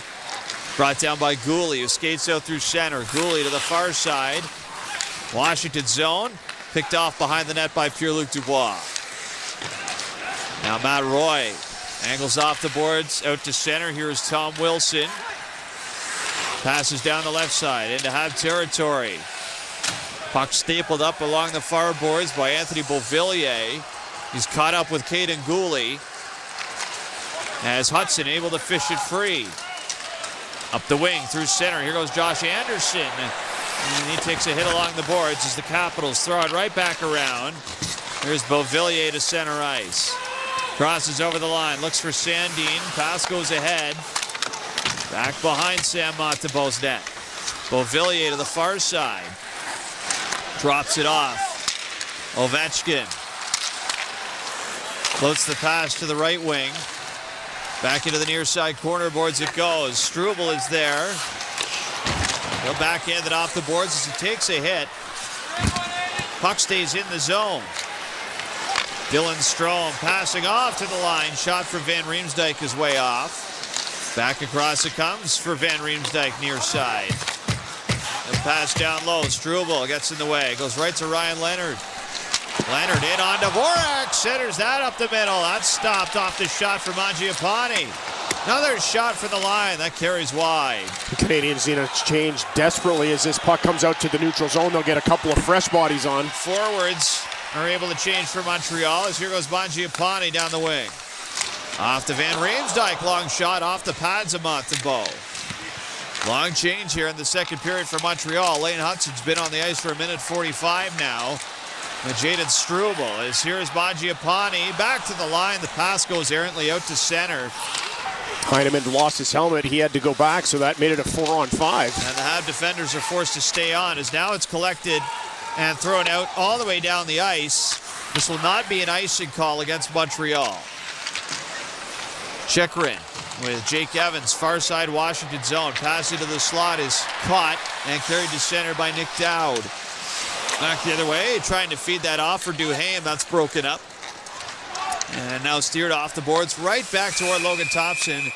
Brought down by Gouli, who skates out through center. Gouli to the far side. Washington zone. Picked off behind the net by Pierre-Luc Dubois. Now Matt Roy angles off the boards out to center. Here's Tom Wilson. Passes down the left side into Hab territory. Puck stapled up along the far boards by Anthony Beauvillier. He's caught up with Caden Gouli. As Hudson able to fish it free. Up the wing through center. Here goes Josh Anderson. And he takes a hit along the boards as the Capitals throw it right back around. There's Beauvillier to center ice. Crosses over the line, looks for Sandin. Pass goes ahead. Back behind Sam Montembeault's net. Beauvillier to the far side. Drops it off. Ovechkin. Floats the pass to the right wing. Back into the near side corner boards it goes. Struble is there. He'll backhand it off the boards as he takes a hit. Puck stays in the zone. Dylan Strome passing off to the line. Shot for Van Riemsdyk is way off. Back across it comes for Van Riemsdyk near side. The pass down low. Struble gets in the way. Goes right to Ryan Leonard. Leonard in on Dvorak. Centers that up the middle. That's stopped off the shot for Mangiapane. Another shot for the line. That carries wide. The Canadiens need to change desperately as this puck comes out to the neutral zone. They'll get a couple of fresh bodies on. Forwards are able to change for Montreal as here goes Mangiapane down the wing. Off to Van Riemsdyk. Long shot off the pads of Montembeault. Long change here in the second period for Montreal. Lane Hutson's been on the ice for 1:45 now. Jaden Struble is here's Mangiapane back to the line. The pass goes errantly out to center. Heineman lost his helmet. He had to go back, so that made it a 4-on-5. And the Habs defenders are forced to stay on as now it's collected and thrown out all the way down the ice. This will not be an icing call against Montreal. Chekrin with Jake Evans, far side Washington zone. Pass into the slot is caught and carried to center by Nick Dowd. Back the other way, trying to feed that off for Duhaime. That's broken up. And now steered off the boards right back toward Logan Thompson.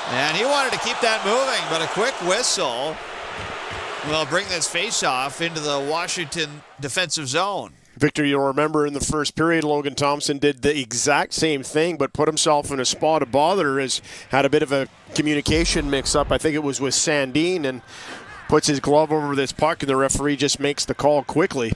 And he wanted to keep that moving, but a quick whistle will bring this face-off into the Washington defensive zone. Victor, you'll remember in the first period, Logan Thompson did the exact same thing, but put himself in a spot of bother. Has had a bit of a communication mix-up. I think it was with Sandin, and puts his glove over this puck, and the referee just makes the call quickly.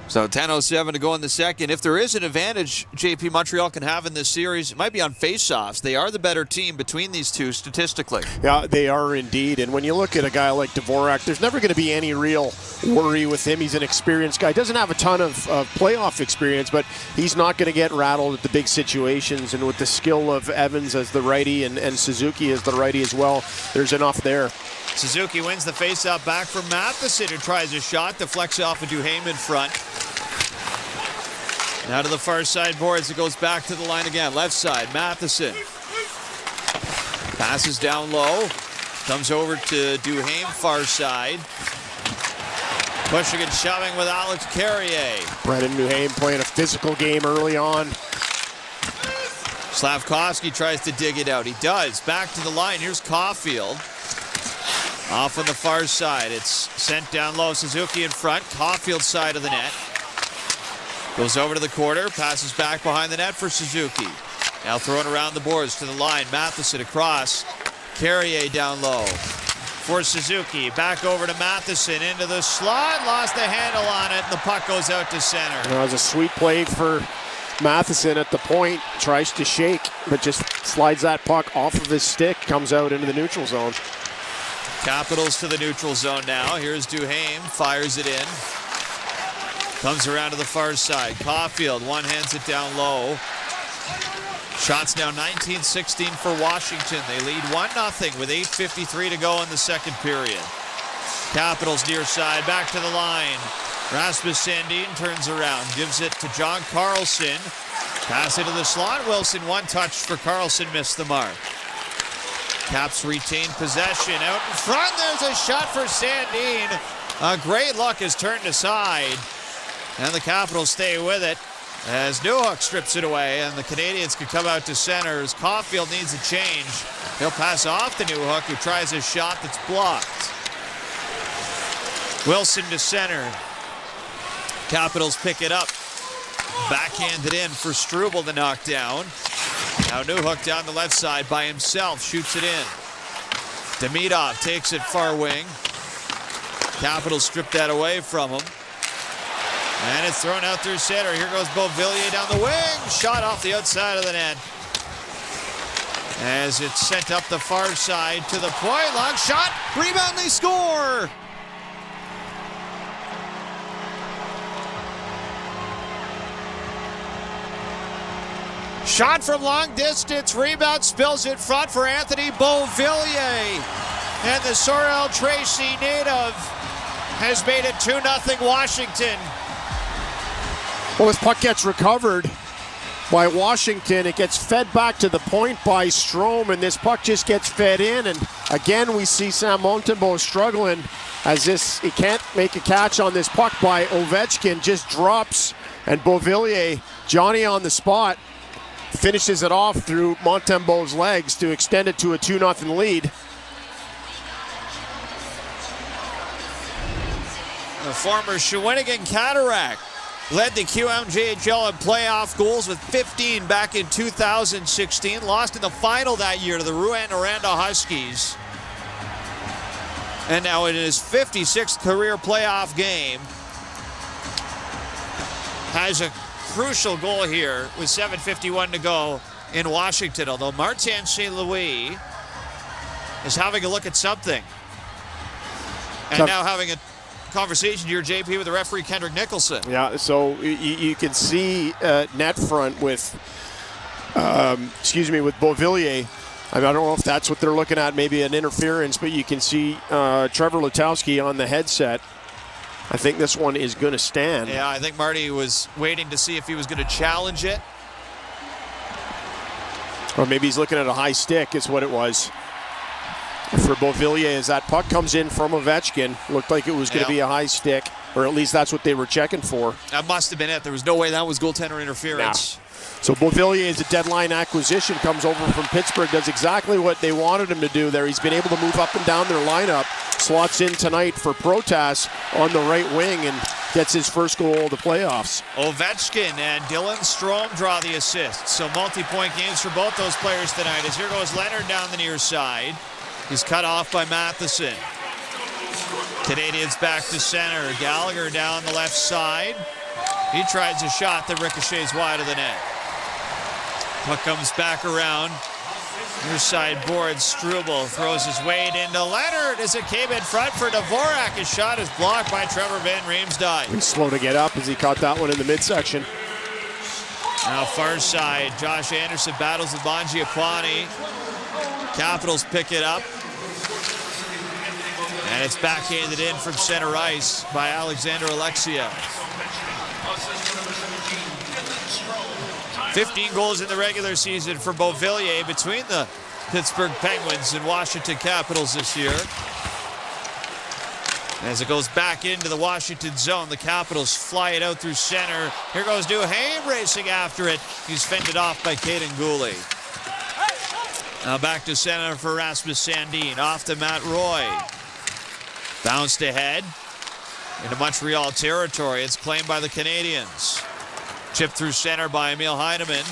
So 10:07 to go in the second. If there is an advantage JP Montreal can have in this series, it might be on faceoffs. They are the better team between these two statistically. Yeah, they are indeed. And when you look at a guy like Dvorak, there's never going to be any real worry with him. He's an experienced guy. Doesn't have a ton of playoff experience, but he's not going to get rattled at the big situations. And with the skill of Evans as the righty and Suzuki as the righty as well, there's enough there. Suzuki wins the faceoff back from Matheson, who tries a shot, deflects off of Duhaime in front. Now to the far side boards, it goes back to the line again. Left side, Matheson. Passes down low. Comes over to Duhaime, far side. Pushing and shoving with Alex Carrier. Brendan Duhaime playing a physical game early on. Slavkovsky tries to dig it out. He does. Back to the line. Here's Caulfield. Off on the far side. It's sent down low. Suzuki in front. Caulfield side of the net. Goes over to the corner. Passes back behind the net for Suzuki. Now thrown around the boards to the line. Matheson across. Carrier down low for Suzuki. Back over to Matheson into the slot. Lost the handle on it. And the puck goes out to center. That was a sweet play for Matheson at the point. Tries to shake, but just slides that puck off of his stick. Comes out into the neutral zone. Capitals to the neutral zone now. Here's Duhaime. Fires it in. Comes around to the far side. Caulfield one-hands it down low. Shots now 19-16 for Washington. They lead 1-0 with 8:53 to go in the second period. Capitals near side, back to the line. Rasmus Sandin turns around, gives it to John Carlson. Pass into the slot. Wilson, one touch for Carlson, missed the mark. Caps retain possession. Out in front, there's a shot for Sandin. A great look is turned aside. And the Capitals stay with it as Newhook strips it away, and the Canadiens can come out to center as Caulfield needs a change. He'll pass off to Newhook, who tries a shot that's blocked. Wilson to center. Capitals pick it up. Backhanded in for Struble to knock down. Now Newhook down the left side by himself, shoots it in. Demidov takes it far wing. Capitals strip that away from him. And it's thrown out through center. Here goes Beauvillier down the wing. Shot off the outside of the net. As it's sent up the far side to the point. Long shot. Rebound, they score. Shot from long distance. Rebound spills in front for Anthony Beauvillier. And the Sorel Tracy native has made it 2-0 Washington. Well, this puck gets recovered by Washington. It gets fed back to the point by Strome, and this puck just gets fed in. And again, we see Sam Montembeault struggling as he can't make a catch on this puck by Ovechkin. Just drops, and Beauvillier, Johnny on the spot, finishes it off through Montembeault's legs to extend it to a 2-0 lead. The former Shawinigan Cataract led the QMJHL in playoff goals with 15 back in 2016. Lost in the final that year to the Rouyn-Noranda Huskies. And now in his 56th career playoff game, has a crucial goal here with 7:51 to go in Washington. Although Martin St. Louis is having a look at something. And now having a conversation here, JP, with the referee Kendrick Nicholson. Yeah, so you can see net front with, with Beauvillier. I don't know if that's what they're looking at, maybe an interference, but you can see Trevor Lutowski on the headset. I think this one is going to stand. Yeah, I think Marty was waiting to see if he was going to challenge it. Or maybe he's looking at a high stick is what it was. For Beauvillier, as that puck comes in from Ovechkin, looked like it was going to be a high stick, or at least that's what they were checking for. That must have been it. There was no way that was goaltender interference. Nah. So Beauvillier is a deadline acquisition, comes over from Pittsburgh, does exactly what they wanted him to do there. He's been able to move up and down their lineup, slots in tonight for Protas on the right wing, and gets his first goal of the playoffs. Ovechkin and Dylan Strome draw the assists. So multi-point games for both those players tonight. As here goes Leonard down the near side. He's cut off by Matheson. Canadians back to center. Gallagher down the left side. He tries a shot that ricochets wide of the net. Puck comes back around. Near side board, Struble throws his weight into Leonard as it came in front for Dvorak. His shot is blocked by Trevor Van Riemsdyk. He's slow to get up as he caught that one in the midsection. Now far side, Josh Anderson battles with Mangiapane. Capitals pick it up. And it's backhanded in from center ice by Alexander Alexia. 15 goals in the regular season for Beauvillier between the Pittsburgh Penguins and Washington Capitals this year. As it goes back into the Washington zone, the Capitals fly it out through center. Here goes Duhaime racing after it. He's fended off by Caden Gooley. Now back to center for Rasmus Sandin. Off to Matt Roy. Bounced ahead into Montreal territory. It's claimed by the Canadiens. Chipped through center by Emil Heineman.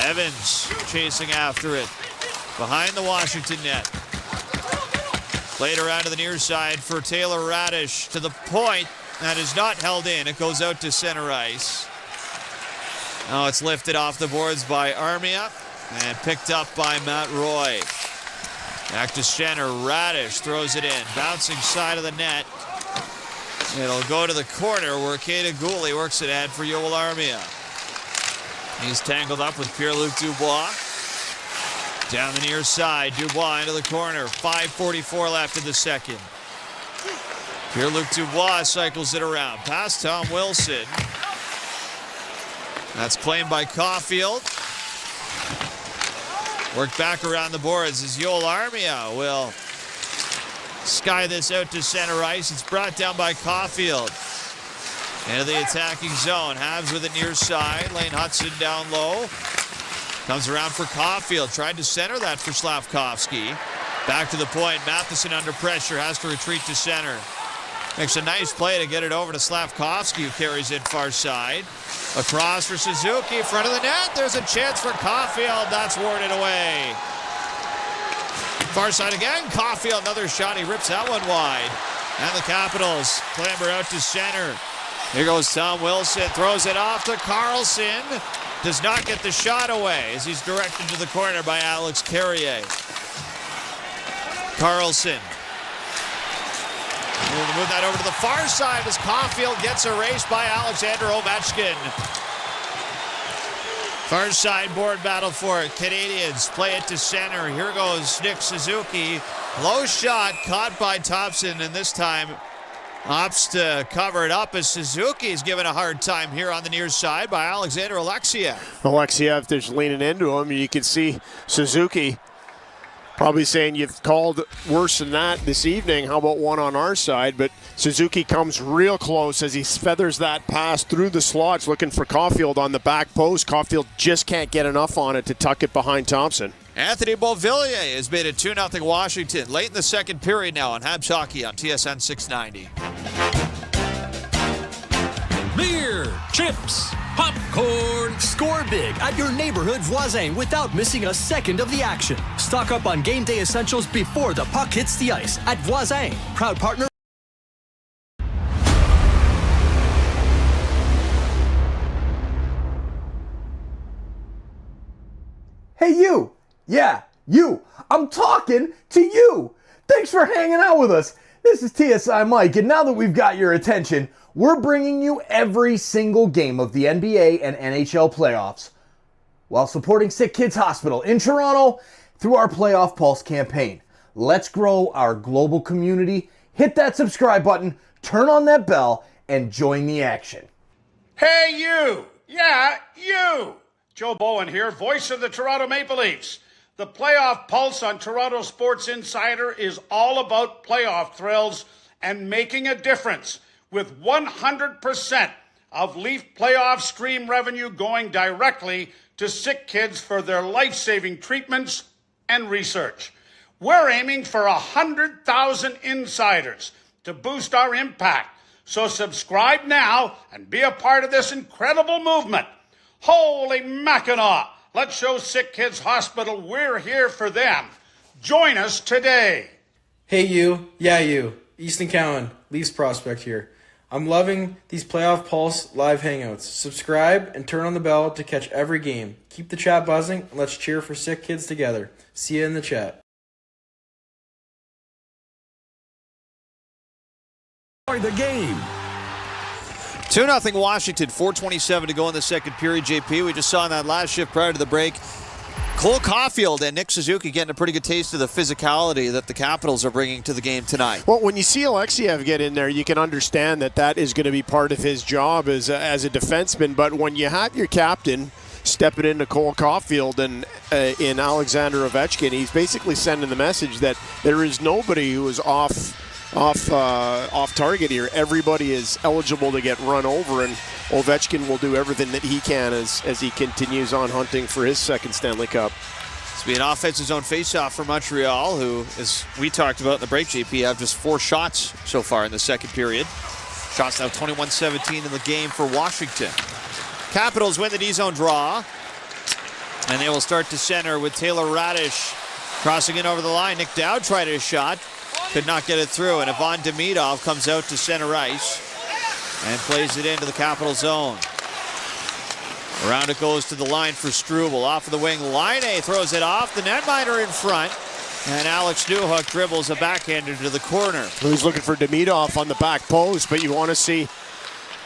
Evans chasing after it. Behind the Washington net. Played around to the near side for Taylor Radish to the point. That is not held in. It goes out to center ice. Now it's lifted off the boards by Armia and picked up by Matt Roy. Back to center. Radish throws it in. Bouncing side of the net. It'll go to the corner where Caden Gooley works it ahead for Yoel Armia. He's tangled up with Pierre-Luc Dubois. Down the near side, Dubois into the corner. 5:44 left in the second. Pierre-Luc Dubois cycles it around. Past Tom Wilson. That's claimed by Caulfield. Worked back around the boards as Yoel Armia will sky this out to center ice. It's brought down by Caulfield. Into the attacking zone. Habs with it near side. Lane Hudson down low. Comes around for Caulfield. Tried to center that for Slavkovsky. Back to the point. Matheson under pressure. Has to retreat to center. Makes a nice play to get it over to Slavkovsky, who carries it far side. Across for Suzuki. Front of the net. There's a chance for Caulfield. That's warded away. Far side again. Caulfield, another shot. He rips that one wide. And the Capitals clamber out to center. Here goes Tom Wilson. Throws it off to Carlson. does not get the shot away as he's directed to the corner by Alex Carrier. Carlson. Move that over to the far side as Caulfield gets erased by Alexander Ovechkin. Far side board battle for it. Canadiens play it to center. Here goes Nick Suzuki. Low shot caught by Thompson, and this time opts to cover it up as Suzuki is given a hard time here on the near side by Alexander Alexiev. Alexiev just leaning into him. You can see Suzuki probably saying, you've called worse than that this evening. How about one on our side? But Suzuki comes real close as he feathers that pass through the slots looking for Caulfield on the back post. Caulfield just can't get enough on it to tuck it behind Thompson. Anthony Beauvillier has made it 2-0 Washington. Late in the second period now on Habs Hockey on TSN 690. Beer, chips, popcorn. Score big at your neighborhood Voisin without missing a second of the action. Stock up on game day essentials before the puck hits the ice at Voisin. Proud partner. Hey, you. Yeah, you. I'm talking to you. Thanks for hanging out with us. This is TSI Mike, and now that we've got your attention, we're bringing you every single game of the NBA and NHL playoffs while supporting SickKids Hospital in Toronto through our Playoff Pulse campaign. Let's grow our global community. Hit that subscribe button, turn on that bell, and join the action. Hey, you. Yeah, you. Joe Bowen here, voice of the Toronto Maple Leafs. The Playoff Pulse on Toronto Sports Insider is all about playoff thrills and making a difference, with 100% of Leaf playoff stream revenue going directly to SickKids for their life-saving treatments and research. We're aiming for 100,000 insiders to boost our impact. So subscribe now and be a part of this incredible movement. Holy Mackinac! Let's show SickKids Hospital we're here for them. Join us today. Hey you, yeah you, Easton Cowan, Leafs prospect here. I'm loving these Playoff Pulse live hangouts. Subscribe and turn on the bell to catch every game. Keep the chat buzzing and let's cheer for SickKids together. See you in the chat. The game. 2-0 Washington, 4:27 to go in the second period, JP. We just saw in that last shift prior to the break, Cole Caulfield and Nick Suzuki getting a pretty good taste of the physicality that the Capitals are bringing to the game tonight. Well, when you see Alexiev get in there, you can understand that is going to be part of his job as a defenseman. But when you have your captain stepping into Cole Caulfield and in Alexander Ovechkin, he's basically sending the message that there is nobody who is off target here. Everybody is eligible to get run over, and Ovechkin will do everything that he can as he continues on hunting for his second Stanley Cup. It's been an offensive zone faceoff for Montreal, who, as we talked about in the break, JP, have just 4 shots so far in the second period. Shots now 21-17 in the game for Washington. Capitals win the D-zone draw, and they will start to center with Taylor Radish crossing in over the line. Nick Dowd tried a shot. Could not get it through, and Ivan Demidov comes out to center ice and plays it into the Capital zone. Around it goes to the line for Struble. Off of the wing, Laine throws it off. The netminder in front, and Alex Newhook dribbles a backhander to the corner. He's looking for Demidov on the back post, but you want to see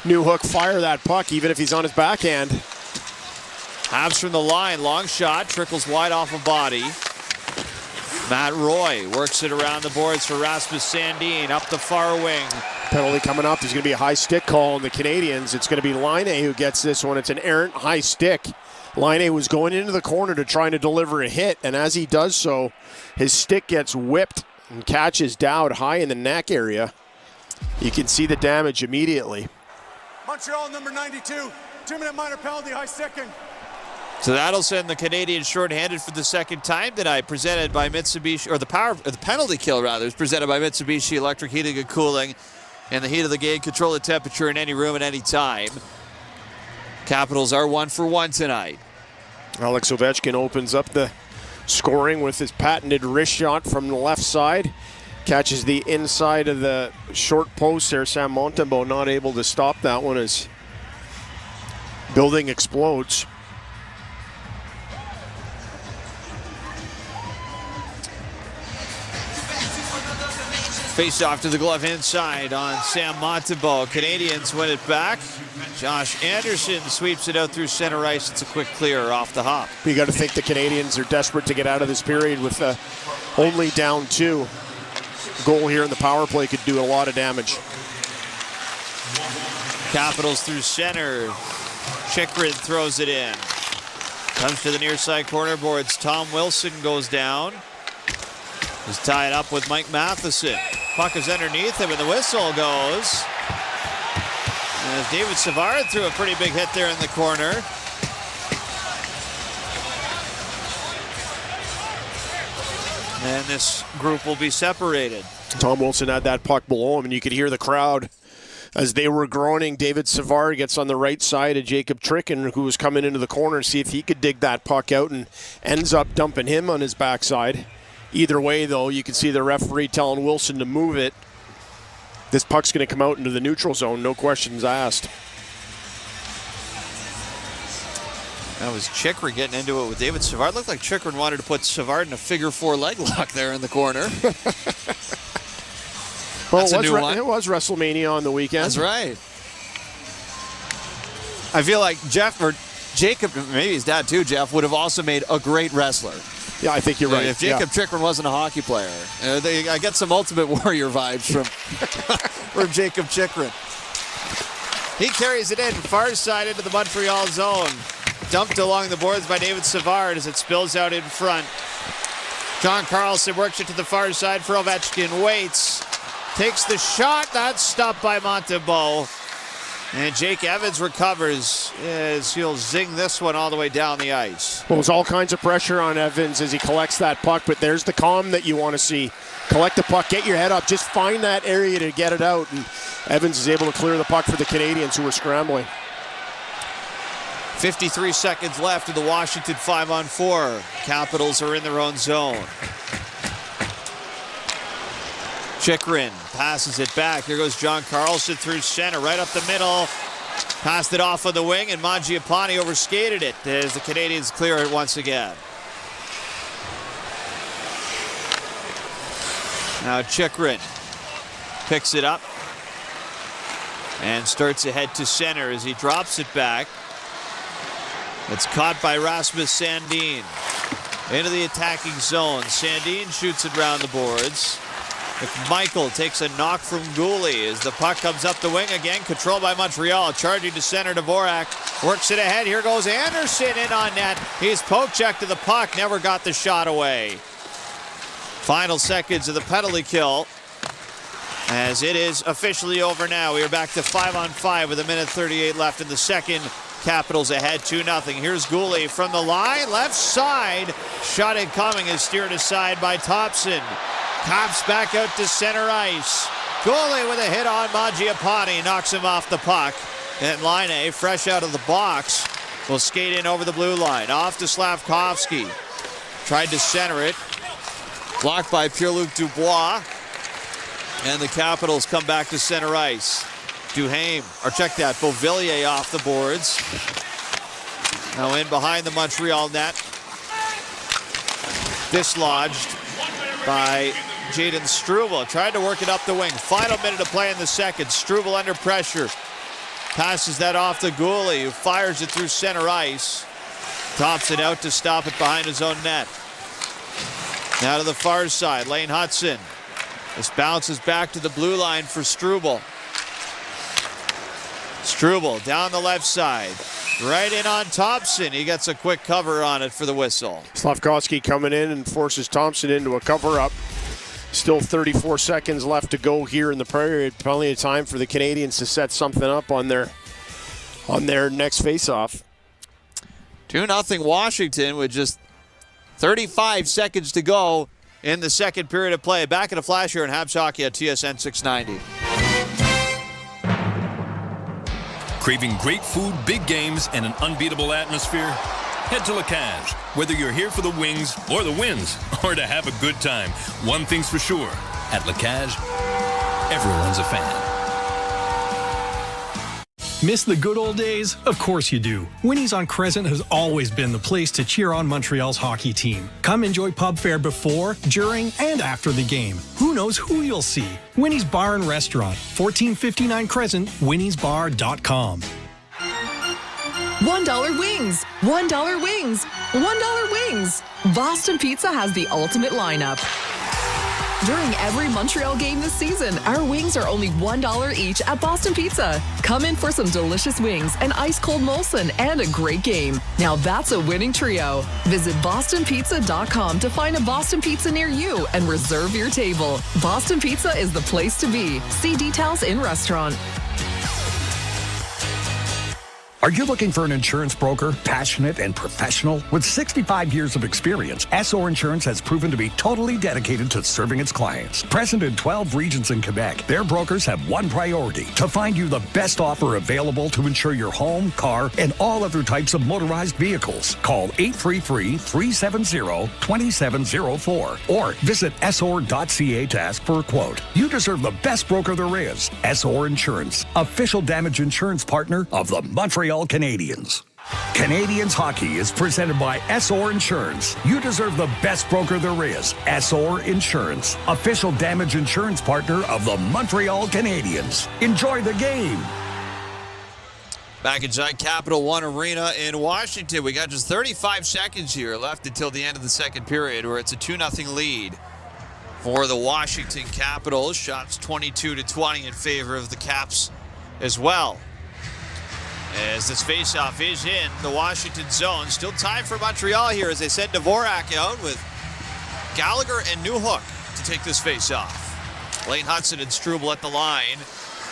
Newhook fire that puck, even if he's on his backhand. Habs from the line, long shot, trickles wide off a body. Matt Roy works it around the boards for Rasmus Sandin up the far wing. Penalty coming up. There's going to be a high stick call on the Canadiens. It's going to be Laine who gets this one. It's an errant high stick. Laine was going into the corner to try to deliver a hit, and as he does so, his stick gets whipped and catches Dowd high in the neck area. You can see the damage immediately. Montreal number 92, 2-minute minor penalty, high sticking. So that'll send the Canadiens shorthanded for the second time tonight, presented by Mitsubishi, or the penalty kill rather, is presented by Mitsubishi Electric Heating and Cooling. In the heat of the game, control the temperature in any room at any time. Capitals are 1 for 1 tonight. Alex Ovechkin opens up the scoring with his patented wrist shot from the left side. Catches the inside of the short post there. Sam Montembeault not able to stop that one as building explodes. Face off to the glove inside on Sam Montembeault. Canadiens win it back. Josh Anderson sweeps it out through center ice. It's a quick clear off the hop. You got to think the Canadiens are desperate to get out of this period with only down 2. Goal here in the power play could do a lot of damage. Capitals through center. Chychrun throws it in. Comes to the near side corner boards. Tom Wilson goes down. He's tied up with Mike Matheson. Puck is underneath him, and the whistle goes. As David Savard threw a pretty big hit there in the corner. And this group will be separated. Tom Wilson had that puck below him, and you could hear the crowd as they were groaning. David Savard gets on the right side of Jacob Tricken, who was coming into the corner to see if he could dig that puck out, and ends up dumping him on his backside. Either way, though, you can see the referee telling Wilson to move it. This puck's going to come out into the neutral zone, no questions asked. That was Chychrun getting into it with David Savard. Looked like Chychrun wanted to put Savard in a figure 4 leg lock there in the corner. Well, That's a new one. It was WrestleMania on the weekend. That's right. I feel like Jeff, or Jacob, maybe his dad too, Jeff, would have also made a great wrestler. Yeah, I think you're right. If Jacob Chychrun wasn't a hockey player. I get some Ultimate Warrior vibes from Jacob Chychrun. He carries it in, far side into the Montreal zone. Dumped along the boards by David Savard as it spills out in front. John Carlson works it to the far side for Ovechkin. Waits. Takes the shot. That's stopped by Montembeault. And Jake Evans recovers as he'll zing this one all the way down the ice. Well, there's all kinds of pressure on Evans as he collects that puck, but there's the calm that you want to see. Collect the puck, get your head up, just find that area to get it out. And Evans is able to clear the puck for the Canadiens, who were scrambling. 53 seconds left in the Washington 5-on-4. Capitals are in their own zone. Chychrun passes it back. Here goes John Carlson through center, right up the middle. Passed it off on the wing, and Mangiapane overskated it as the Canadiens clear it once again. Now Chychrun picks it up and starts ahead to center as he drops it back. It's caught by Rasmus Sandin. Into the attacking zone. Sandin shoots it around the boards. McMichael takes a knock from Gooley as the puck comes up the wing again. Controlled by Montreal. Charging to center, Dvorak. Works it ahead. Here goes Anderson in on net. He's poke checked to the puck. Never got the shot away. Final seconds of the penalty kill. As it is officially over now. We are back to 5-on-5 with 1:38 left in the second. Capitals ahead 2-0. Here's Gooley from the line. Left side. Shot incoming is steered aside by Thompson. Cops back out to center ice. Goalie with a hit on Mangiapane, knocks him off the puck. And Laine, fresh out of the box, will skate in over the blue line. Off to Slavkovsky. Tried to center it. Blocked by Pierre-Luc Dubois. And the Capitals come back to center ice. Duhaime, or check that, Beauvillier off the boards. Now in behind the Montreal net. Dislodged by Jaden Struble. Tried to work it up the wing. Final minute to play in the second. Struble under pressure. Passes that off to Gooley, who fires it through center ice. Thompson out to stop it behind his own net. Now to the far side. Lane Hudson. This bounces back to the blue line for Struble. Struble down the left side. Right in on Thompson. He gets a quick cover on it for the whistle. Slavkovsky coming in and forces Thompson into a cover-up. Still 34 seconds left to go here in the period. Plenty of time for the Canadiens to set something up on their next face-off. 2-0 Washington with just 35 seconds to go in the second period of play. Back in a flash here in Habs Hockey at TSN 690. Craving great food, big games, and an unbeatable atmosphere? Head to La Cage. Whether you're here for the wings or the wins, or to have a good time, one thing's for sure. At La Cage, everyone's a fan. Miss the good old days? Of course you do. Winnie's on Crescent has always been the place to cheer on Montreal's hockey team. Come enjoy pub fare before, during, and after the game. Who knows who you'll see? Winnie's Bar and Restaurant, 1459 Crescent, winniesbar.com. $1 wings! $1 wings! $1 wings! Boston Pizza has the ultimate lineup. During every Montreal game this season, our wings are only $1 each at Boston Pizza. Come in for some delicious wings, an ice-cold Molson, and a great game. Now that's a winning trio. Visit bostonpizza.com to find a Boston Pizza near you and reserve your table. Boston Pizza is the place to be. See details in restaurant. Are you looking for an insurance broker, passionate and professional? With 65 years of experience, SO Insurance has proven to be totally dedicated to serving its clients. Present in 12 regions in Quebec, their brokers have one priority: to find you the best offer available to insure your home, car, and all other types of motorized vehicles. Call 833-370-2704 or visit sor.ca to ask for a quote. You deserve the best broker there is. SO Insurance, official damage insurance partner of the Montreal Canadiens. Canadiens hockey is presented by SOR Insurance. You deserve the best broker there is. SOR Insurance, official damage insurance partner of the Montreal Canadiens. Enjoy the game. Back inside Capital One Arena in Washington. We got just 35 seconds here left until the end of the second period, where it's a 2-0 lead for the Washington Capitals. Shots 22-20 in favor of the Caps as well. As this faceoff is in the Washington zone. Still time for Montreal here as they send Dvorak out with Gallagher and Newhook to take this faceoff. Lane Hudson and Struble at the line,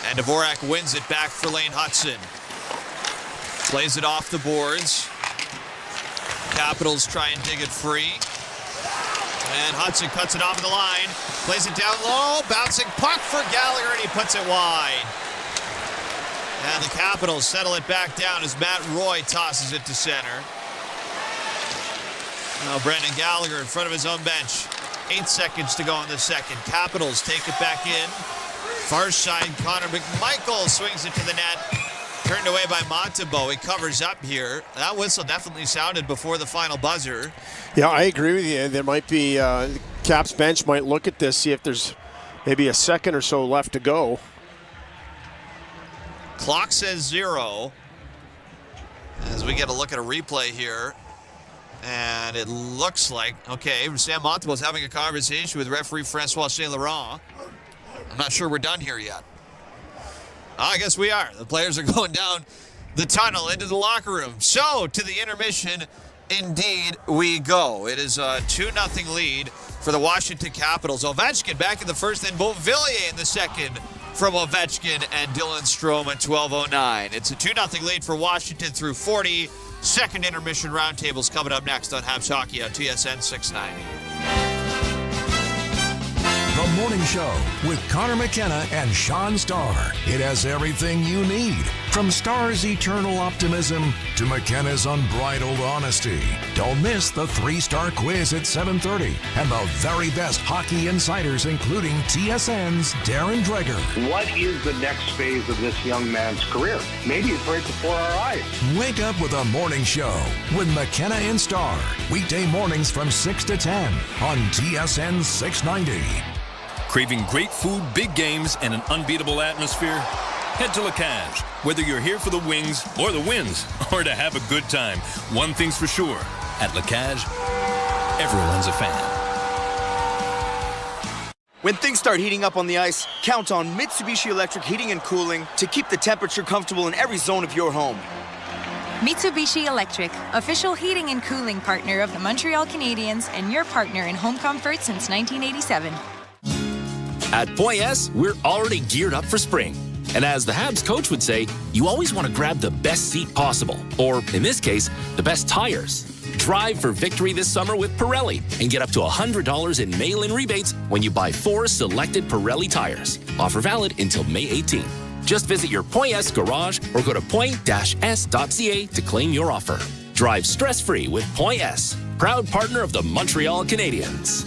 and Dvorak wins it back for Lane Hudson. Plays it off the boards. Capitals try and dig it free. And Hudson cuts it off the line, plays it down low, bouncing puck for Gallagher, and he puts it wide. And the Capitals settle it back down as Matt Roy tosses it to center. Now Brendan Gallagher in front of his own bench. 8 seconds to go in the second. Capitals take it back in. Far side, Connor McMichael swings it to the net. Turned away by Montembeault. He covers up here. That whistle definitely sounded before the final buzzer. Yeah, I agree with you. There might be, Caps bench might look at this, see if there's maybe a second or so left to go. Clock says 0 as we get a look at a replay here. And it looks like, okay, Sam Montembeault's having a conversation with referee Francois Saint-Laurent. I'm not sure we're done here yet. I guess we are. The players are going down the tunnel into the locker room. So, to the intermission, indeed, we go. It is a 2-0 lead for the Washington Capitals. Ovechkin back in the first, then Beauvillier in the second from Ovechkin and Dylan Strome at 12:09. It's a 2-0 lead for Washington through 40. Second intermission roundtable's coming up next on Habs Hockey on TSN 690. The Morning Show with Connor McKenna and Sean Starr. It has everything you need, from Starr's eternal optimism to McKenna's unbridled honesty. Don't miss the 3-star quiz at 7:30 and the very best hockey insiders, including TSN's Darren Dreger. What is the next phase of this young man's career? Maybe it's right before our eyes. Wake up with a Morning Show with McKenna and Starr. Weekday mornings from 6 to 10 on TSN 690. Craving great food, big games, and an unbeatable atmosphere? Head to La Cage. Whether you're here for the wings or the wins, or to have a good time, one thing's for sure. At La Cage, everyone's a fan. When things start heating up on the ice, count on Mitsubishi Electric Heating and Cooling to keep the temperature comfortable in every zone of your home. Mitsubishi Electric, official heating and cooling partner of the Montreal Canadiens and your partner in home comfort since 1987. At Point S, we're already geared up for spring. And as the Habs coach would say, you always want to grab the best seat possible. Or, in this case, the best tires. Drive for victory this summer with Pirelli and get up to $100 in mail-in rebates when you buy 4 selected Pirelli tires. Offer valid until May 18th. Just visit your Point S garage or go to point-s.ca to claim your offer. Drive stress-free with Point S, proud partner of the Montreal Canadiens.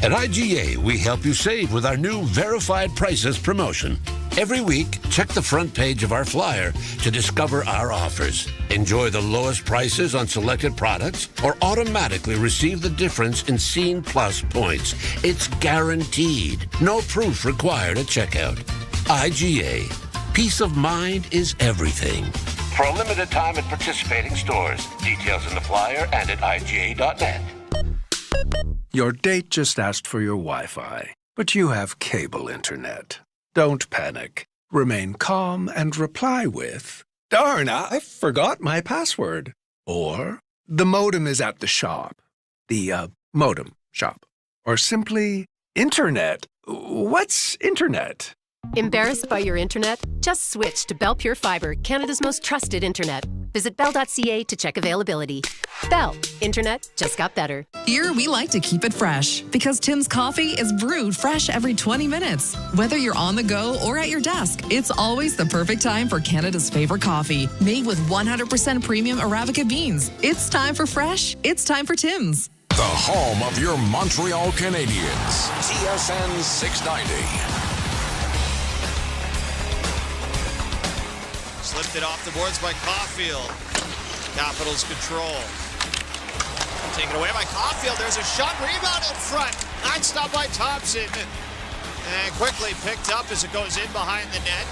At IGA, we help you save with our new Verified Prices promotion. Every week, check the front page of our flyer to discover our offers. Enjoy the lowest prices on selected products or automatically receive the difference in Scene Plus points. It's guaranteed. No proof required at checkout. IGA. Peace of mind is everything. For a limited time at participating stores. Details in the flyer and at IGA.net. Your date just asked for your Wi-Fi, but you have cable internet. Don't panic. Remain calm and reply with, "Darn, I forgot my password." Or, "The modem is at the shop." The modem shop. Or simply, "Internet. What's internet?" Embarrassed by your internet? Just switch to Bell Pure Fiber, Canada's most trusted internet. Visit bell.ca to check availability. Bell. Internet just got better. Here, we like to keep it fresh because Tim's coffee is brewed fresh every 20 minutes. Whether you're on the go or at your desk, it's always the perfect time for Canada's favorite coffee, made with 100% premium Arabica beans. It's time for fresh. It's time for Tim's. The home of your Montreal Canadiens. TSN 690. Slipped it off the boards by Caulfield. Capitals control. Taken away by Caulfield. There's a shot, rebound in front. Not stopped by Thompson. And quickly picked up as it goes in behind the net.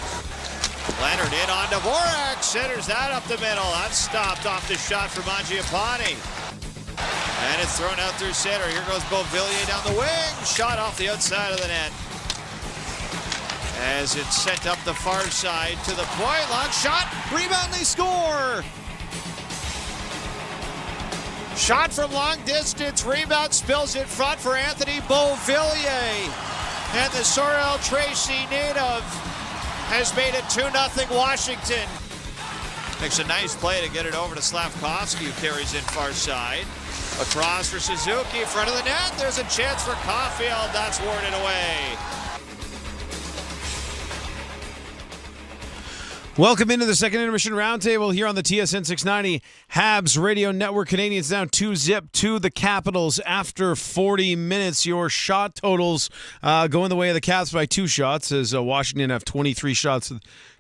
Leonard in on Dvorak. Centers that up the middle. That's stopped off the shot from Mangiapane. And it's thrown out through center. Here goes Beauvillier down the wing. Shot off the outside of the net. As it's sent up the far side to the point. Long shot. Rebound, they score. Shot from long distance. Rebound spills in front for Anthony Beauvillier. And the Sorel Tracy native has made it 2-0 Washington. Makes a nice play to get it over to Slavkovsky, who carries in far side. Across for Suzuki in front of the net. There's a chance for Caulfield. That's warded away. Welcome into the second intermission roundtable here on the TSN 690 Habs Radio Network. Canadiens down 2-0 to the Capitals after 40 minutes. Your shot totals going the way of the Caps by 2 shots as Washington have 23 shots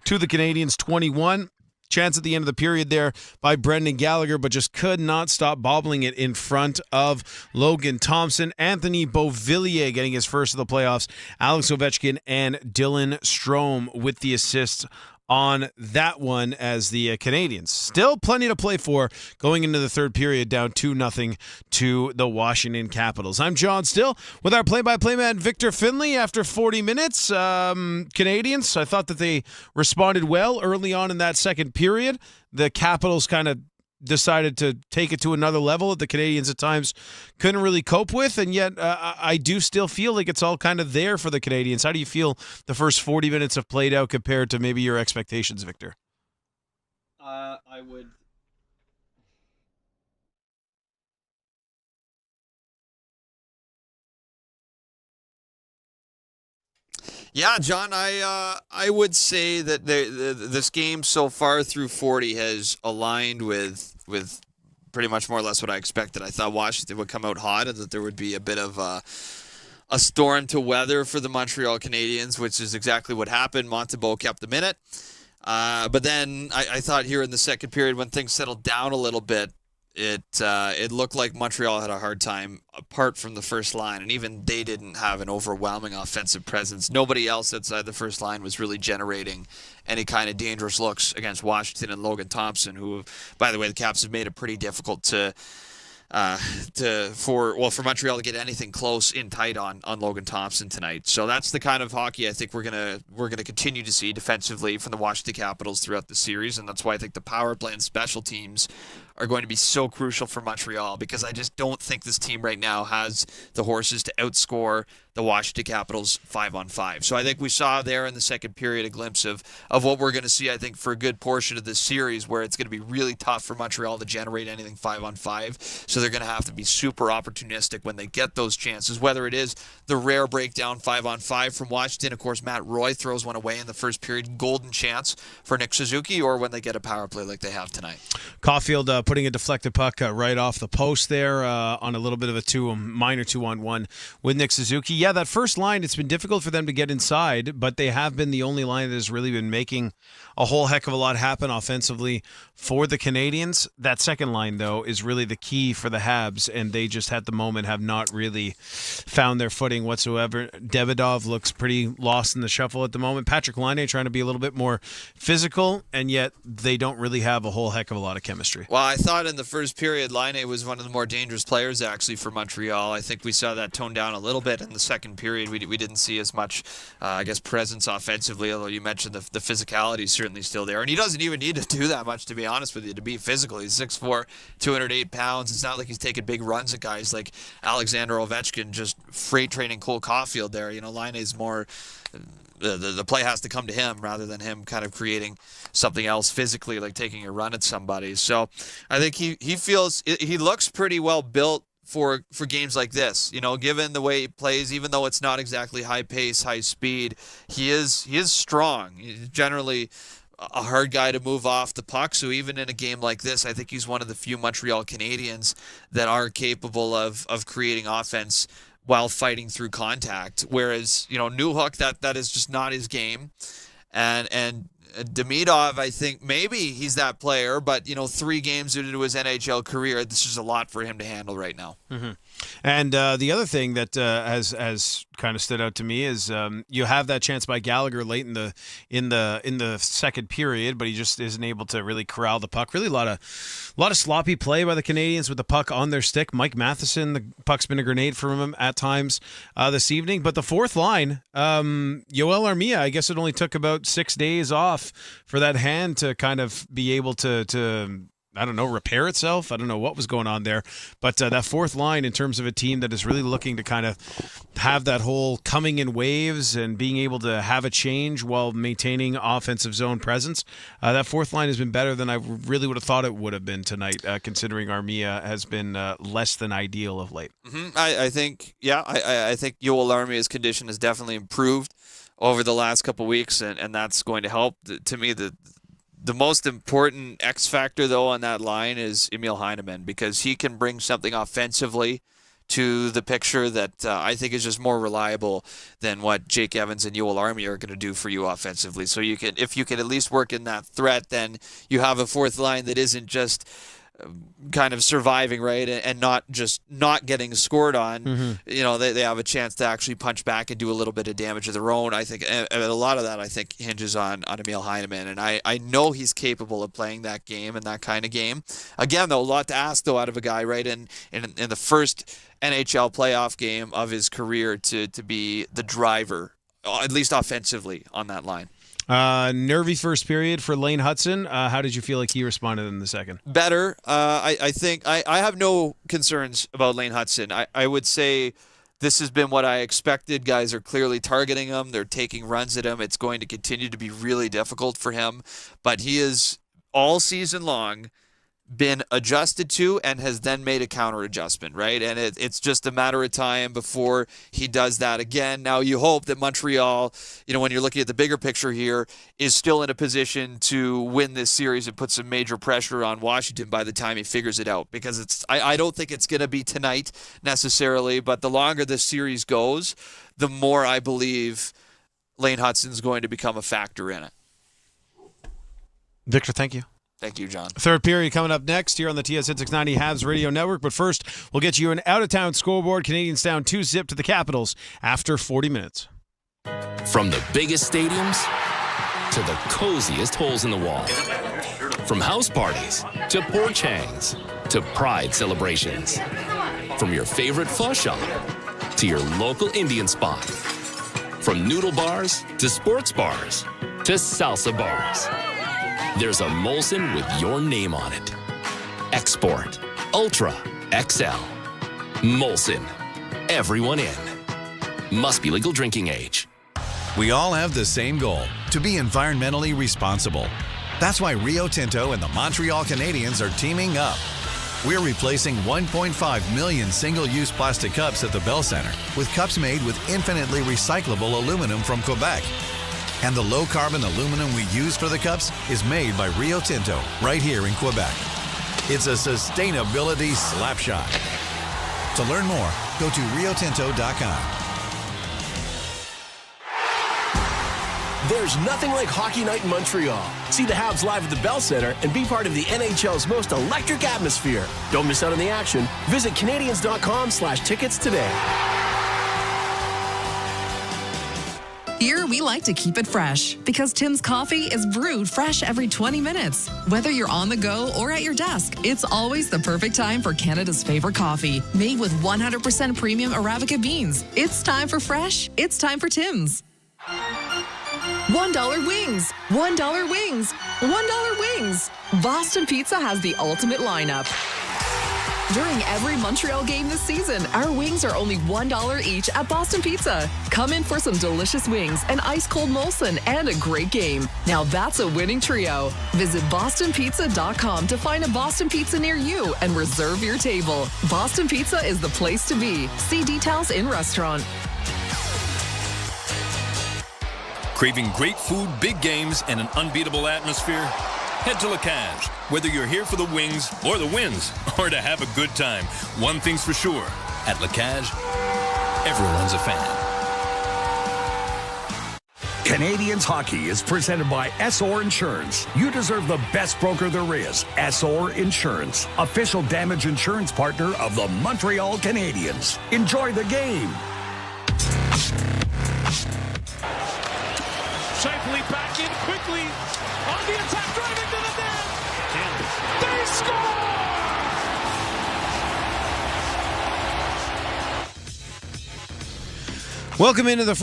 to the Canadiens 21. Chance at the end of the period there by Brendan Gallagher, but just could not stop bobbling it in front of Logan Thompson. Anthony Beauvillier getting his first of the playoffs. Alex Ovechkin and Dylan Strome with the assists on that one as the Canadiens. Still plenty to play for going into the third period, down 2-0 to the Washington Capitals. I'm John Still with our play-by-play man Victor Finley after 40 minutes. Canadiens, I thought that they responded well early on in that second period. The Capitals kind of decided to take it to another level that the Canadiens at times couldn't really cope with, and yet I do still feel like it's all kind of there for the Canadiens. How do you feel the first 40 minutes have played out compared to maybe your expectations, Victor? I would... Yeah, John, I would say that this game so far through 40 has aligned with pretty much more or less what I expected. I thought Washington would come out hot and that there would be a bit of a storm to weather for the Montreal Canadiens, which is exactly what happened. Montembeault kept the minute. But then I thought here in the second period when things settled down a little bit, it looked like Montreal had a hard time apart from the first line, and even they didn't have an overwhelming offensive presence. Nobody else outside the first line was really generating any kind of dangerous looks against Washington and Logan Thompson, who, by the way, the Caps have made it pretty difficult for Montreal to get anything close in tight on Logan Thompson tonight. So that's the kind of hockey I think we're gonna continue to see defensively from the Washington Capitals throughout the series, and that's why I think the power play and special teams are going to be so crucial for Montreal, because I just don't think this team right now has the horses to outscore the Washington Capitals 5-on-5. So I think we saw there in the second period a glimpse of what we're going to see, I think, for a good portion of this series, where it's going to be really tough for Montreal to generate anything 5-on-5. So they're going to have to be super opportunistic when they get those chances, whether it is the rare breakdown 5-on-5 from Washington. Of course, Matt Roy throws one away in the first period, golden chance for Nick Suzuki, or when they get a power play like they have tonight. Caulfield up putting a deflected puck right off the post there on a little bit of a minor 2-on-1 with Nick Suzuki. Yeah, that first line, it's been difficult for them to get inside, but they have been the only line that has really been making a whole heck of a lot happen offensively for the Canadiens. That second line, though, is really the key for the Habs, and they just at the moment have not really found their footing whatsoever. Davidov looks pretty lost in the shuffle at the moment. Patrick Laine trying to be a little bit more physical, and yet they don't really have a whole heck of a lot of chemistry. Well, I thought in the first period, Laine was one of the more dangerous players actually for Montreal. I think we saw that tone down a little bit in the second period. We didn't see as much, presence offensively, although you mentioned the physicality is certainly still there. And he doesn't even need to do that much, to be honest with you, to be physical. He's 6'4", 208 pounds. It's not like he's taking big runs at guys like Alexander Ovechkin just freight training Cole Caulfield there. Laine is more... The play has to come to him rather than him kind of creating something else physically, like taking a run at somebody. So I think he looks pretty well built for games like this. Given the way he plays, even though it's not exactly high pace, high speed, he is strong. He's generally a hard guy to move off the puck. So even in a game like this, I think he's one of the few Montreal Canadiens that are capable of creating offense while fighting through contact, whereas Newhook, that is just not his game, and Demidov, I think maybe he's that player, but 3 games into his NHL career, this is a lot for him to handle right now. Mm-hmm. And the other thing that has kind of stood out to me is you have that chance by Gallagher late in the second period, but he just isn't able to really corral the puck. Really a lot of sloppy play by the Canadiens with the puck on their stick. Mike Matheson, the puck's been a grenade from him at times this evening. But the fourth line, Yoel Armia, I guess it only took about 6 days off for that hand to kind of be able to I don't know, repair itself. I don't know what was going on there. But that fourth line, in terms of a team that is really looking to kind of have that whole coming in waves and being able to have a change while maintaining offensive zone presence, that fourth line has been better than I really would have thought it would have been tonight, considering Armia has been less than ideal of late. Mm-hmm. I think Yoel Armia's condition has definitely improved over the last couple weeks, and that's going to help. To me, the most important X factor, though, on that line is Emil Heineman, because he can bring something offensively to the picture that I think is just more reliable than what Jake Evans and Yoel Armia are going to do for you offensively. So if you can at least work in that threat, then you have a fourth line that isn't just kind of surviving, right, and not just not getting scored on. Mm-hmm. They have a chance to actually punch back and do a little bit of damage of their own. I think and a lot of that, I think, hinges on Emil Heineman, and I know he's capable of playing that game and that kind of game. Again, though, a lot to ask, though, out of a guy, right, in the first NHL playoff game of his career to be the driver, at least offensively, on that line. Nervy first period for Lane Hutson. How did you feel like he responded in the second? Better. I think I have no concerns about Lane Hutson. I would say this has been what I expected. Guys are clearly targeting him. They're taking runs at him. It's going to continue to be really difficult for him. But he is all season long been adjusted to and has then made a counter adjustment, right? And it's just a matter of time before he does that again. Now, you hope that Montreal, when you're looking at the bigger picture here, is still in a position to win this series and put some major pressure on Washington by the time he figures it out, because I don't think it's going to be tonight necessarily, but the longer this series goes, the more I believe Lane Hutson's going to become a factor in it. Victor, thank you. Thank you, John. Third period coming up next here on the TSN 690 Habs Radio Network. But first, we'll get you an out-of-town scoreboard. Canadiens down 2-0 to the Capitals after 40 minutes. From the biggest stadiums to the coziest holes in the wall. From house parties to porch hangs to pride celebrations. From your favorite pho shop to your local Indian spot. From noodle bars to sports bars to salsa bars. There's a Molson with your name on it. Export. Ultra. XL. Molson. Everyone in. Must be legal drinking age. We all have the same goal, to be environmentally responsible. That's why Rio Tinto and the Montreal Canadiens are teaming up. We're replacing 1.5 million single-use plastic cups at the Bell Center with cups made with infinitely recyclable aluminum from Quebec. And the low-carbon aluminum we use for the cups is made by Rio Tinto right here in Quebec. It's a sustainability slap shot. To learn more, go to riotinto.com. There's nothing like Hockey Night in Montreal. See the Habs live at the Bell Center and be part of the NHL's most electric atmosphere. Don't miss out on the action. Visit Canadiens.com/tickets today. Here, we like to keep it fresh because Tim's coffee is brewed fresh every 20 minutes. Whether you're on the go or at your desk, it's always the perfect time for Canada's favorite coffee, made with 100% premium Arabica beans. It's time for fresh. It's time for Tim's. $1 wings, $1 wings, $1 wings. Boston Pizza has the ultimate lineup. During every Montreal game this season, our wings are only $1 each at Boston Pizza. Come in for some delicious wings, an ice-cold Molson, and a great game. Now that's a winning trio. Visit bostonpizza.com to find a Boston Pizza near you and reserve your table. Boston Pizza is the place to be. See details in restaurant. Craving great food, big games, and an unbeatable atmosphere? Head to LaCage. Whether you're here for the wings or the wins, or to have a good time, one thing's for sure. At LaCage, everyone's a fan. Canadiens hockey is presented by SOR Insurance. You deserve the best broker there is. SOR Insurance, official damage insurance partner of the Montreal Canadiens. Enjoy the game. Shifley back in quickly on the attack, driving to the net. They score! Welcome into the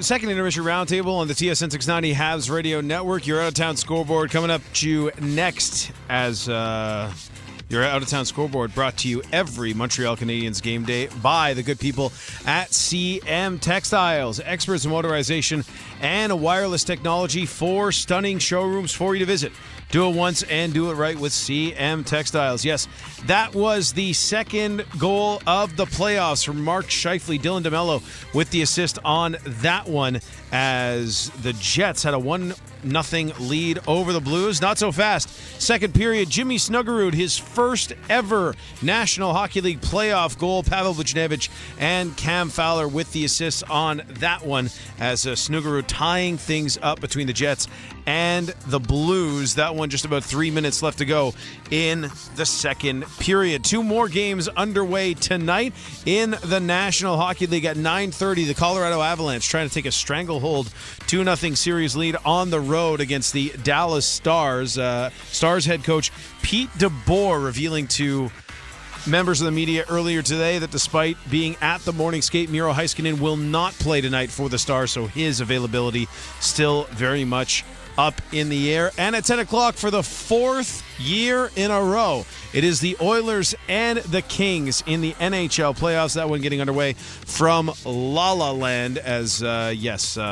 second intermission roundtable on the TSN 690 Habs Radio Network. Your out-of-town scoreboard coming up to you next as your out-of-town scoreboard brought to you every Montreal Canadiens game day by the good people at CM Textiles. Experts in motorization and wireless technology, 4 stunning showrooms for you to visit. Do it once and do it right with CM Textiles. Yes, that was the second goal of the playoffs from Mark Shifley. Dylan DeMello with the assist on that one as the Jets had a 1-0 lead over the Blues. Not so fast. Second period, Jimmy Snuggerud, his first ever National Hockey League playoff goal. Pavel Buchnevich and Cam Fowler with the assists on that one as Snuggerud tying things up between the Jets and the Blues. That one just about 3 minutes left to go in the second period. 2 more games underway tonight in the National Hockey League at 9:30. The Colorado Avalanche trying to take a stranglehold 2-0 series lead on the road against the Dallas Stars. Stars head coach Pete DeBoer revealing to members of the media earlier today that despite being at the morning skate, Miro Heiskanen will not play tonight for the Stars, so his availability still very much up in the air. And at 10 o'clock for the 4th year in a row, it is the Oilers and the Kings in the NHL playoffs. That one getting underway from La La Land as,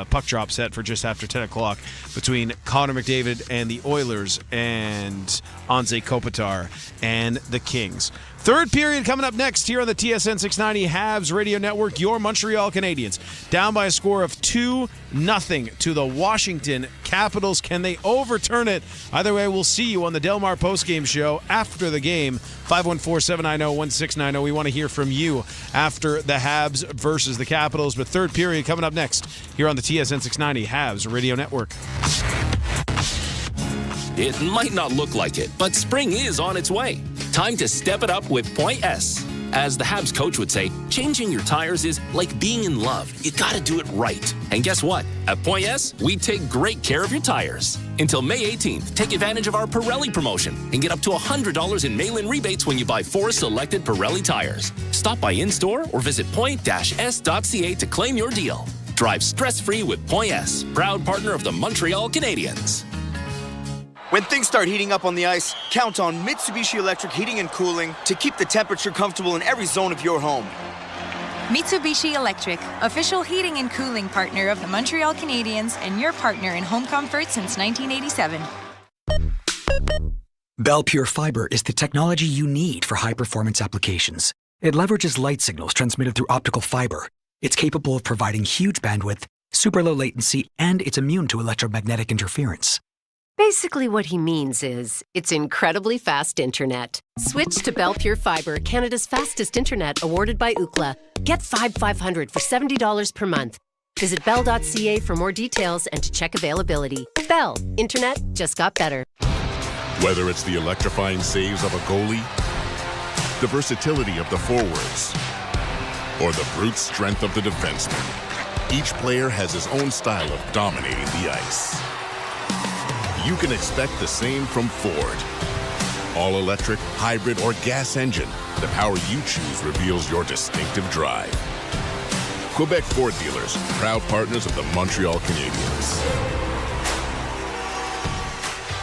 puck drop set for just after 10 o'clock between Connor McDavid and the Oilers and Anze Kopitar and the Kings. Third period coming up next here on the TSN 690 Habs Radio Network. Your Montreal Canadiens down by a score of 2-0 to the Washington Capitals. Can they overturn it? Either way, we'll see you on the Del Mar postgame show after the game. 514-790-1690. We want to hear from you after the Habs versus the Capitals. But third period coming up next here on the TSN 690 Habs Radio Network. It might not look like it, but spring is on its way. Time to step it up with Point S. As the Habs coach would say, changing your tires is like being in love. You gotta do it right. And guess what? At Point S, we take great care of your tires. Until May 18th, take advantage of our Pirelli promotion and get up to $100 in mail-in rebates when you buy 4 selected Pirelli tires. Stop by in-store or visit point-s.ca to claim your deal. Drive stress-free with Point S, proud partner of the Montreal Canadiens. When things start heating up on the ice, count on Mitsubishi Electric Heating and Cooling to keep the temperature comfortable in every zone of your home. Mitsubishi Electric, official heating and cooling partner of the Montreal Canadiens and your partner in home comfort since 1987. Bell Pure Fiber is the technology you need for high-performance applications. It leverages light signals transmitted through optical fiber. It's capable of providing huge bandwidth, super low latency, and it's immune to electromagnetic interference. Basically what he means is, it's incredibly fast internet. Switch to Bell Pure Fiber, Canada's fastest internet, awarded by Ookla. Get 500 for $70 per month. Visit bell.ca for more details and to check availability. Bell, internet just got better. Whether it's the electrifying saves of a goalie, the versatility of the forwards, or the brute strength of the defenseman, each player has his own style of dominating the ice. You can expect the same from Ford. All electric, hybrid, or gas engine, the power you choose reveals your distinctive drive. Quebec Ford dealers, proud partners of the Montreal Canadiens.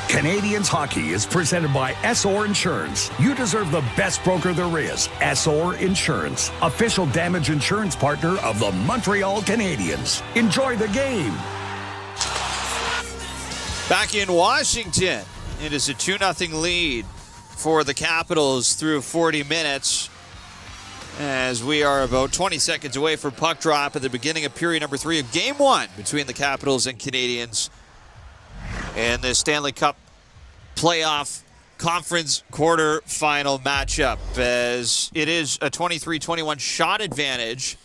Canadiens Hockey is presented by SR Insurance. You deserve the best broker there is. SR Insurance, official damage insurance partner of the Montreal Canadiens. Enjoy the game. Back in Washington, it is a 2-0 lead for the Capitals through 40 minutes. As we are about 20 seconds away from puck drop at the beginning of period number 3 of Game 1 between the Capitals and Canadiens in the Stanley Cup playoff conference quarter-final matchup, as it is a 23-21 shot advantage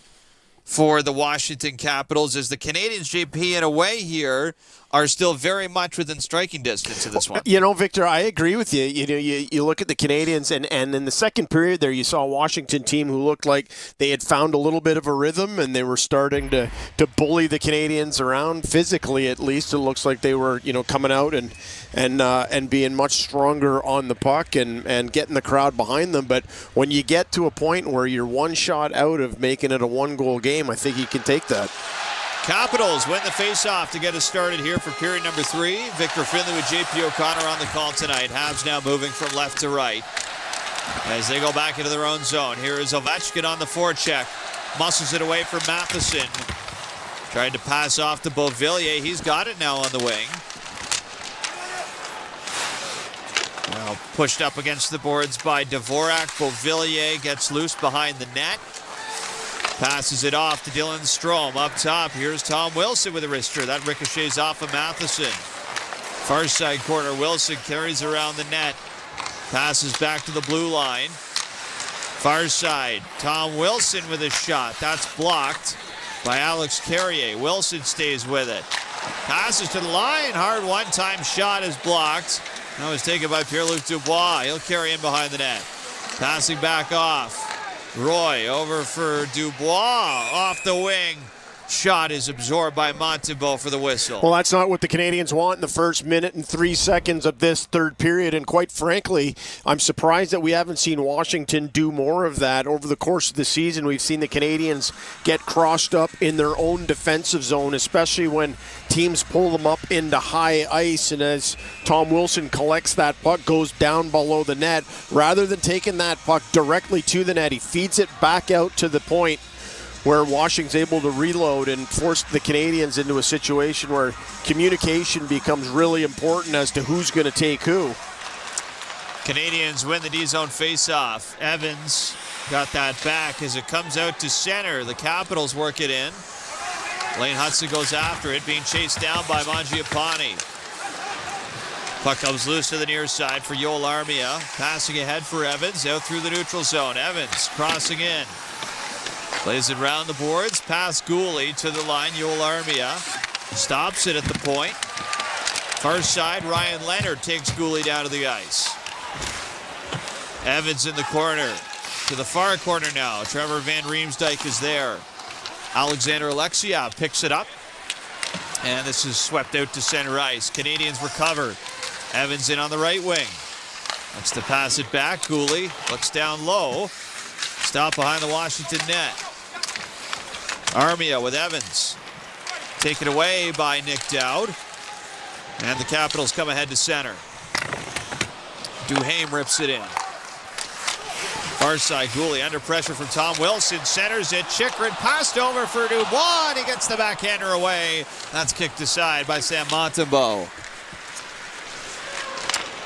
for the Washington Capitals, as the Canadiens, JP, in a way here, are still very much within striking distance of this one. You know, Victor, I agree with you. You look at the Canadiens, and in the second period there, you saw a Washington team who looked like they had found a little bit of a rhythm, and they were starting to bully the Canadiens around physically. At least it looks like they were, coming out and being much stronger on the puck and getting the crowd behind them. But when you get to a point where you're one shot out of making it a one-goal game, I think you can take that. Capitals win the face-off to get us started here for period number 3. Victor Finley with JP O'Connor on the call tonight. Habs now moving from left to right as they go back into their own zone. Here is Ovechkin on the forecheck. Muscles it away from Matheson. Tried to pass off to Beauvillier. He's got it now on the wing. Well, pushed up against the boards by Dvorak. Beauvillier gets loose behind the net. Passes it off to Dylan Strome. Up top, here's Tom Wilson with a wrister. That ricochets off of Matheson. Far side corner, Wilson carries around the net. Passes back to the blue line. Far side, Tom Wilson with a shot. That's blocked by Alex Carrier. Wilson stays with it. Passes to the line. Hard one-time shot is blocked. That was taken by Pierre-Luc Dubois. He'll carry in behind the net. Passing back off. Roy over for Dubois off the wing. Shot is absorbed by Montembeault for the whistle. Well, that's not what the Canadiens want in the first minute and 3 seconds of this third period. And quite frankly, I'm surprised that we haven't seen Washington do more of that over the course of the season. We've seen the Canadiens get crossed up in their own defensive zone, especially when teams pull them up into high ice. And as Tom Wilson collects that puck, goes down below the net, rather than taking that puck directly to the net, he feeds it back out to the point where Washington's able to reload and force the Canadiens into a situation where communication becomes really important as to who's going to take who. Canadiens win the D-zone face-off. Evans got that back as it comes out to center. The Capitals work it in. Lane Hudson goes after it, being chased down by Mangiapane. Puck comes loose to the near side for Yoel Armia. Passing ahead for Evans, out through the neutral zone. Evans crossing in. Plays it round the boards, past Gooley to the line. Yoel Armia stops it at the point. Far side, Ryan Leonard takes Gooley down to the ice. Evans in the corner. To the far corner now. Trevor Van Riemsdyk is there. Alexander Alexiev picks it up. And this is swept out to center ice. Canadiens recover. Evans in on the right wing. Looks to pass it back. Gooley looks down low. Stop behind the Washington net. Armia with Evans. Taken away by Nick Dowd. And the Capitals come ahead to center. Duhaime rips it in. Far side, Gooley under pressure from Tom Wilson. Centers it. Chychrun passed over for Dubois, and he gets the backhander away. That's kicked aside by Sam Montembeault.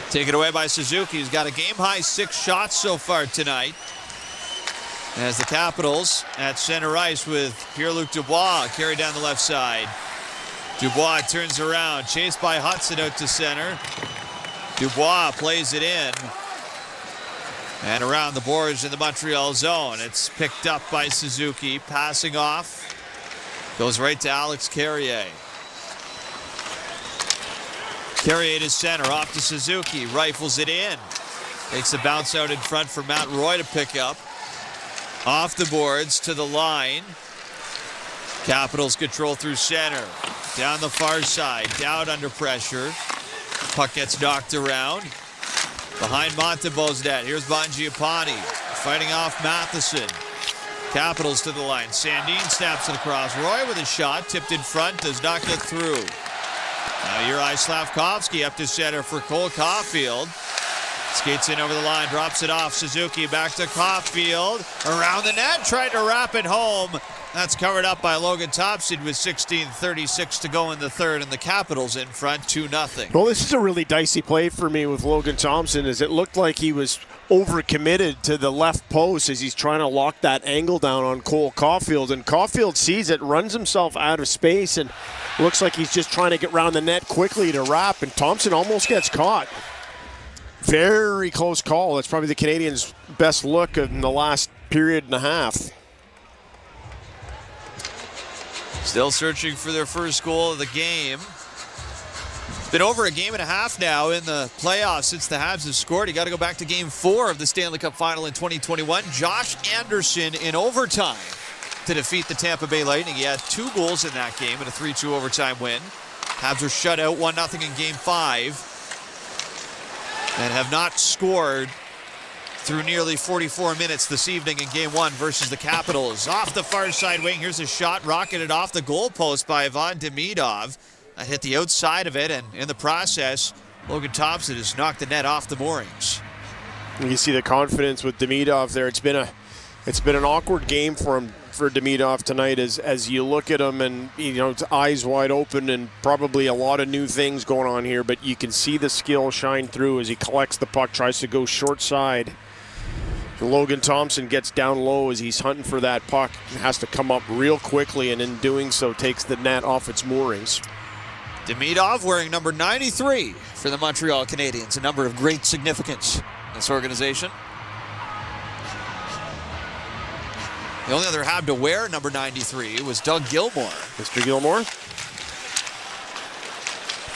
Taken away by Suzuki, who's got a game-high 6 shots so far tonight. As the Capitals at center ice with Pierre-Luc Dubois carried down the left side. Dubois turns around, chased by Hudson out to center. Dubois plays it in. And around the boards in the Montreal zone. It's picked up by Suzuki, passing off. Goes right to Alex Carrier. Carrier to center, off to Suzuki, rifles it in. Takes a bounce out in front for Matt Roy to pick up. Off the boards to the line. Capitals control through center. Down the far side, down under pressure. Puck gets knocked around. Behind Montembeau's net, here's Mangiapane fighting off Matheson. Capitals to the line. Sandin snaps it across. Roy with a shot, tipped in front, does not get through. Now Juraj Slavkovsky up to center for Cole Caulfield. Skates in over the line, drops it off. Suzuki back to Caulfield. Around the net, trying to wrap it home. That's covered up by Logan Thompson with 16:36 to go in the third, and the Capitals in front 2-0. Well, this is a really dicey play for me with Logan Thompson, as it looked like he was overcommitted to the left post as he's trying to lock that angle down on Cole Caulfield. And Caulfield sees it, runs himself out of space, and looks like he's just trying to get around the net quickly to wrap, and Thompson almost gets caught. Very close call. That's probably the Canadiens' best look in the last period and a half. Still searching for their first goal of the game. It's been over a game and a half now in the playoffs since the Habs have scored. You got to go back to Game 4 of the Stanley Cup Final in 2021. Josh Anderson in overtime to defeat the Tampa Bay Lightning. He had 2 goals in that game in a 3-2 overtime win. Habs were shut out 1-0 in Game 5 and have not scored through nearly 44 minutes this evening in Game 1 versus the Capitals. Off the far side wing, here's a shot rocketed off the goalpost by Ivan Demidov. That hit the outside of it, and in the process, Logan Thompson has knocked the net off the moorings. You see the confidence with Demidov there. It's been an awkward game for Demidov tonight as you look at him, and it's eyes wide open and probably a lot of new things going on here, but you can see the skill shine through as he collects the puck, tries to go short side. Logan Thompson gets down low as he's hunting for that puck, has to come up real quickly, and in doing so takes the net off its moorings. Demidov wearing number 93 for the Montreal Canadiens, a number of great significance in this organization. The only other Hab to wear number 93 was Doug Gilmour. Mr. Gilmour.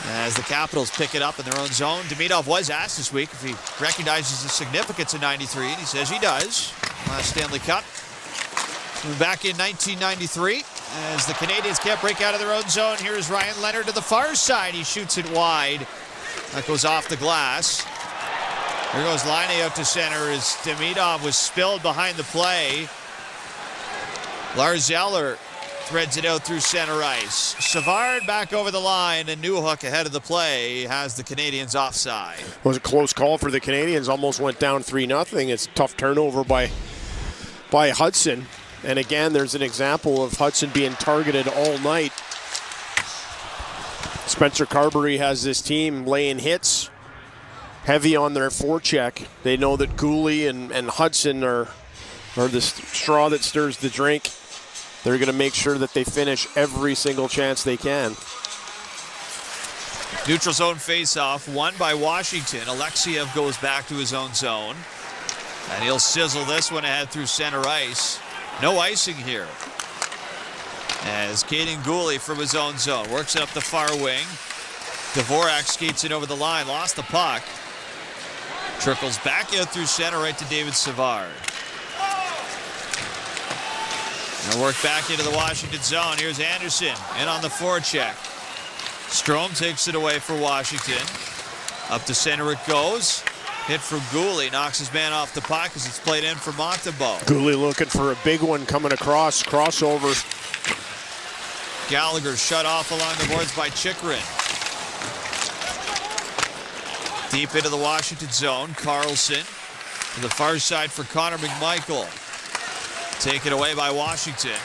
As the Capitals pick it up in their own zone, Demidov was asked this week if he recognizes the significance of 93, and he says he does. Last Stanley Cup. Back in 1993, as the Canadiens can't break out of their own zone, here's Ryan Leonard to the far side. He shoots it wide. That goes off the glass. Here goes Laine out to center as Demidov was spilled behind the play. Lars Eller threads it out through center ice. Savard back over the line, and Newhook ahead of the play has the Canadiens offside. It was a close call for the Canadiens. Almost went down 3-0. It's a tough turnover by Hudson. And again, there's an example of Hudson being targeted all night. Spencer Carberry has this team laying hits heavy on their forecheck. They know that Gooley and Hudson are the straw that stirs the drink. They're going to make sure that they finish every single chance they can. Neutral zone faceoff, won by Washington. Alexiev goes back to his own zone. And he'll sizzle this one ahead through center ice. No icing here. As Caden Gooley from his own zone works it up the far wing. Dvorak skates it over the line, lost the puck. Trickles back out through center right to David Savard. And work back into the Washington zone. Here's Anderson in on the forecheck. Strome takes it away for Washington. Up to center it goes. Hit from Gooley, knocks his man off the puck as it's played in for Montembeau. Gooley looking for a big one coming across, crossover. Gallagher shut off along the boards by Chychrun. Deep into the Washington zone, Carlson to the far side for Connor McMichael. Taken away by Washington.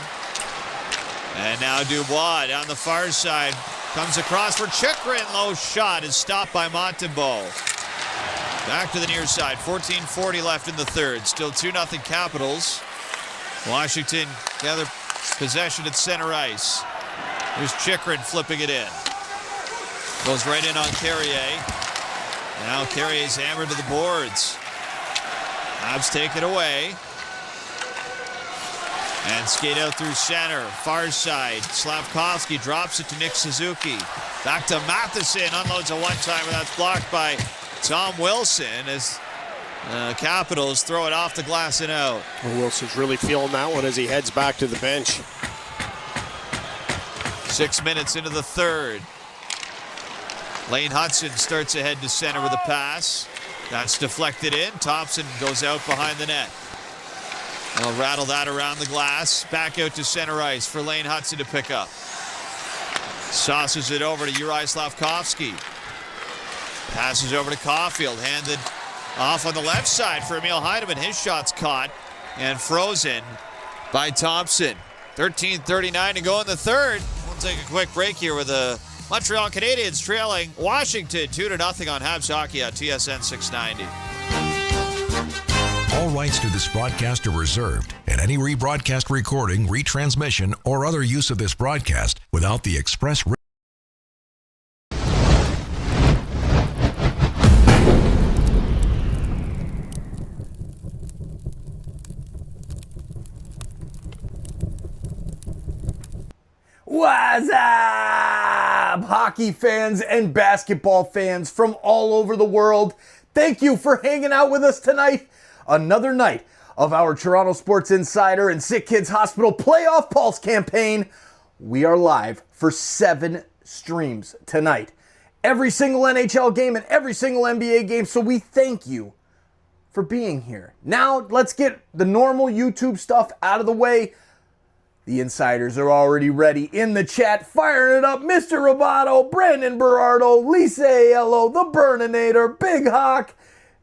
And now Dubois down the far side. Comes across for Chychrun. Low shot is stopped by Montembeau. Back to the near side. 14:40 left in the third. Still 2-0 Capitals. Washington gather possession at center ice. Here's Chikrin flipping it in. Goes right in on Carrier. Now Carrier's hammered to the boards. Habs take it away. And skate out through center. Far side. Slavkovsky drops it to Nick Suzuki. Back to Matheson. Unloads a one-timer. That's blocked by Tom Wilson as Capitals throw it off the glass and out. Well, Wilson's really feeling that one as he heads back to the bench. 6 minutes into the third. Lane Hudson starts ahead to center with a pass. That's deflected in. Thompson goes out behind the net. They'll rattle that around the glass. Back out to center ice for Lane Hudson to pick up. Sauces it over to Uri Slavkovsky. Passes over to Caulfield. Handed off on the left side for Emil Heidemann. His shot's caught and frozen by Thompson. 13:39 to go in the third. We'll take a quick break here with the Montreal Canadiens trailing Washington 2-0 on Habs Hockey on TSN 690. All rights to this broadcast are reserved, and any rebroadcast recording, retransmission, or other use of this broadcast without the express What's up, hockey fans and basketball fans from all over the world? Thank you for hanging out with us tonight. Another night of our Toronto Sports Insider and SickKids Hospital Playoff Pulse campaign. We are live for 7 streams tonight. Every single NHL game and every single NBA game, so we thank you for being here. Now, let's get the normal YouTube stuff out of the way. The insiders are already ready in the chat, firing it up. Mr. Roboto, Brandon Berardo, Lisa Aiello, the Burninator, Big Hawk.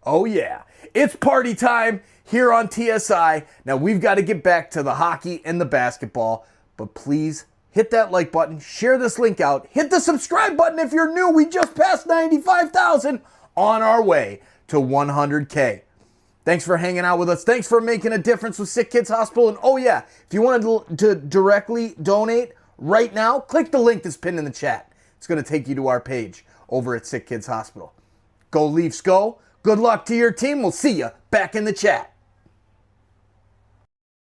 Oh yeah, it's party time here on TSI. Now we've got to get back to the hockey and the basketball, but please hit that like button, share this link out, hit the subscribe button if you're new. We just passed 95,000 on our way to 100K. Thanks for hanging out with us. Thanks for making a difference with SickKids Hospital. And oh yeah, if you wanted to directly donate right now, click the link that's pinned in the chat. It's going to take you to our page over at SickKids Hospital. Go Leafs, go. Good luck to your team. We'll see you back in the chat.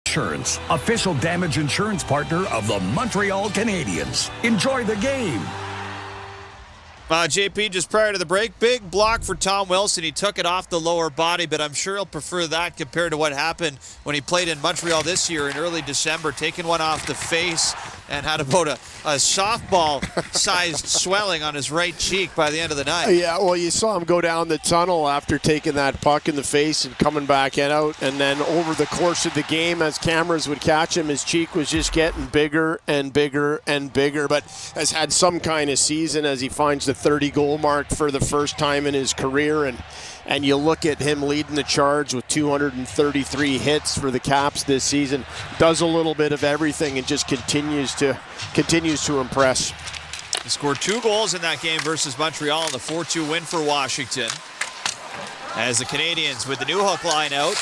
Insurance, official damage insurance partner of the Montreal Canadiens. Enjoy the game. JP, just prior to the break, big block for Tom Wilson. He took it off the lower body, but I'm sure he'll prefer that compared to what happened when he played in Montreal this year in early December, taking one off the face and had about a softball-sized swelling on his right cheek by the end of the night. Yeah, well, you saw him go down the tunnel after taking that puck in the face and coming back out, and then over the course of the game, as cameras would catch him, his cheek was just getting bigger and bigger and bigger, but has had some kind of season as he finds the 30-goal mark for the first time in his career, and you look at him leading the charge with 233 hits for the Caps this season. Does a little bit of everything and just continues to impress. He scored 2 goals in that game versus Montreal in the 4-2 win for Washington. As the Canadiens with the new hook line out,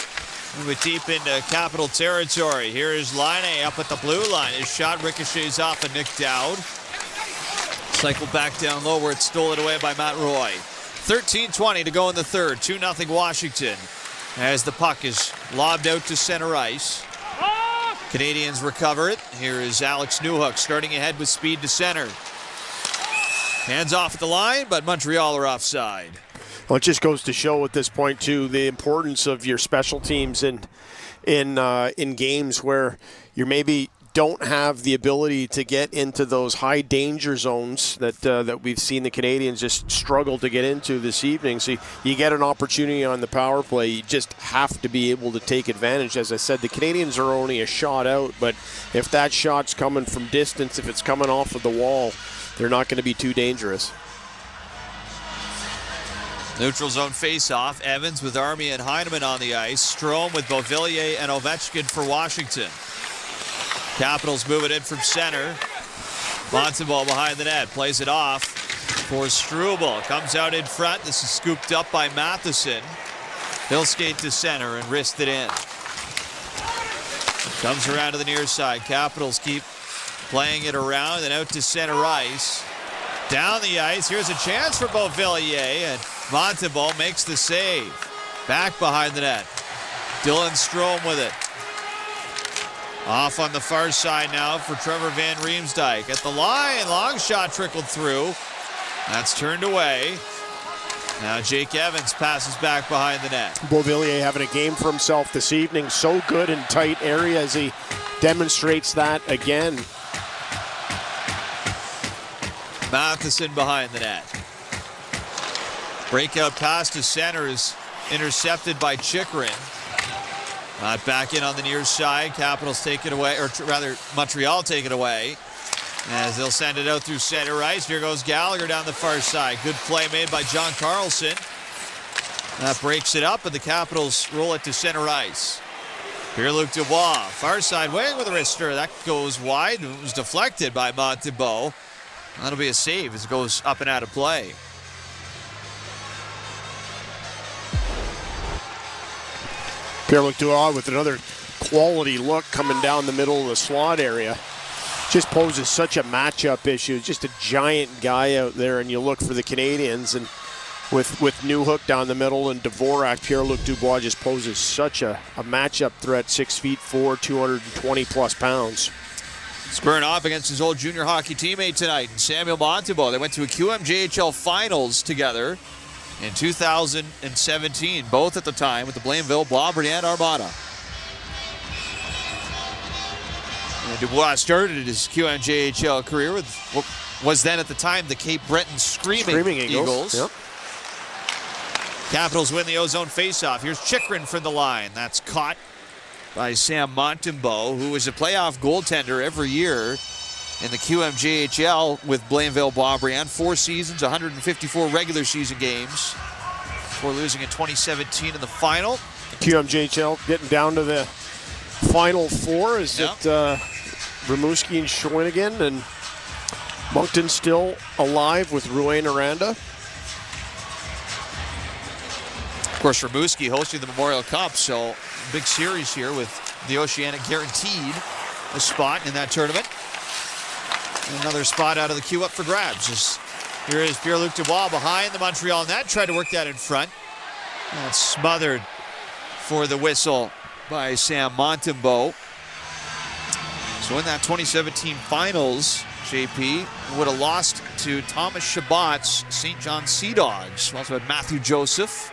move deep into Capital territory. Here is Laine up at the blue line. His shot ricochets off of Nick Dowd. Cycle back down low where it's stolen away by Matt Roy. 13:20 to go in the third. 2-0 Washington as the puck is lobbed out to center ice. Canadiens recover it. Here is Alex Newhook starting ahead with speed to center. Hands off at the line, but Montreal are offside. Well, it just goes to show at this point, too, the importance of your special teams in games where you're maybe don't have the ability to get into those high danger zones that we've seen the Canadiens just struggle to get into this evening. So you get an opportunity on the power play. You just have to be able to take advantage. As I said, the Canadiens are only a shot out, but if that shot's coming from distance, if it's coming off of the wall, they're not going to be too dangerous. Neutral zone face-off. Evans with Army and Heineman on the ice. Strome with Beauvillier and Ovechkin for Washington. Capitals move it in from center. Montembeault behind the net. Plays it off for Struble. Comes out in front. This is scooped up by Matheson. He'll skate to center and wrist it in. Comes around to the near side. Capitals keep playing it around and out to center ice. Down the ice, here's a chance for Beauvillier, and Montembeault makes the save. Back behind the net. Dylan Strome with it. Off on the far side now for Trevor Van Riemsdyk. At the line, long shot trickled through. That's turned away. Now Jake Evans passes back behind the net. Beauvillier having a game for himself this evening. So good in tight area as he demonstrates that again. Matheson behind the net. Breakout pass to center is intercepted by Chychrun. Not back in on the near side. Capitals take it away, or rather Montreal take it away. As they'll send it out through center ice. Here goes Gallagher down the far side. Good play made by John Carlson. That breaks it up, and the Capitals roll it to center ice. Pierre-Luc Dubois, far side wing with a wrister. That goes wide. It was deflected by Montembeault. That'll be a save as it goes up and out of play. Pierre-Luc Dubois with another quality look coming down the middle of the slot area. Just poses such a matchup issue. Just a giant guy out there, and you look for the Canadiens, and with Newhook down the middle and Dvorak, Pierre-Luc Dubois just poses such a matchup threat. 6'4", 220 plus pounds. Squaring off against his old junior hockey teammate tonight, Samuel Montembeault. They went to a QMJHL finals together in 2017, both at the time with the Blainville-Boisbriand Armada. And Dubois started his QMJHL career with what was then at the time the Cape Breton Screaming Eagles. Yep. Capitals win the Ozone faceoff. Here's Chychrun from the line. That's caught by Sam Montembeault, who is a playoff goaltender every year in the QMJHL with Blainville-Boisbriand. 4 seasons, 154 regular season games before losing in 2017 in the final. QMJHL getting down to the Final 4. Is it Rimouski and Shawinigan, and Moncton still alive with Rouyn-Noranda? Of course, Rimouski hosting the Memorial Cup, so big series here with the Oceanic guaranteed a spot in that tournament. And another spot out of the queue up for grabs. Here is Pierre-Luc Dubois behind the Montreal net. Tried to work that in front. That's smothered for the whistle by Sam Montembeault. So in that 2017 finals, JP would have lost to Thomas Chabot's St. John Sea Dogs. Also had Matthew Joseph.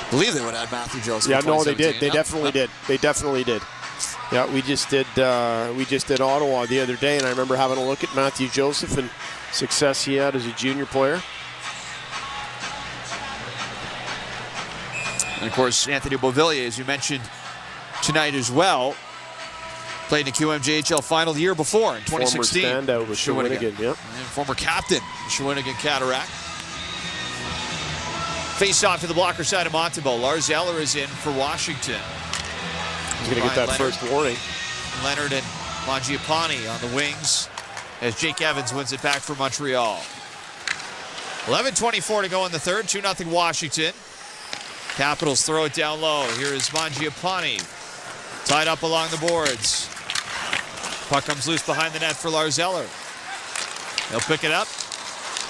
I believe they would have had Matthew Joseph. Yeah, no, they did. They definitely did. They definitely did. Yeah, we just did Ottawa the other day, and I remember having a look at Matthew Joseph and success he had as a junior player. And of course, Anthony Beauvillier, as you mentioned tonight as well, played in the QMJHL final the year before in 2016. Former standout with Shawinigan, yep. And former captain, Shawinigan Cataract. Face off to the blocker side of Montembeault. Lars Eller is in for Washington. He's going to get that first warning. Leonard and Mangiapane on the wings as Jake Evans wins it back for Montreal. 11:24 to go in the third. 2-0 Washington. Capitals throw it down low. Here is Mangiapane. Tied up along the boards. Puck comes loose behind the net for Lars Eller. He'll pick it up.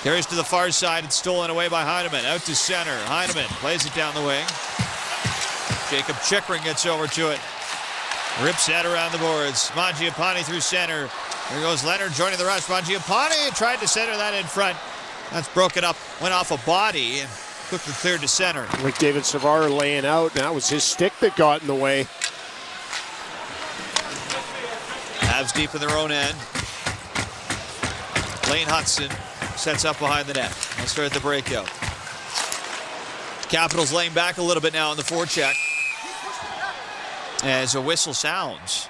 Carries to the far side. It's stolen away by Heineman. Out to center. Heineman plays it down the wing. Jacob Chychrun gets over to it. Rips that around the boards. Mangiapane through center. There goes Leonard joining the rush. Mangiapane tried to center that in front. That's broken up. Went off a body and quickly cleared to center. Like David Savard laying out. That was his stick that got in the way. Habs deep in their own end. Lane Hudson sets up behind the net. Let's start the breakout. Capitals laying back a little bit now on the forecheck as a whistle sounds.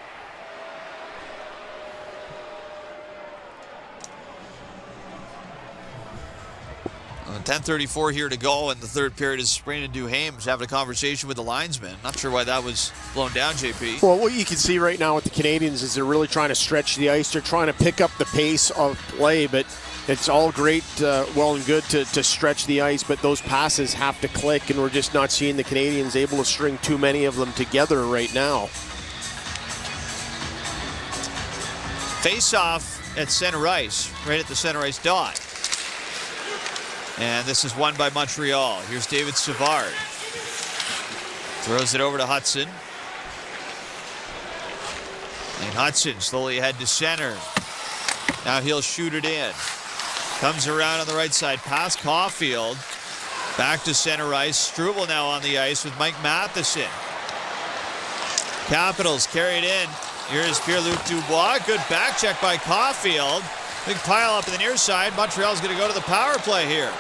10:34 here to go, and the third period is Brandon Duhaime having a conversation with the linesman. Not sure why that was blown down, JP. Well, what you can see right now with the Canadiens is they're really trying to stretch the ice. They're trying to pick up the pace of play, but it's all great, well and good to stretch the ice, but those passes have to click, and we're just not seeing the Canadiens able to string too many of them together right now. Face-off at center ice, right at the center ice dot. And this is won by Montreal. Here's David Savard. Throws it over to Hudson. And Hudson slowly ahead to center. Now he'll shoot it in. Comes around on the right side, past Caulfield. Back to center ice. Struble now on the ice with Mike Matheson. Capitals carry it in. Here's Pierre-Luc Dubois. Good back check by Caulfield. Big pile up in the near side. Montreal's going to go to the power play here.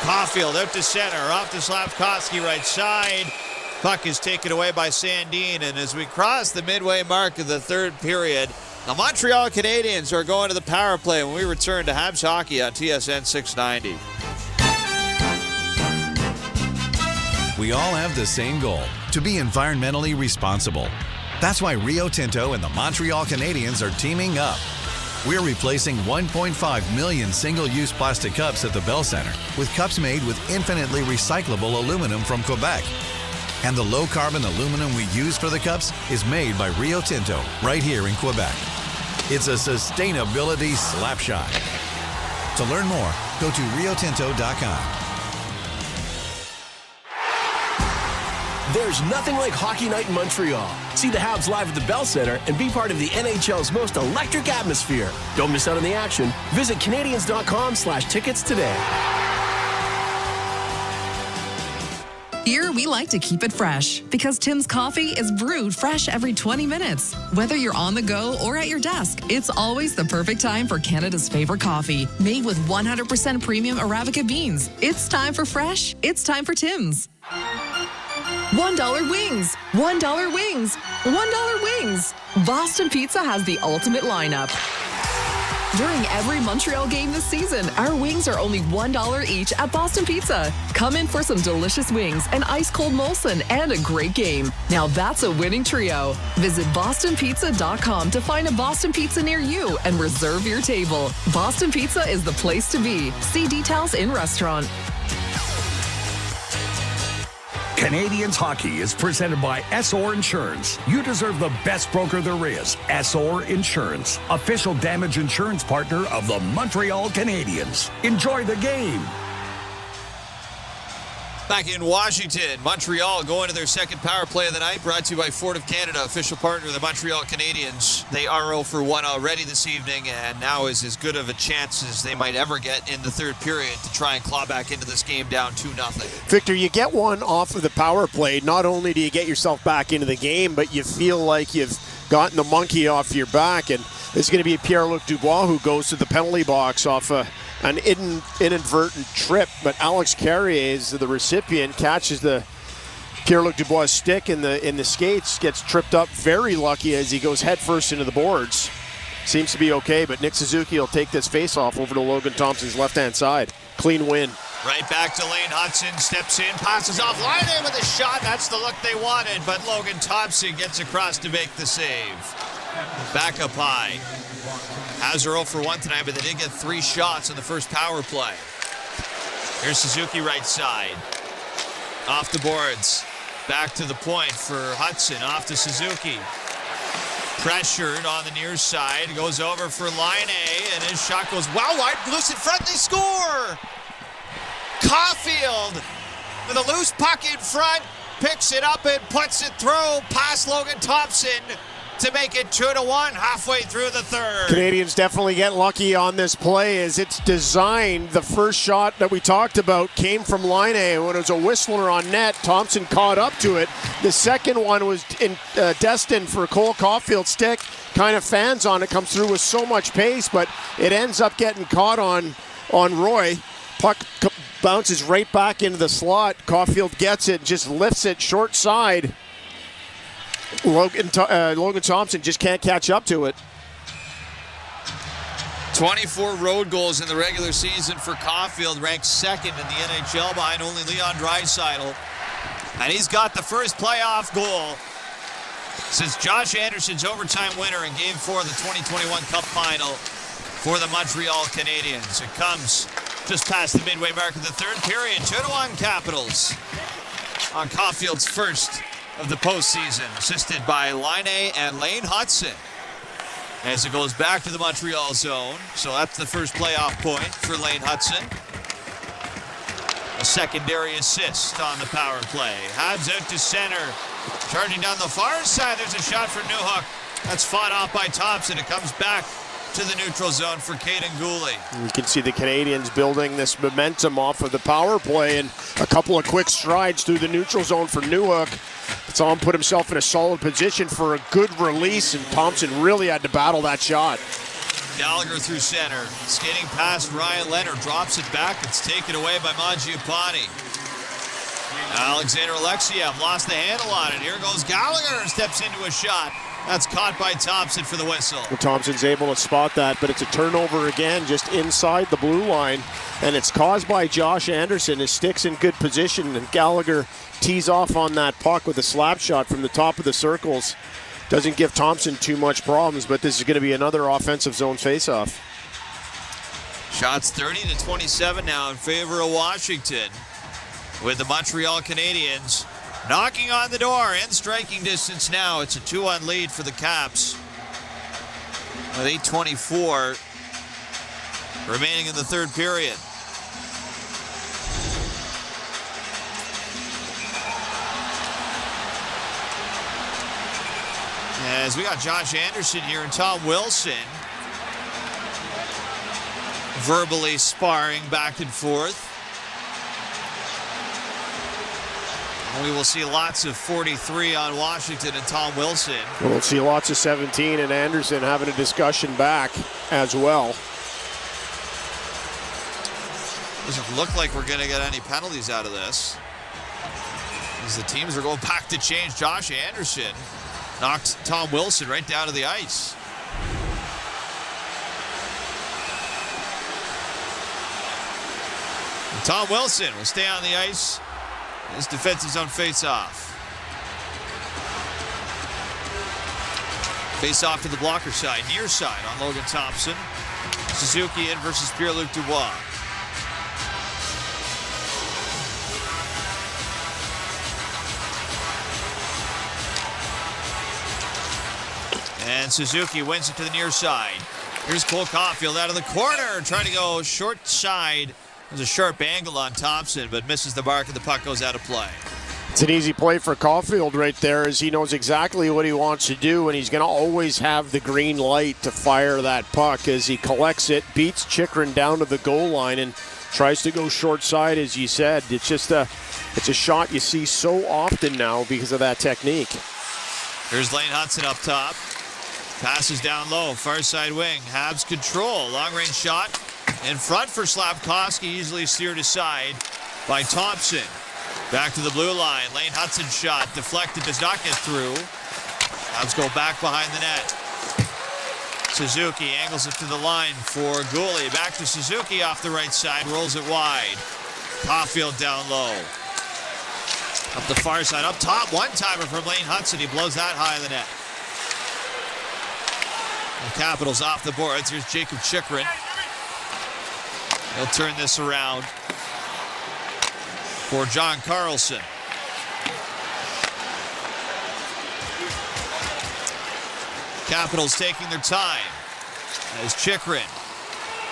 Caulfield out to center. Off to Slafkovsky right side. Puck is taken away by Sandin. And as we cross the midway mark of the third period, the Montreal Canadiens are going to the power play when we return to Habs Hockey on TSN 690. We all have the same goal, to be environmentally responsible. That's why Rio Tinto and the Montreal Canadiens are teaming up. We're replacing 1.5 million single-use plastic cups at the Bell Center with cups made with infinitely recyclable aluminum from Quebec. And the low-carbon aluminum we use for the cups is made by Rio Tinto right here in Quebec. It's a sustainability slapshot. To learn more, go to riotinto.com. There's nothing like Hockey Night in Montreal. See the Habs live at the Bell Center and be part of the NHL's most electric atmosphere. Don't miss out on the action. Visit Canadiens.com/tickets today. Here, we like to keep it fresh because Tim's coffee is brewed fresh every 20 minutes. Whether you're on the go or at your desk, it's always the perfect time for Canada's favorite coffee, made with 100% premium Arabica beans. It's time for fresh. It's time for Tim's. $1 wings, $1 wings, $1 wings. Boston Pizza has the ultimate lineup. During every Montreal game this season, our wings are only $1 each at Boston Pizza. Come in for some delicious wings, an ice-cold Molson, and a great game. Now that's a winning trio. Visit bostonpizza.com to find a Boston Pizza near you and reserve your table. Boston Pizza is the place to be. See details in restaurant. Canadiens Hockey is presented by SOR Insurance. You deserve the best broker there is. SOR Insurance, official damage insurance partner of the Montreal Canadiens. Enjoy the game. Back in Washington, Montreal going to their second power play of the night, brought to you by Ford of Canada, official partner of the Montreal Canadiens. They are 0-for-1 already this evening, and now is as good of a chance as they might ever get in the third period to try and claw back into this game down 2-0. Victor, you get one off of the power play. Not only do you get yourself back into the game, but you feel like you've gotten the monkey off your back, and it's going to be Pierre-Luc Dubois who goes to the penalty box off an inadvertent trip, but Alex Carrier is the recipient, catches the Pierre-Luc Dubois stick in the skates, gets tripped up, very lucky as he goes headfirst into the boards. Seems to be okay, but Nick Suzuki will take this face-off over to Logan Thompson's left-hand side. Clean win. Right back to Lane Hudson, steps in, passes off line with a shot. That's the look they wanted, but Logan Thompson gets across to make the save. Back up high. Habs are 0-for-1 tonight, but they did get 3 shots in the first power play. Here's Suzuki right side. Off the boards. Back to the point for Hudson. Off to Suzuki. Pressured on the near side. Goes over for Line A, and his shot goes well wide. Loose in front, they score! Caulfield with a loose puck in front. Picks it up and puts it through past Logan Thompson to make it 2-1 halfway through the third. Canadiens definitely get lucky on this play as it's designed. The first shot that we talked about came from Line A when it was a Whistler on net. Thompson caught up to it. The second one was destined for Cole Caulfield's stick. Kind of fans on it, comes through with so much pace, but it ends up getting caught on Roy. Puck bounces right back into the slot. Caulfield gets it, just lifts it short side. Logan Thompson just can't catch up to it. 24 road goals in the regular season for Caulfield, ranked second in the NHL behind only Leon Draisaitl. And he's got the first playoff goal since Josh Anderson's overtime winner in Game 4 of the 2021 Cup Final for the Montreal Canadiens. It comes just past the midway mark of the third period. 2-1 Capitals on Caulfield's first of the postseason, assisted by Line A and Lane Hudson. as it goes back to the Montreal zone. So that's the first playoff point for Lane Hutson. A secondary assist on the power play. Habs out to center. Charging down the far side. There's a shot for Newhook. That's fought off by Thompson. It comes back to the neutral zone for Caden Gooley. You can see the Canadiens building this momentum off of the power play, and a couple of quick strides through the neutral zone for Newhook. Saw him put himself in a solid position for a good release, and Thompson really had to battle that shot. Gallagher through center. Skating past Ryan Leonard. Drops it back. It's taken away by Mangiapane. Alexander Alexiev lost the handle on it. Here goes Gallagher. Steps into a shot. That's caught by Thompson for the whistle. Well, Thompson's able to spot that, but it's a turnover again just inside the blue line, and it's caused by Josh Anderson. His stick's in good position, and Gallagher tees off on that puck with a slap shot from the top of the circles. Doesn't give Thompson too much problems, but this is going to be another offensive zone faceoff. Shots 30-27 now in favor of Washington, with the Montreal Canadiens knocking on the door in striking distance now. It's a 2-1 lead for the Caps with 8:24 remaining in the third period. As we got Josh Anderson here and Tom Wilson verbally sparring back and forth. We will see lots of 43 on Washington and Tom Wilson. We'll see lots of 17 and Anderson having a discussion back as well. Doesn't look like we're going to get any penalties out of this, as the teams are going back to change. Josh Anderson knocked Tom Wilson right down to the ice. And Tom Wilson will stay on the ice. His defensive zone face-off. Face-off to the blocker side, near side on Logan Thompson. Suzuki in versus Pierre-Luc Dubois. And Suzuki wins it to the near side. Here's Cole Caulfield out of the corner, trying to go short side. There's a sharp angle on Thompson, but misses the mark and the puck goes out of play. It's an easy play for Caulfield right there, as he knows exactly what he wants to do, and he's going to always have the green light to fire that puck as he collects it, beats Chychrun down to the goal line, and tries to go short side, as you said. It's just it's a shot you see so often now because of that technique. Here's Lane Hutson up top. Passes down low, far side wing. Habs control, long range shot. In front for Slafkovsky, easily steered aside by Thompson. Back to the blue line. Lane Hutson shot, deflected, does not get through. Habs go back behind the net. Suzuki angles it to the line for Gooley. Back to Suzuki off the right side, rolls it wide. Caulfield down low. Up the far side, up top, one-timer from Lane Hutson. He blows that high in the net. The Capitals off the boards. Here's Jacob Chychrun. He'll turn this around for John Carlson. Capitals taking their time as Chychrun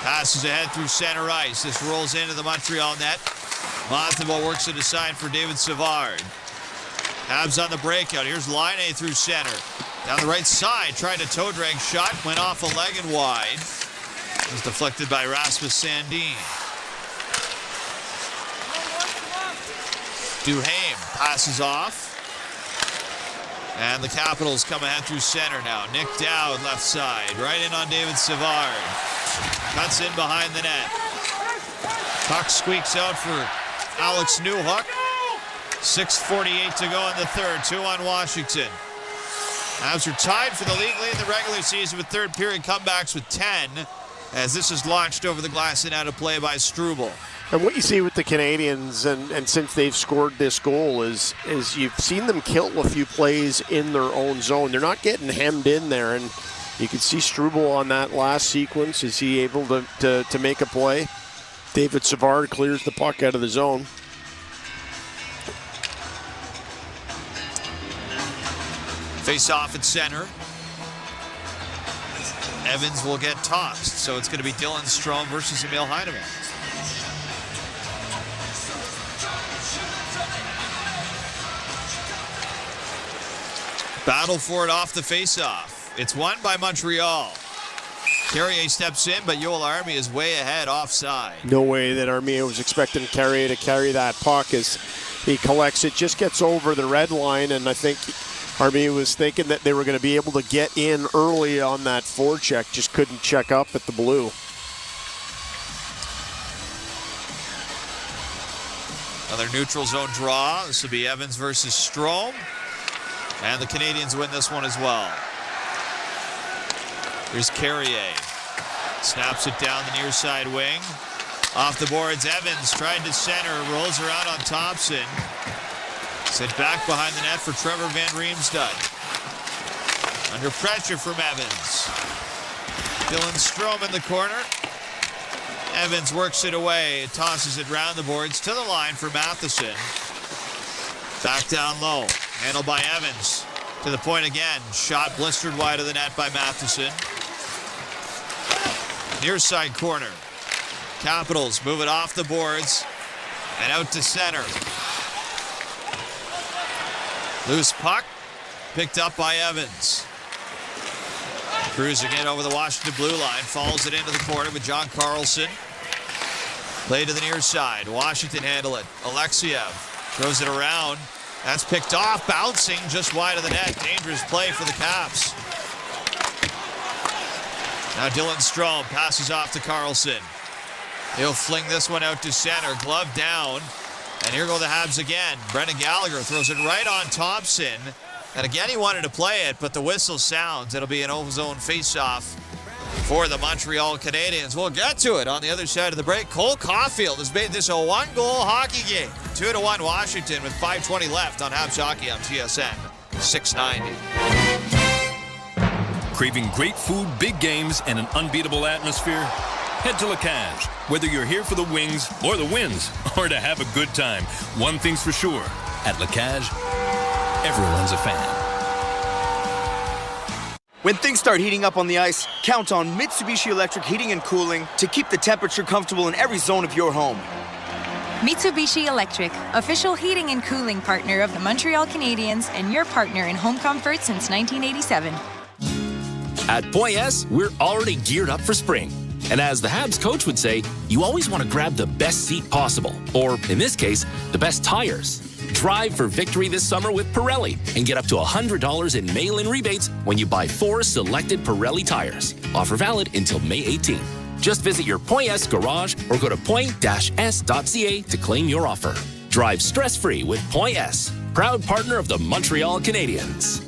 passes ahead through center ice. This rolls into the Montreal net. Montembeault works it aside for David Savard. Habs on the breakout. Here's Line through center. Down the right side, tried a toe drag shot, went off a leg and wide. It was deflected by Rasmus Sandin. Duhaime passes off. And the Capitals come ahead through center now. Nick Dowd left side, right in on David Savard. Cuts in behind the net. Puck squeaks out for Alex Newhook. 6:48 to go in the third. 2-1 Washington. Habs are tied for the league lead in the regular season with third period comebacks with 10, as this is launched over the glass and out of play by Struble. And what you see with the Canadiens, and since they've scored this goal, is you've seen them kill a few plays in their own zone. They're not getting hemmed in there, and you can see Struble on that last sequence. Is he able to make a play? David Savard clears the puck out of the zone. Face off at center. Evans will get tossed, so it's going to be Dylan Strome versus Emil Heinemann. Battle for it off the faceoff. It's won by Montreal. Carrier steps in, but Yoel Armia is way ahead offside. No way that Armia was expecting Carrier to carry that puck as he collects it, just gets over the red line, and I think Armia was thinking that they were going to be able to get in early on that forecheck, just couldn't check up at the blue. Another neutral zone draw. This will be Evans versus Strome. And the Canadiens win this one as well. Here's Carrier. Snaps it down the near side wing. Off the boards, Evans tried to center, rolls around on Thompson. Sent back behind the net for Trevor Van Riemsdyk. Under pressure from Evans. Dylan Strome in the corner. Evans works it away, tosses it round the boards to the line for Matheson. Back down low, handled by Evans. To the point again, shot blistered wide of the net by Matheson. Near side corner. Capitals move it off the boards and out to center. Loose puck, picked up by Evans. Cruising in over the Washington blue line, falls it into the corner with John Carlson. Play to the near side. Washington handle it. Alexiev throws it around. That's picked off, bouncing just wide of the net. Dangerous play for the Caps. Now Dylan Strome passes off to Carlson. He'll fling this one out to center. Glove down. And here go the Habs again. Brendan Gallagher throws it right on Thompson. And again, he wanted to play it, but the whistle sounds. It'll be an zone face-off for the Montreal Canadiens. We'll get to it on the other side of the break. Cole Caulfield has made this a one-goal hockey game. 2-1 Washington with 5:20 left on Habs Hockey on TSN 690. Craving great food, big games, and an unbeatable atmosphere? Head to La Cage. Whether you're here for the wings or the wins, or to have a good time, one thing's for sure. At La Cage, everyone's a fan. When things start heating up on the ice, count on Mitsubishi Electric Heating and Cooling to keep the temperature comfortable in every zone of your home. Mitsubishi Electric, official heating and cooling partner of the Montreal Canadiens and your partner in home comfort since 1987. At Point S, we're already geared up for spring. And as the Habs coach would say, you always want to grab the best seat possible. Or, in this case, the best tires. Drive for victory this summer with Pirelli and get up to $100 in mail-in rebates when you buy 4 selected Pirelli tires. Offer valid until May 18th. Just visit your Point S garage or go to point-s.ca to claim your offer. Drive stress-free with Point S, proud partner of the Montreal Canadiens.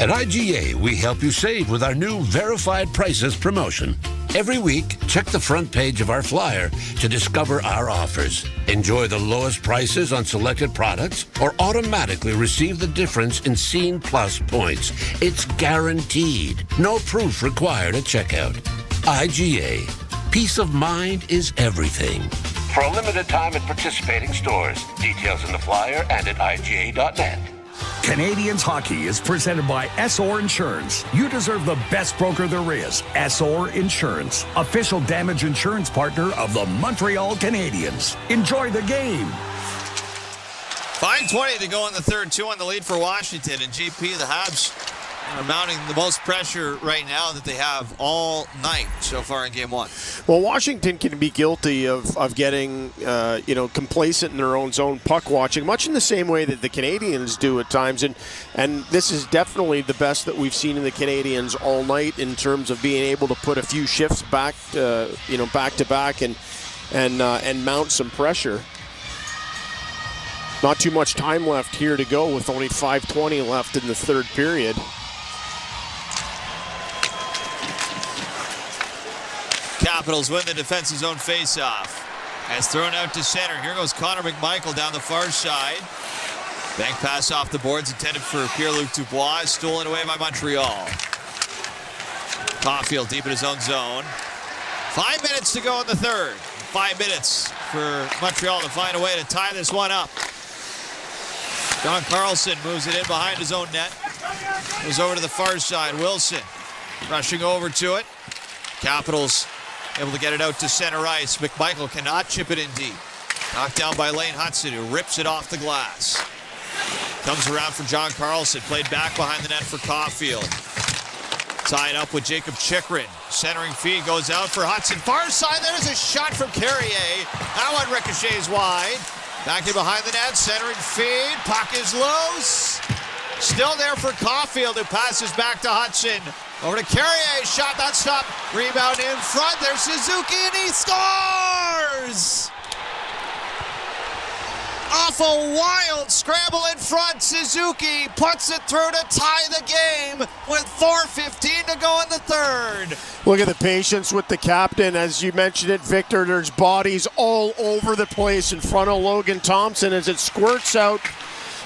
At IGA, we help you save with our new Verified Prices promotion. Every week, check the front page of our flyer to discover our offers. Enjoy the lowest prices on selected products or automatically receive the difference in Scene Plus points. It's guaranteed. No proof required at checkout. IGA. Peace of mind is everything. For a limited time at participating stores. Details in the flyer and at IGA.net. Canadiens hockey is presented by SOR Insurance. You deserve the best broker there is. SOR Insurance, official damage insurance partner of the Montreal Canadiens. Enjoy the game. 5:20 to go in the third, 2 on the lead for Washington. And GP, the Habs are mounting the most pressure right now that they have all night so far in Game 1. Well, Washington can be guilty of getting, complacent in their own zone puck watching, much in the same way that the Canadiens do at times. And this is definitely the best that we've seen in the Canadiens all night in terms of being able to put a few shifts back to back and mount some pressure. Not too much time left here to go with only 5:20 left in the third period. Capitals win the defensive zone faceoff. As thrown out to center. Here goes Connor McMichael down the far side. Bank pass off the boards intended for Pierre-Luc Dubois. Stolen away by Montreal. Caulfield deep in his own zone. 5 minutes to go in the third. 5 minutes for Montreal to find a way to tie this one up. John Carlson moves it in behind his own net. Goes over to the far side. Wilson rushing over to it. Capitals able to get it out to center ice. McMichael cannot chip it in deep. Knocked down by Lane Hudson, who rips it off the glass. Comes around for John Carlson. Played back behind the net for Caulfield. Tied up with Jacob Chikrin. Centering feed goes out for Hudson. Far side, there's a shot from Carrier. That one ricochets wide. Back in behind the net, centering feed. Puck is loose. Still there for Caulfield, who passes back to Hudson. Over to Carrier, shot not stopped. Rebound in front, there's Suzuki and he scores! Off a wild scramble in front, Suzuki puts it through to tie the game with 4:15 to go in the third. Look at the patience with the captain. As you mentioned it, Victor, there's bodies all over the place in front of Logan Thompson as it squirts out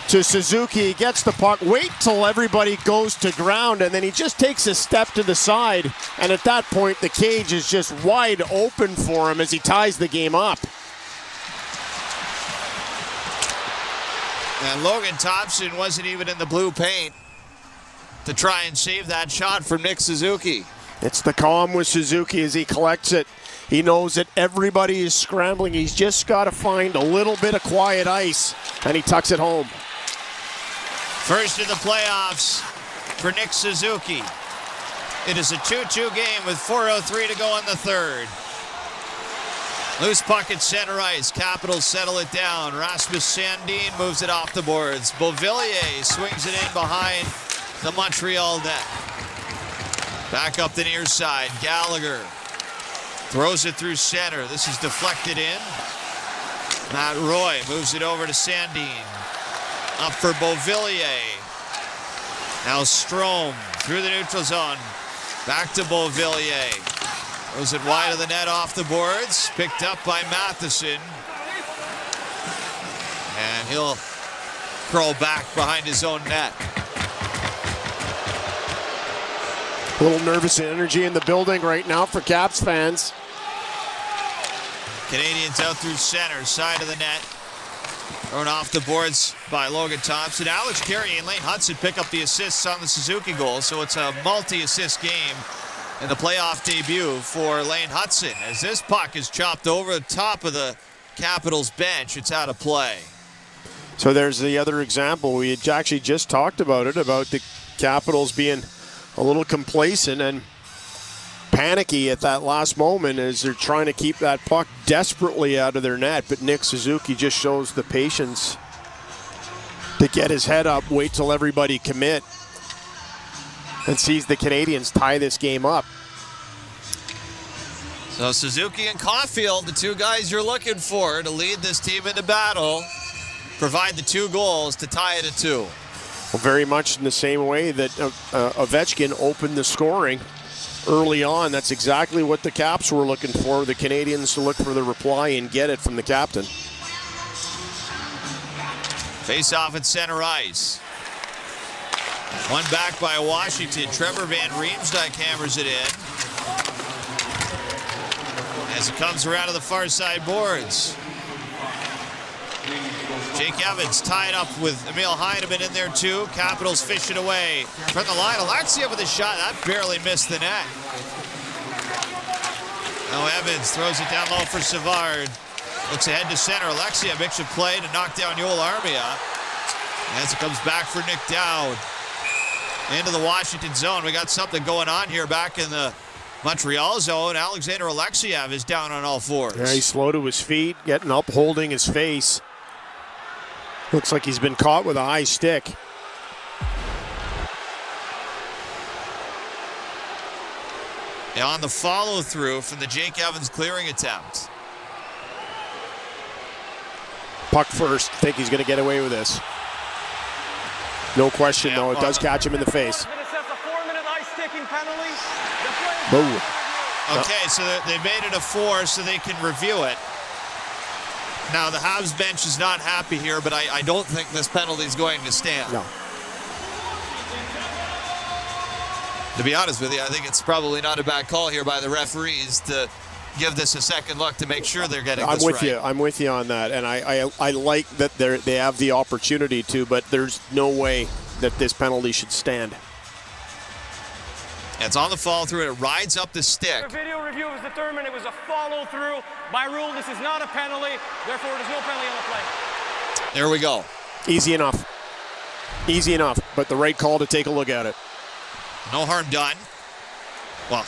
to Suzuki. He gets the puck. Wait till everybody goes to ground, and then he just takes a step to the side. And at that point, the cage is just wide open for him as he ties the game up. And Logan Thompson wasn't even in the blue paint to try and save that shot from Nick Suzuki. It's the calm with Suzuki as he collects it. He knows that everybody is scrambling. He's just got to find a little bit of quiet ice, and he tucks it home. First in the playoffs for Nick Suzuki. It is a 2-2 game with 4:03 to go in the third. Loose puck at center ice. Capitals settle it down. Rasmus Sandin moves it off the boards. Beauvillier swings it in behind the Montreal net. Back up the near side. Gallagher throws it through center. This is deflected in. Matt Roy moves it over to Sandin. Up for Beauvillier. Now Strome through the neutral zone. Back to Beauvillier. Throws it wide of the net off the boards. Picked up by Matheson. And he'll curl back behind his own net. A little nervous energy in the building right now for Caps fans. Canadiens out through center, side of the net. Thrown off the boards by Logan Thompson. Alex Carey and Lane Hudson pick up the assists on the Suzuki goal, so it's a multi-assist game in the playoff debut for Lane Hudson. As this puck is chopped over the top of the Capitals bench, it's out of play. So there's the other example. We had actually just talked about it, about the Capitals being a little complacent and panicky at that last moment as they're trying to keep that puck desperately out of their net. But Nick Suzuki just shows the patience to get his head up, wait till everybody commit, and sees the Canadiens tie this game up. So Suzuki and Caulfield, the two guys you're looking for to lead this team into battle, provide the 2 goals to tie it at 2. Well, very much in the same way that Ovechkin opened the scoring early on. That's exactly what the Caps were looking for. The Canadiens to look for the reply and get it from the captain. Face off at center ice. One back by Washington. Trevor Van Riemsdyk hammers it in. As it comes around to the far side boards. Jake Evans tied up with Emil Heineman in there too. Capitals fish it away from the line. Alexia with a shot. That barely missed the net. Now Evans throws it down low for Savard. Looks ahead to center. Alexia makes a play to knock down Yoel Armia. As it comes back for Nick Dowd. Into the Washington zone. We got something going on here back in the Montreal zone. Alexander Alexiev is down on all fours. Yeah, he's slow to his feet, getting up, holding his face. Looks like he's been caught with a high stick. Yeah, on the follow through from the Jake Evans clearing attempt. Puck first. Think he's going to get away with this. No question, though. It does catch him in the face. Boom. Okay, so they made it a 4 so they can review it. Now, the Habs bench is not happy here, but I don't think this penalty is going to stand. No. To be honest with you, I think it's probably not a bad call here by the referees to give this a second look to make sure they're getting this right. I'm with you on that, and I like that they have the opportunity to, but there's no way that this penalty should stand. It's on the follow through, and it rides up the stick. A video review has determined it was a follow through. By rule, this is not a penalty. Therefore, there's no penalty on the play. There we go. Easy enough. Easy enough, but the right call to take a look at it. No harm done. Well,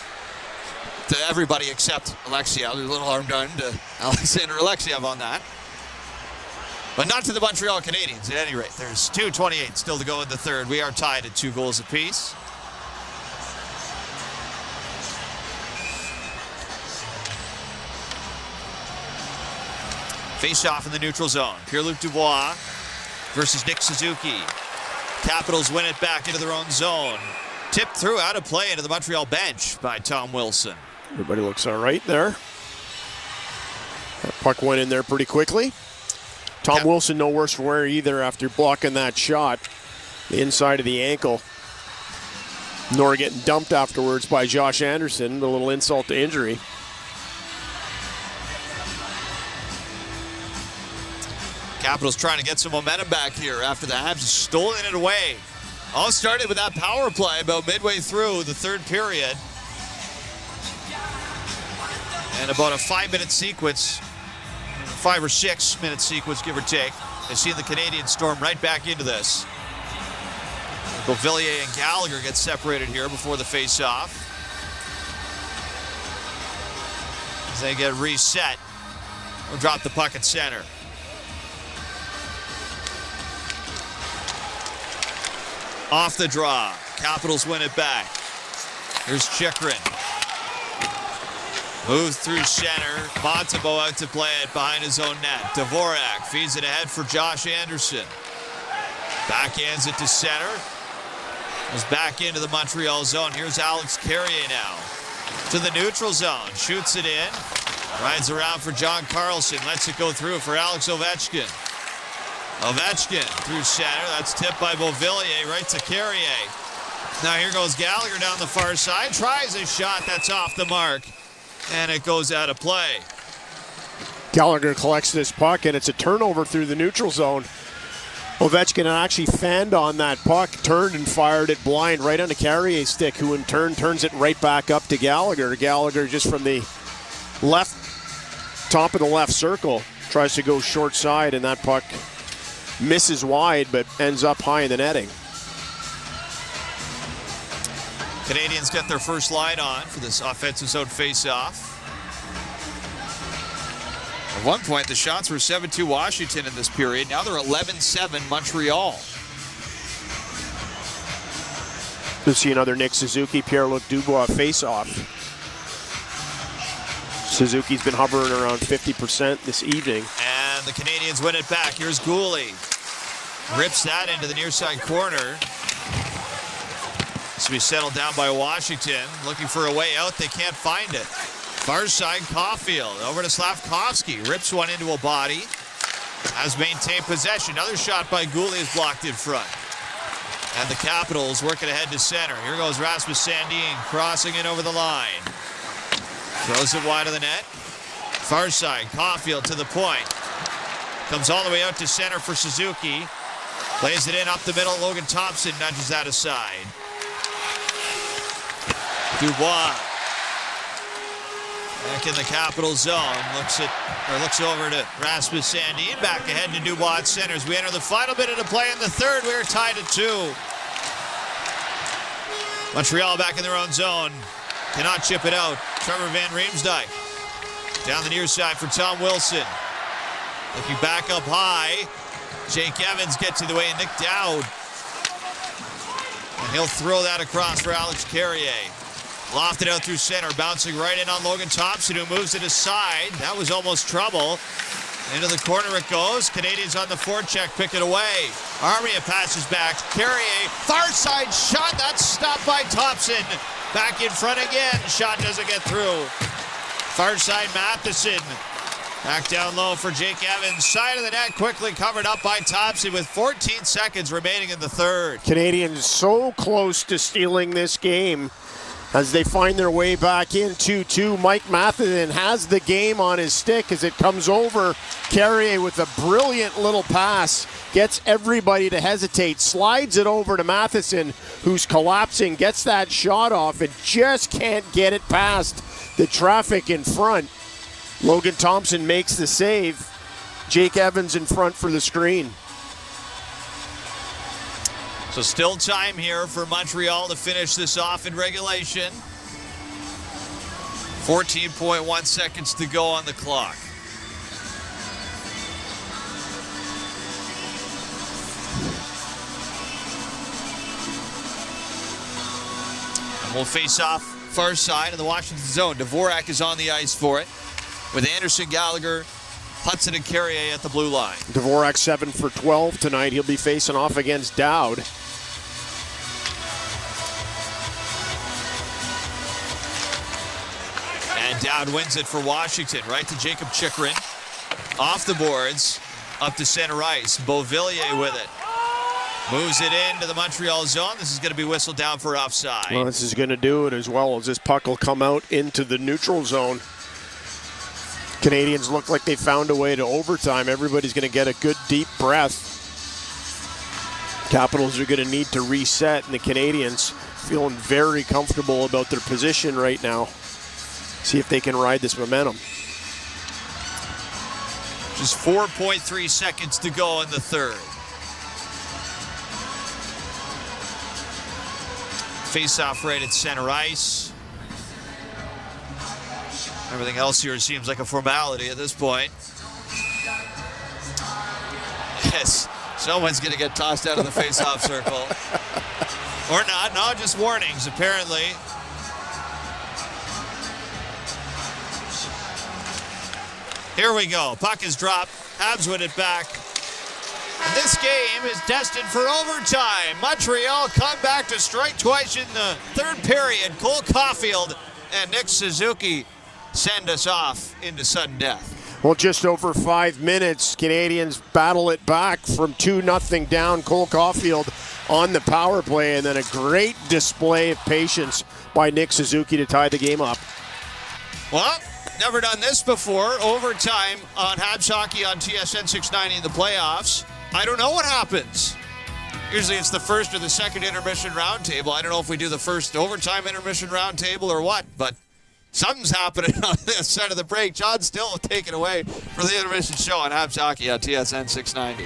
to everybody except Alexiev. There's a little harm done to Alexander Alexiev on that. But not to the Montreal Canadiens, at any rate. There's 2:28 still to go in the third. We are tied at 2 goals apiece. Face-off in the neutral zone. Pierre-Luc Dubois versus Nick Suzuki. Capitals win it back into their own zone. Tipped through out of play into the Montreal bench by Tom Wilson. Everybody looks all right there. That puck went in there pretty quickly. Tom Wilson no worse for wear either after blocking that shot. The inside of the ankle. Nor getting dumped afterwards by Josh Anderson. A little insult to injury. Capitals trying to get some momentum back here after the Habs stolen it away. All started with that power play about midway through the third period. And about a 5-minute sequence, 5 or 6 minute sequence, give or take, has seen the Canadiens storm right back into this. Beauvillier and Gallagher get separated here before the face-off. As they get reset, we'll drop the puck at center. Off the draw. Capitals win it back. Here's Chychrun. Moves through center. Montembeault out to play it behind his own net. Dvorak feeds it ahead for Josh Anderson. Backhands it to center. Goes back into the Montreal zone. Here's Alex Carrier now. To the neutral zone. Shoots it in. Rides around for John Carlson. Lets it go through for Alex Ovechkin. Ovechkin through center. That's tipped by Beauvillier right to Carrier. Now here goes Gallagher down the far side. Tries a shot that's off the mark. And it goes out of play. Gallagher collects this puck, and it's a turnover through the neutral zone. Ovechkin actually fanned on that puck, turned and fired it blind right onto Carrier's stick, who in turn turns it right back up to Gallagher. Gallagher just from the left, top of the left circle, tries to go short side, and that puck misses wide, but ends up high in the netting. Canadiens get their first line on for this offensive zone face-off. At one point, the shots were 7-2 Washington in this period. Now they're 11-7 Montreal. We'll see another Nick Suzuki, Pierre-Luc Dubois face-off. Suzuki's been hovering around 50% this evening. And the Canadiens win it back. Here's Gooley. Rips that into the near side corner. So we settled down by Washington. Looking for a way out. They can't find it. Far side, Caulfield. Over to Slavkovsky. Rips one into a body. Has maintained possession. Another shot by Gooley is blocked in front. And the Capitals working ahead to center. Here goes Rasmus Sandin crossing it over the line. Throws it wide of the net. Far side, Caulfield to the point. Comes all the way out to center for Suzuki. Plays it in up the middle. Logan Thompson nudges that aside. Dubois. Back in the Capital zone. Looks over to Rasmus Sandin. Back ahead to Dubois at center as we enter the final minute of play in the third. We are tied at 2. Montreal back in their own zone. Cannot chip it out. Trevor Van Riemsdyk. Down the near side for Tom Wilson. Looking back up high. Jake Evans gets in the way and Nick Dowd. And he'll throw that across for Alex Carrier. Lofted out through center, bouncing right in on Logan Thompson, who moves it aside. That was almost trouble. Into the corner it goes. Canadiens on the forecheck, pick it away. Armia passes back. Carrier, far side shot. That's stopped by Thompson. Back in front again. Shot doesn't get through. Far side, Matheson. Back down low for Jake Evans. Side of the net quickly covered up by Thompson with 14 seconds remaining in the third. Canadiens so close to stealing this game. As they find their way back in 2-2, Mike Matheson has the game on his stick as it comes over. Carrier with a brilliant little pass, gets everybody to hesitate, slides it over to Matheson, who's collapsing, gets that shot off, and just can't get it past the traffic in front. Logan Thompson makes the save. Jake Evans in front for the screen. So still time here for Montreal to finish this off in regulation. 14.1 seconds to go on the clock. And we'll face off far side in the Washington zone. Dvorak is on the ice for it with Anderson, Gallagher, Hudson, and Carrier at the blue line. Dvorak 7 for 12 tonight. He'll be facing off against Dowd. And Dowd wins it for Washington, right to Jacob Chychrun. Off the boards, up to center ice. Beauvillier with it. Moves it into the Montreal zone. This is going to be whistled down for offside. Well, this is going to do it as well as this puck will come out into the neutral zone. Canadians look like they found a way to overtime. Everybody's going to get a good deep breath. Capitals are going to need to reset, and the Canadians feeling very comfortable about their position right now. See if they can ride this momentum. Just 4.3 seconds to go in the third. Face-off right at center ice. Everything else here seems like a formality at this point. Yes, someone's going to get tossed out of the face-off circle. Or not. No, just warnings, apparently. Here we go. Puck is dropped. Habs win it back. And this game is destined for overtime. Montreal come back to strike twice in the third period. Cole Caulfield and Nick Suzuki send us off into sudden death. Well, just over 5 minutes, Canadians battle it back from 2-0 down. Cole Caulfield on the power play, and then a great display of patience by Nick Suzuki to tie the game up. Well, never done this before. Overtime on Habs Hockey on TSN 690 in the playoffs. I don't know what happens. Usually it's the first or the second intermission roundtable. I don't know if we do the first overtime intermission roundtable or what, but something's happening on this side of the break. John Still will take it away for the intermission show on Habs Hockey on TSN 690.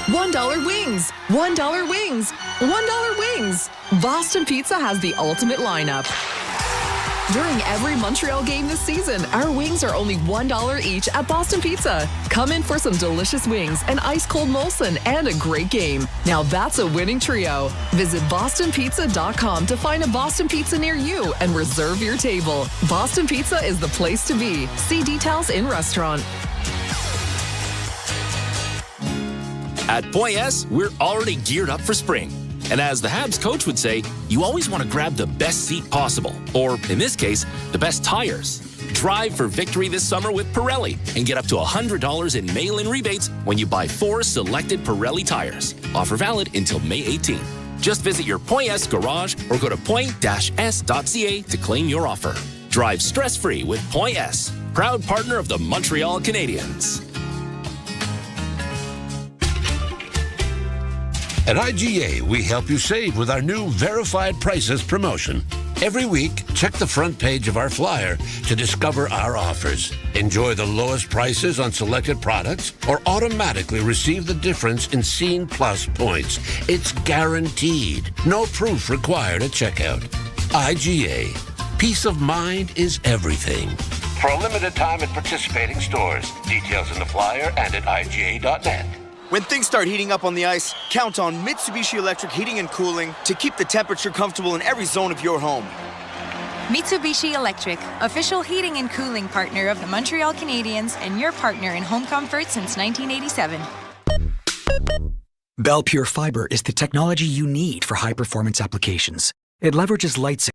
$1 wings, $1 wings, $1 wings. Boston Pizza has the ultimate lineup. During every Montreal game this season, our wings are only $1 each at Boston Pizza. Come in for some delicious wings, an ice-cold Molson, and a great game. Now that's a winning trio. Visit bostonpizza.com to find a Boston Pizza near you and reserve your table. Boston Pizza is the place to be. See details in restaurant. At Point S, we're already geared up for spring. And as the Habs coach would say, you always want to grab the best seat possible, or in this case, the best tires. Drive for victory this summer with Pirelli and get up to $100 in mail-in rebates when you buy 4 selected Pirelli tires. Offer valid until May 18th. Just visit your Point S garage or go to point-s.ca to claim your offer. Drive stress-free with Point S, proud partner of the Montreal Canadiens. At IGA, we help you save with our new Verified Prices promotion. Every week, check the front page of our flyer to discover our offers. Enjoy the lowest prices on selected products or automatically receive the difference in Scene Plus points. It's guaranteed. No proof required at checkout. IGA. Peace of mind is everything. For a limited time at participating stores. Details in the flyer and at IGA.net. When things start heating up on the ice, count on Mitsubishi Electric Heating and Cooling to keep the temperature comfortable in every zone of your home. Mitsubishi Electric, official heating and cooling partner of the Montreal Canadiens and your partner in home comfort since 1987. Bell Pure Fiber is the technology you need for high-performance applications. It leverages light signals.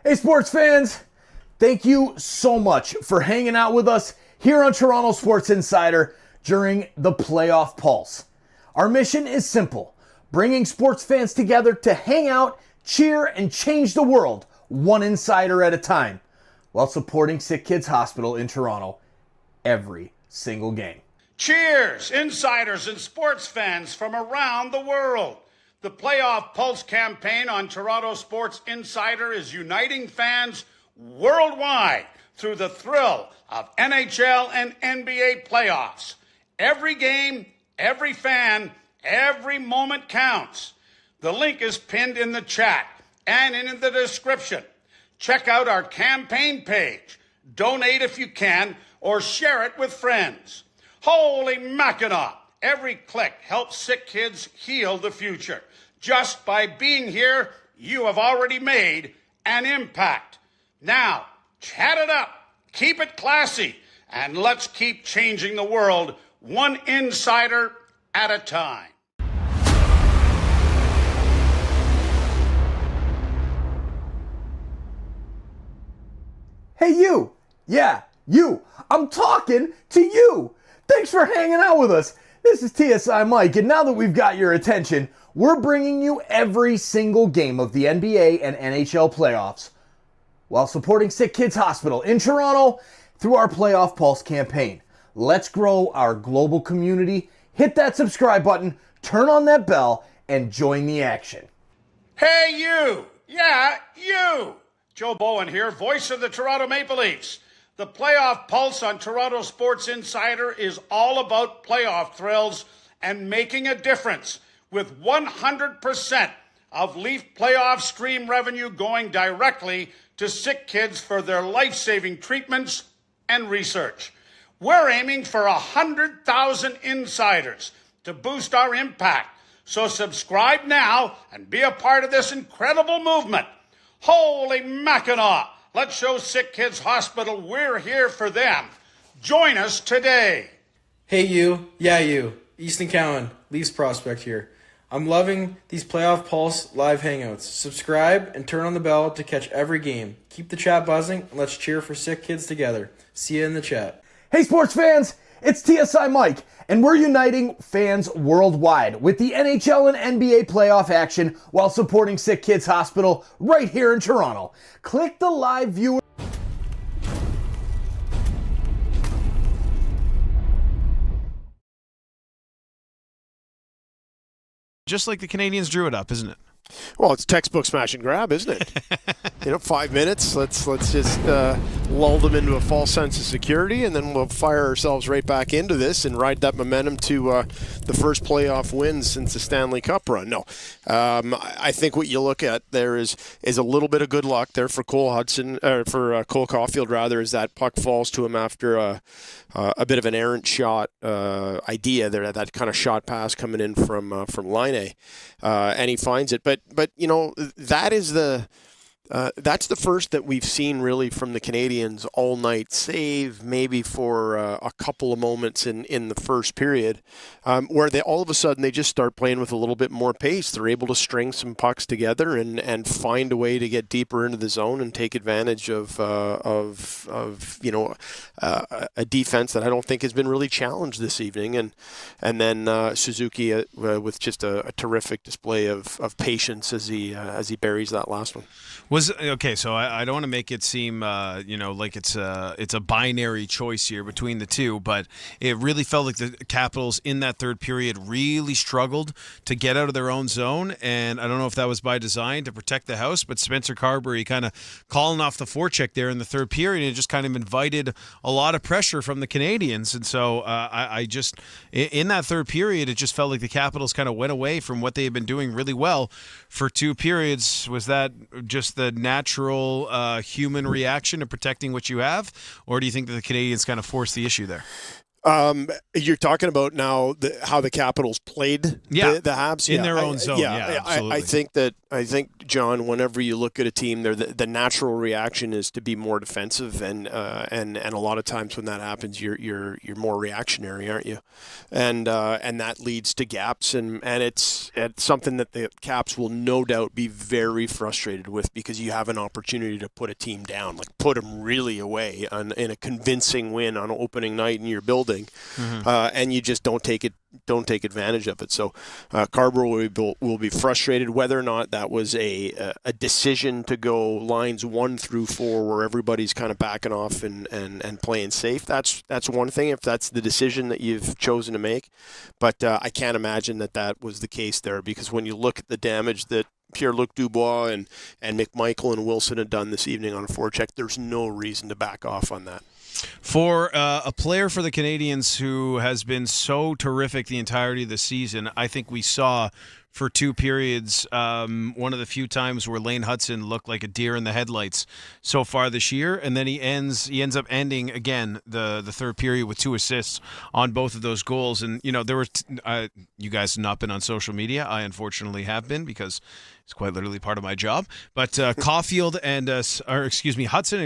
Hey, sports fans, thank you so much for hanging out with us here on Toronto Sports Insider during the Playoff Pulse. Our mission is simple, bringing sports fans together to hang out, cheer, and change the world one insider at a time, while supporting SickKids Hospital in Toronto every single game. Cheers, insiders and sports fans from around the world. The Playoff Pulse campaign on Toronto Sports Insider is uniting fans worldwide through the thrill of NHL and NBA playoffs. Every game, every fan, every moment counts. The link is pinned in the chat and in the description. Check out our campaign page. Donate if you can, or share it with friends. Holy Mackinac! Every click helps sick kids heal the future. Just by being here, you have already made an impact. Now, chat it up, keep it classy, and let's keep changing the world one insider at a time. Hey, you! Yeah, you! I'm talking to you! Thanks for hanging out with us. This is TSI Mike, and now that we've got your attention, we're bringing you every single game of the NBA and NHL playoffs while supporting SickKids Hospital in Toronto through our Playoff Pulse campaign. Let's grow our global community. Hit that subscribe button, turn on that bell, and join the action. Hey, you! Yeah, you! Joe Bowen here, voice of the Toronto Maple Leafs. The Playoff Pulse on Toronto Sports Insider is all about playoff thrills and making a difference, with 100% of Leaf playoff stream revenue going directly to sick kids for their life-saving treatments and research. We're aiming for 100,000 insiders to boost our impact. So subscribe now and be a part of this incredible movement. Holy Mackinac! Let's show SickKids Hospital we're here for them. Join us today. Hey you, yeah you, Easton Cowan, Leafs prospect here. I'm loving these Playoff Pulse live hangouts. Subscribe and turn on the bell to catch every game. Keep the chat buzzing and let's cheer for sick kids together. See you in the chat. Hey sports fans, it's TSI Mike, and we're uniting fans worldwide with the NHL and NBA playoff action while supporting SickKids Hospital right here in Toronto. Click the live viewer. Just like the Canadiens drew it up, isn't it? Well, it's textbook smash and grab, isn't it? 5 minutes. Let's just lull them into a false sense of security, and then we'll fire ourselves right back into this and ride that momentum to the first playoff win since the Stanley Cup run. No, I think what you look at there is a little bit of good luck there for Cole Caulfield rather, as that puck falls to him after a bit of an errant shot idea there, that kind of shot pass coming in from Laine, and he finds it. But that is that's the first that we've seen really from the Canadiens all night, save maybe for a couple of moments in the first period, where they all of a sudden they just start playing with a little bit more pace. They're able to string some pucks together and find a way to get deeper into the zone and take advantage of a defense that I don't think has been really challenged this evening. And then Suzuki with just a terrific display of patience as he buries that last one. So I don't want to make it seem like it's a binary choice here between the two, but it really felt like the Capitals in that third period really struggled to get out of their own zone, and I don't know if that was by design to protect the house, but Spencer Carberry kind of calling off the forecheck there in the third period, and it just kind of invited a lot of pressure from the Canadiens, and so I just in that third period it just felt like the Capitals kind of went away from what they had been doing really well for two periods. Was that just the natural human reaction to protecting what you have, or do you think that the Canadiens kind of forced the issue there? You're talking about now how the Capitals played the Habs in their own zone. Yeah, I think that I think, John, whenever you look at a team, the natural reaction is to be more defensive, and a lot of times when that happens, you're more reactionary, aren't you? And that leads to gaps, and it's something that the Caps will no doubt be very frustrated with, because you have an opportunity to put a team down, like put them really away in a convincing win on opening night in your building, and you just don't take advantage of it. So Carver will be frustrated. Whether or not that was a decision to go lines 1 through 4 where everybody's kind of backing off and playing safe, that's one thing, if that's the decision that you've chosen to make. But I can't imagine that was the case there, because when you look at the damage that Pierre-Luc Dubois and McMichael and Wilson had done this evening on a forecheck, there's no reason to back off on that. For a player for the Canadiens who has been so terrific the entirety of the season, I think we saw for 2 periods one of the few times where Lane Hutson looked like a deer in the headlights so far this year, and then he ends up ending again the third period with 2 assists on both of those goals. And there were you guys have not been on social media. I unfortunately have been, because it's quite literally part of my job. But Hutson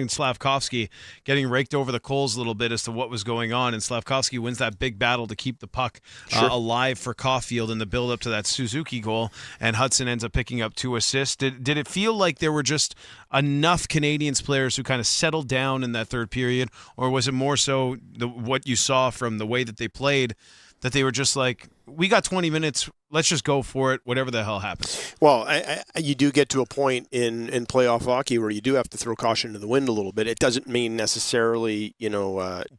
and Slavkovsky getting raked over the coals a little bit as to what was going on. And Slavkovsky wins that big battle to keep the puck alive for Caulfield in the build-up to that Suzuki goal. And Hutson ends up picking up 2 assists. Did it feel like there were just enough Canadiens players who kind of settled down in that third period? Or was it more so what you saw from the way that they played, that they were just like, we got 20 minutes, let's just go for it, whatever the hell happens? Well, you do get to a point in playoff hockey where you do have to throw caution to the wind a little bit. It doesn't mean necessarily,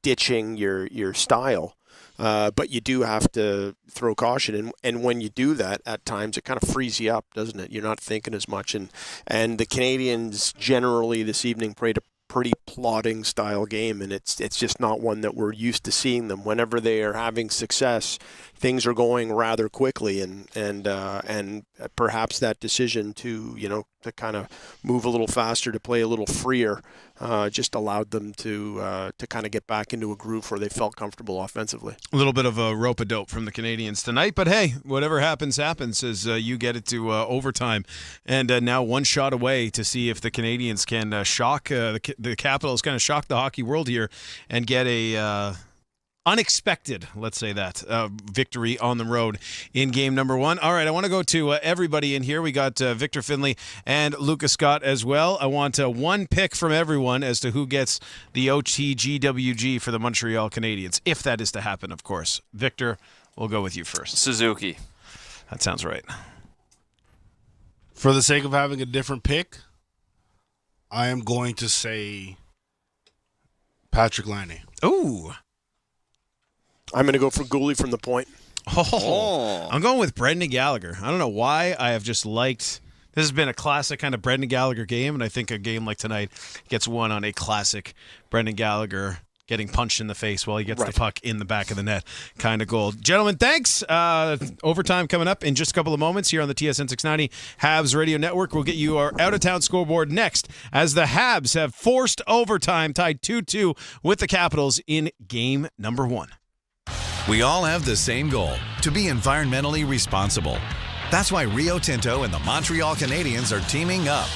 ditching your style, but you do have to throw caution. And when you do that, at times it kind of frees you up, doesn't it? You're not thinking as much. And the Canadiens generally this evening played a pretty plodding style game, and it's just not one that we're used to seeing them. Whenever they are having success, things are going rather quickly, and perhaps that decision to kind of move a little faster, to play a little freer, just allowed them to kind of get back into a groove where they felt comfortable offensively. A little bit of a rope-a-dope from the Canadiens tonight, but hey, whatever happens as you get it to overtime, and now one shot away to see if the Canadiens can shock the Capitals, kind of shock the hockey world here, and get a unexpected, let's say that, victory on the road in game number 1. All right, I want to go to everybody in here. We got Victor Finley and Lucas Scott as well. I want one pick from everyone as to who gets the OTGWG for the Montreal Canadiens, if that is to happen, of course. Victor, we'll go with you first. Suzuki. That sounds right. For the sake of having a different pick, I am going to say Patrick Laine. Ooh. I'm going to go for Gooley from the point. I'm going with Brendan Gallagher. I don't know why. I have just liked... This has been a classic kind of Brendan Gallagher game, and I think a game like tonight gets won on a classic Brendan Gallagher getting punched in the face while he gets the puck in the back of the net kind of goal. Gentlemen, thanks. Overtime coming up in just a couple of moments here on the TSN 690 Habs Radio Network. We'll get you our out-of-town scoreboard next as the Habs have forced overtime, tied 2-2 with the Capitals in game number 1. We all have the same goal, to be environmentally responsible. That's why Rio Tinto and the Montreal Canadiens are teaming up.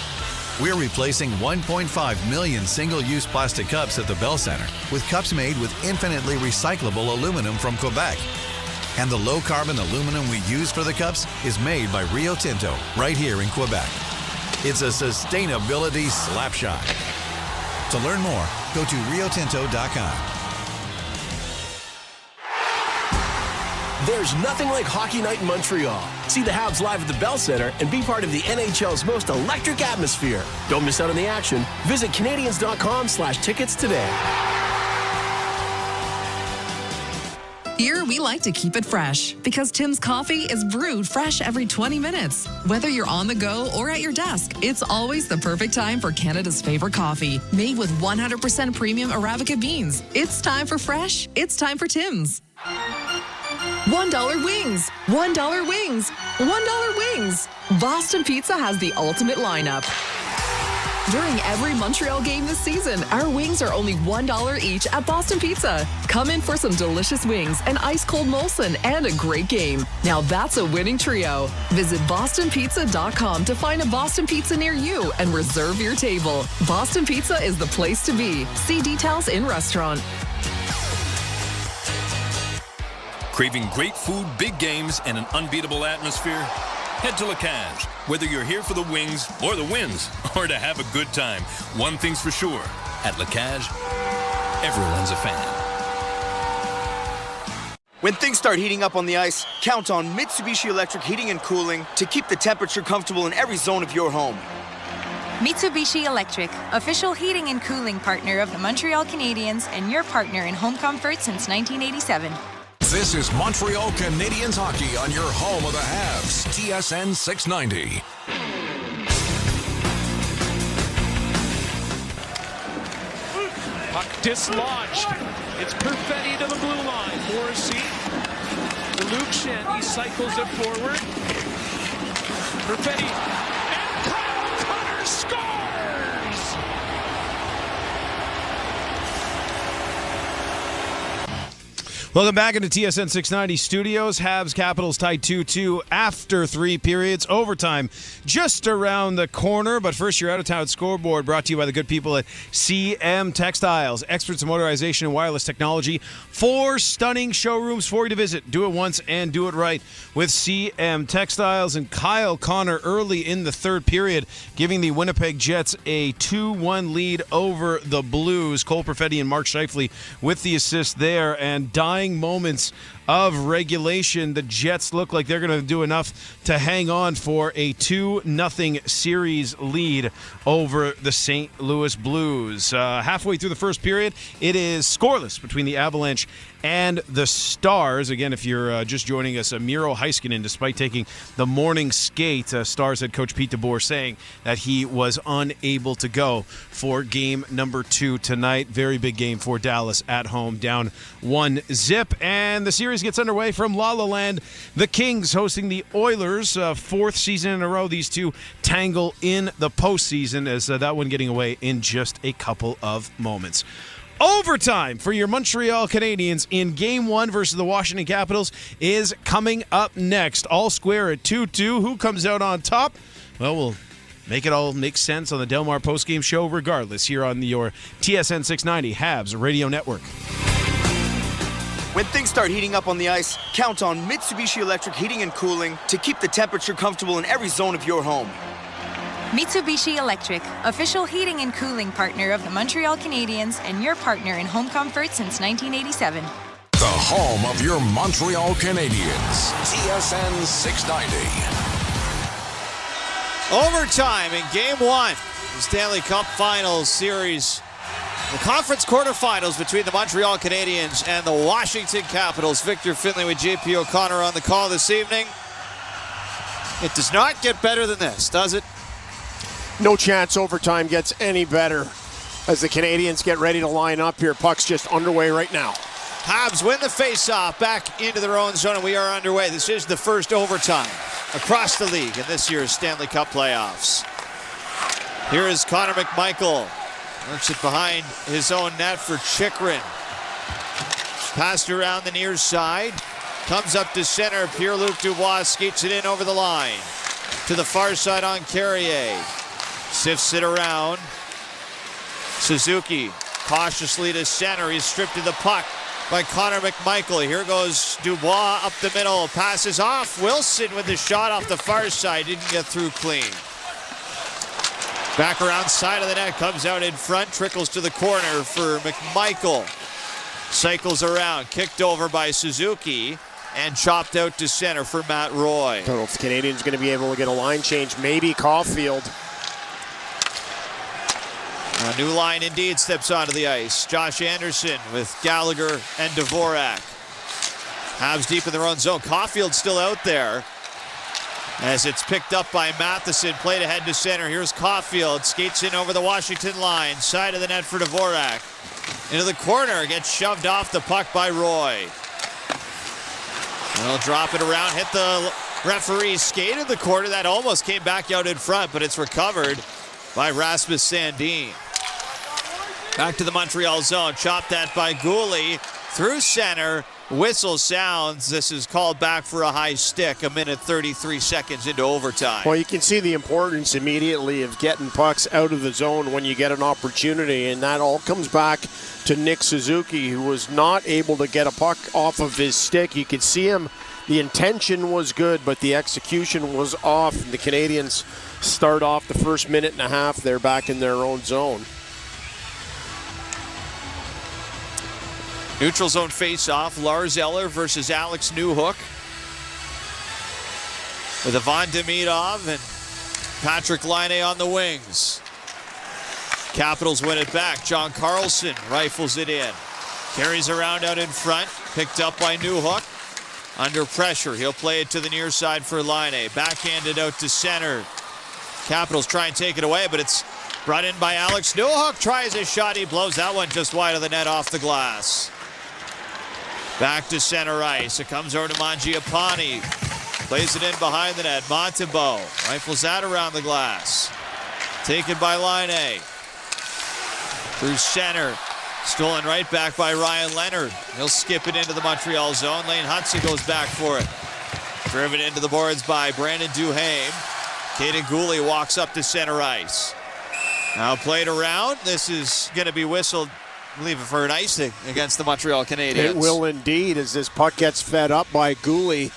We're replacing 1.5 million single-use plastic cups at the Bell Center with cups made with infinitely recyclable aluminum from Quebec. And the low-carbon aluminum we use for the cups is made by Rio Tinto right here in Quebec. It's a sustainability slapshot. To learn more, go to riotinto.com. There's nothing like hockey night in Montreal. See the Habs live at the Bell Center and be part of the NHL's most electric atmosphere. Don't miss out on the action. Visit Canadiens.com/tickets today. Here, we like to keep it fresh because Tim's coffee is brewed fresh every 20 minutes. Whether you're on the go or at your desk, it's always the perfect time for Canada's favorite coffee, made with 100% premium Arabica beans. It's time for fresh. It's time for Tim's. $1 wings, $1 wings, $1 wings. Boston Pizza has the ultimate lineup. During every Montreal game this season, our wings are only $1 each at Boston Pizza. Come in for some delicious wings, an ice-cold Molson, and a great game. Now that's a winning trio. Visit bostonpizza.com to find a Boston Pizza near you and reserve your table. Boston Pizza is the place to be. See details in restaurant. Craving great food, big games, and an unbeatable atmosphere? Head to LaCage. Whether you're here for the wings or the wins, or to have a good time, one thing's for sure. At LaCage, everyone's a fan. When things start heating up on the ice, count on Mitsubishi Electric Heating and Cooling to keep the temperature comfortable in every zone of your home. Mitsubishi Electric, official heating and cooling partner of the Montreal Canadiens and your partner in home comfort since 1987. This is Montreal Canadiens hockey on your home of the Habs, TSN 690. Puck dislodged. It's Perfetti to the blue line. Morrissey to Luke Shen. He cycles it forward. Perfetti. And Kyle Connor scores! Welcome back into TSN 690 Studios. Habs Capitals tied 2-2 after 3 periods. Overtime just around the corner. But first, your out-of-town scoreboard brought to you by the good people at CM Textiles. Experts in motorization and wireless technology. 4 stunning showrooms for you to visit. Do it once and do it right with CM Textiles. And Kyle Connor early in the third period giving the Winnipeg Jets a 2-1 lead over the Blues. Cole Perfetti and Mark Scheifele with the assist there. And dying moments of regulation, the Jets look like they're going to do enough to hang on for a 2-0 series lead over the St. Louis Blues. Halfway through the first period, it is scoreless between the Avalanche and the Stars. Again, if you're just joining us, Miro Heiskanen, despite taking the morning skate, Stars head coach Pete DeBoer saying that he was unable to go for game number 2 tonight. Very big game for Dallas at home, down 1-0. And the series gets underway from La La Land. The Kings hosting the Oilers. 4th season in a row, these two tangle in the postseason, as that one getting away in just a couple of moments. Overtime for your Montreal Canadiens in Game 1 versus the Washington Capitals is coming up next. All square at 2-2. Who comes out on top? Well, we'll make it all make sense on the Del Mar postgame show regardless here on your TSN 690 Habs Radio Network. When things start heating up on the ice, count on Mitsubishi Electric Heating and Cooling to keep the temperature comfortable in every zone of your home. Mitsubishi Electric, official heating and cooling partner of the Montreal Canadiens and your partner in home comfort since 1987. The home of your Montreal Canadiens, TSN 690. Overtime in Game 1, the Stanley Cup Finals series. The conference quarterfinals between the Montreal Canadiens and the Washington Capitals. Victor Finley with JP O'Connor on the call this evening. It does not get better than this, does it? No chance overtime gets any better as the Canadiens get ready to line up here. Puck's just underway right now. Habs win the faceoff back into their own zone, and we are underway. This is the first overtime across the league in this year's Stanley Cup playoffs. Here is Connor McMichael. Works it behind his own net for Chychrun. Passed around the near side. Comes up to center. Pierre-Luc Dubois skates it in over the line. To the far side on Carrier. Sifts it around. Suzuki cautiously to center. He's stripped of the puck by Connor McMichael. Here goes Dubois up the middle. Passes off. Wilson with the shot off the far side. Didn't get through clean. Back around side of the net. Comes out in front. Trickles to the corner for McMichael. Cycles around. Kicked over by Suzuki. And chopped out to center for Matt Roy. I don't know if the Canadiens are going to be able to get a line change. Maybe Caulfield. A new line indeed steps onto the ice. Josh Anderson with Gallagher and Dvorak. Habs deep in their own zone. Caulfield still out there. As it's picked up by Matheson. Played ahead to center. Here's Caulfield. Skates in over the Washington line. Side of the net for Dvorak. Into the corner. Gets shoved off the puck by Roy. They'll drop it around, hit the referee's skate in the corner. That almost came back out in front, but it's recovered by Rasmus Sandin. Back to the Montreal zone. Chopped that by Gouli through center. Whistle sounds. This is called back for a high stick. 1:33 seconds into overtime. Well, you can see the importance immediately of getting pucks out of the zone when you get an opportunity, and that all comes back to Nick Suzuki, who was not able to get a puck off of his stick. You could see him. The intention was good, but the execution was off. The Canadiens start off the first minute and a half. They're back in their own zone. Neutral zone face-off, Lars Eller versus Alex Newhook. With Ivan Demidov and Patrick Laine on the wings. Capitals win it back. John Carlson rifles it in. Carries around out in front. Picked up by Newhook. Under pressure, he'll play it to the near side for Laine. Backhanded out to center. Capitals try and take it away, but it's brought in by Alex Newhook. Tries a shot. He blows that one just wide of the net off the glass. Back to center ice. It comes over to Mangiapane. Plays it in behind the net. Montembeault rifles that around the glass. Taken by Laine. Through center. Stolen right back by Ryan Leonard. He'll skip it into the Montreal zone. Lane Hutson goes back for it. Driven into the boards by Brandon Duhaime. Kaden Gouli walks up to center ice. Now played around. This is going to be whistled, I believe, for an icing against the Montreal Canadiens. It will indeed, as this puck gets fed up by Gouli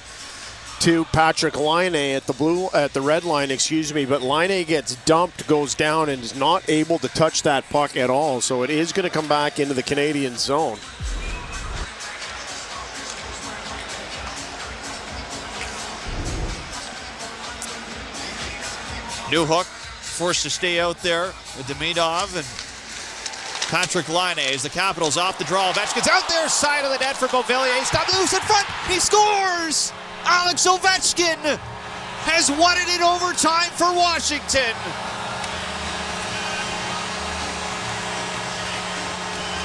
to Patrick Laine at the red line, but Laine gets dumped, goes down, and is not able to touch that puck at all. So it is going to come back into the Canadian zone. Newhook forced to stay out there with Demidov and Patrick Laine as the Capitals off the draw. Ovechkin's out there, side of the net for Beauvillier. Stop loose in front. He scores! Alex Ovechkin has won it in overtime for Washington.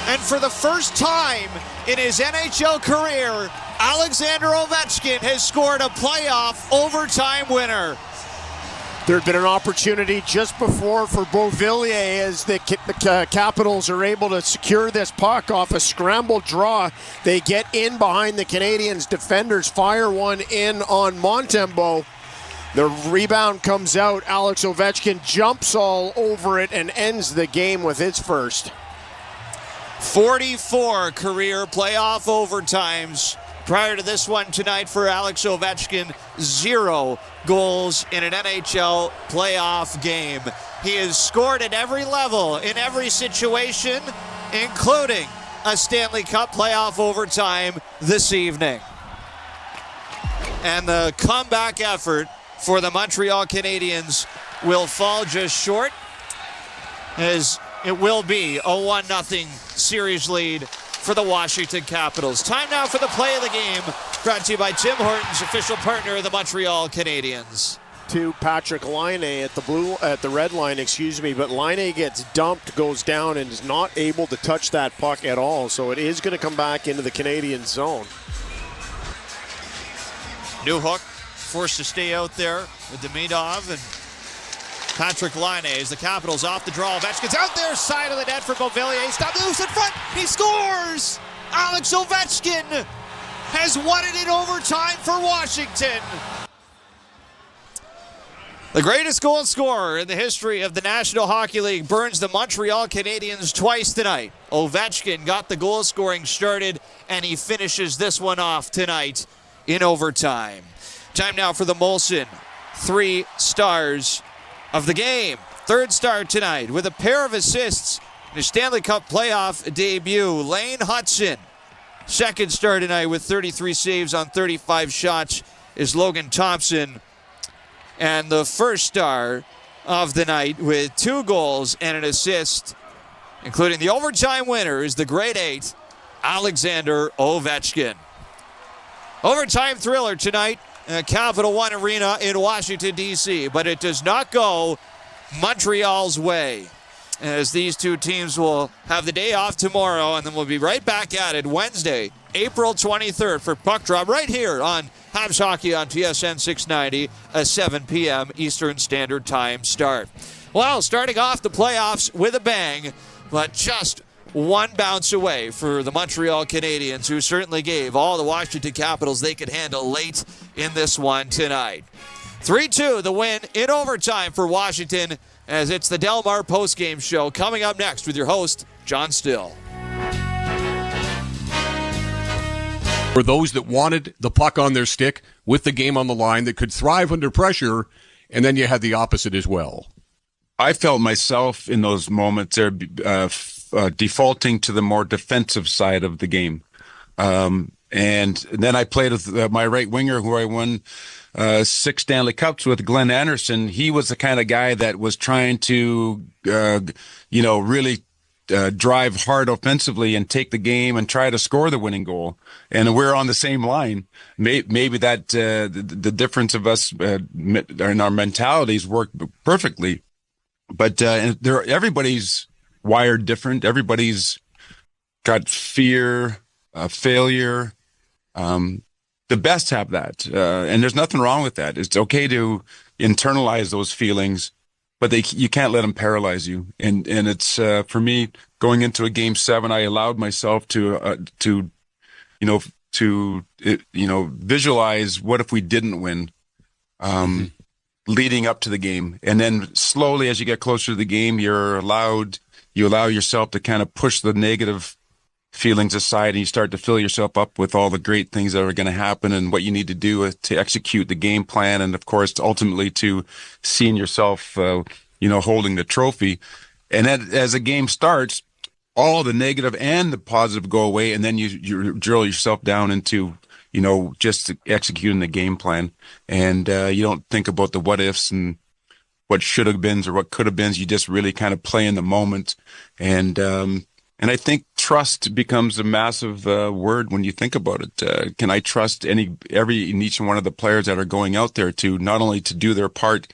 And for the first time in his NHL career, Alexander Ovechkin has scored a playoff overtime winner. There had been an opportunity just before for Beauvillier as the Capitals are able to secure this puck off a scrambled draw. They get in behind the Canadiens. Defenders fire one in on Montembeault. The rebound comes out. Alex Ovechkin jumps all over it and ends the game with his first. 44 career playoff overtimes prior to this one tonight for Alex Ovechkin. 0 goals in an NHL playoff game. He has scored at every level, in every situation, including a Stanley Cup playoff overtime this evening. And the comeback effort for the Montreal Canadiens will fall just short, as it will be a 1-0 series lead for the Washington Capitals. Time now for the play of the game, brought to you by Tim Hortons, official partner of the Montreal Canadiens. To Patrick Laine at the red line, but Laine gets dumped, goes down, and is not able to touch that puck at all. So it is going to come back into the Canadian zone. Newhook forced to stay out there with Demidov and Patrick Laine as the Capitals off the draw. Ovechkin's out there, side of the net for Beauvillier. Stop loose in front. He scores! Alex Ovechkin has won it in overtime for Washington. The greatest goal scorer in the history of the National Hockey League burns the Montreal Canadiens twice tonight. Ovechkin got the goal scoring started, and he finishes this one off tonight in overtime. Time now for the Molson 3 stars of the game. Third star tonight with a pair of assists in his Stanley Cup playoff debut, Lane Hutson. Second star tonight with 33 saves on 35 shots is Logan Thompson. And the first star of the night with 2 goals and an assist, including the overtime winner, is the grade 8, Alexander Ovechkin. Overtime thriller tonight at Capital One Arena in Washington, D.C., but it does not go Montreal's way, as these two teams will have the day off tomorrow, and then we'll be right back at it Wednesday, April 23rd for Puck Drop right here on Habs Hockey on TSN 690, a 7 p.m. Eastern Standard Time start. Well, starting off the playoffs with a bang, but just one bounce away for the Montreal Canadiens, who certainly gave all the Washington Capitals they could handle late in this one tonight. 3-2, the win in overtime for Washington, as it's the Del Mar postgame show coming up next with your host, John Still. For those that wanted the puck on their stick with the game on the line, that could thrive under pressure, and then you had the opposite as well. I felt myself in those moments there defaulting to the more defensive side of the game. And then I played with my right winger, who I won 6 Stanley Cups with, Glenn Anderson. He was the kind of guy that was trying to, really drive hard offensively and take the game and try to score the winning goal. And we're on the same line. Maybe that the difference of us in our mentalities work perfectly. But everybody's wired different. Everybody's got fear, failure. The best have that, and there's nothing wrong with that. It's okay to internalize those feelings, but you can't let them paralyze you. And it's for me, going into a Game 7, I allowed myself to visualize what if we didn't win. Leading up to the game, and then slowly as you get closer to the game, you allow yourself to kind of push the negative feelings aside, and you start to fill yourself up with all the great things that are going to happen and what you need to do to execute the game plan, and of course ultimately to seeing yourself holding the trophy. And then as the game starts, all the negative and the positive go away, and then you drill yourself down into just executing the game plan. And you don't think about the what ifs and what should have been or what could have been. You just really kind of play in the moment. And I think trust becomes a massive word when you think about it. Can I trust each one of the players that are going out there to not only to do their part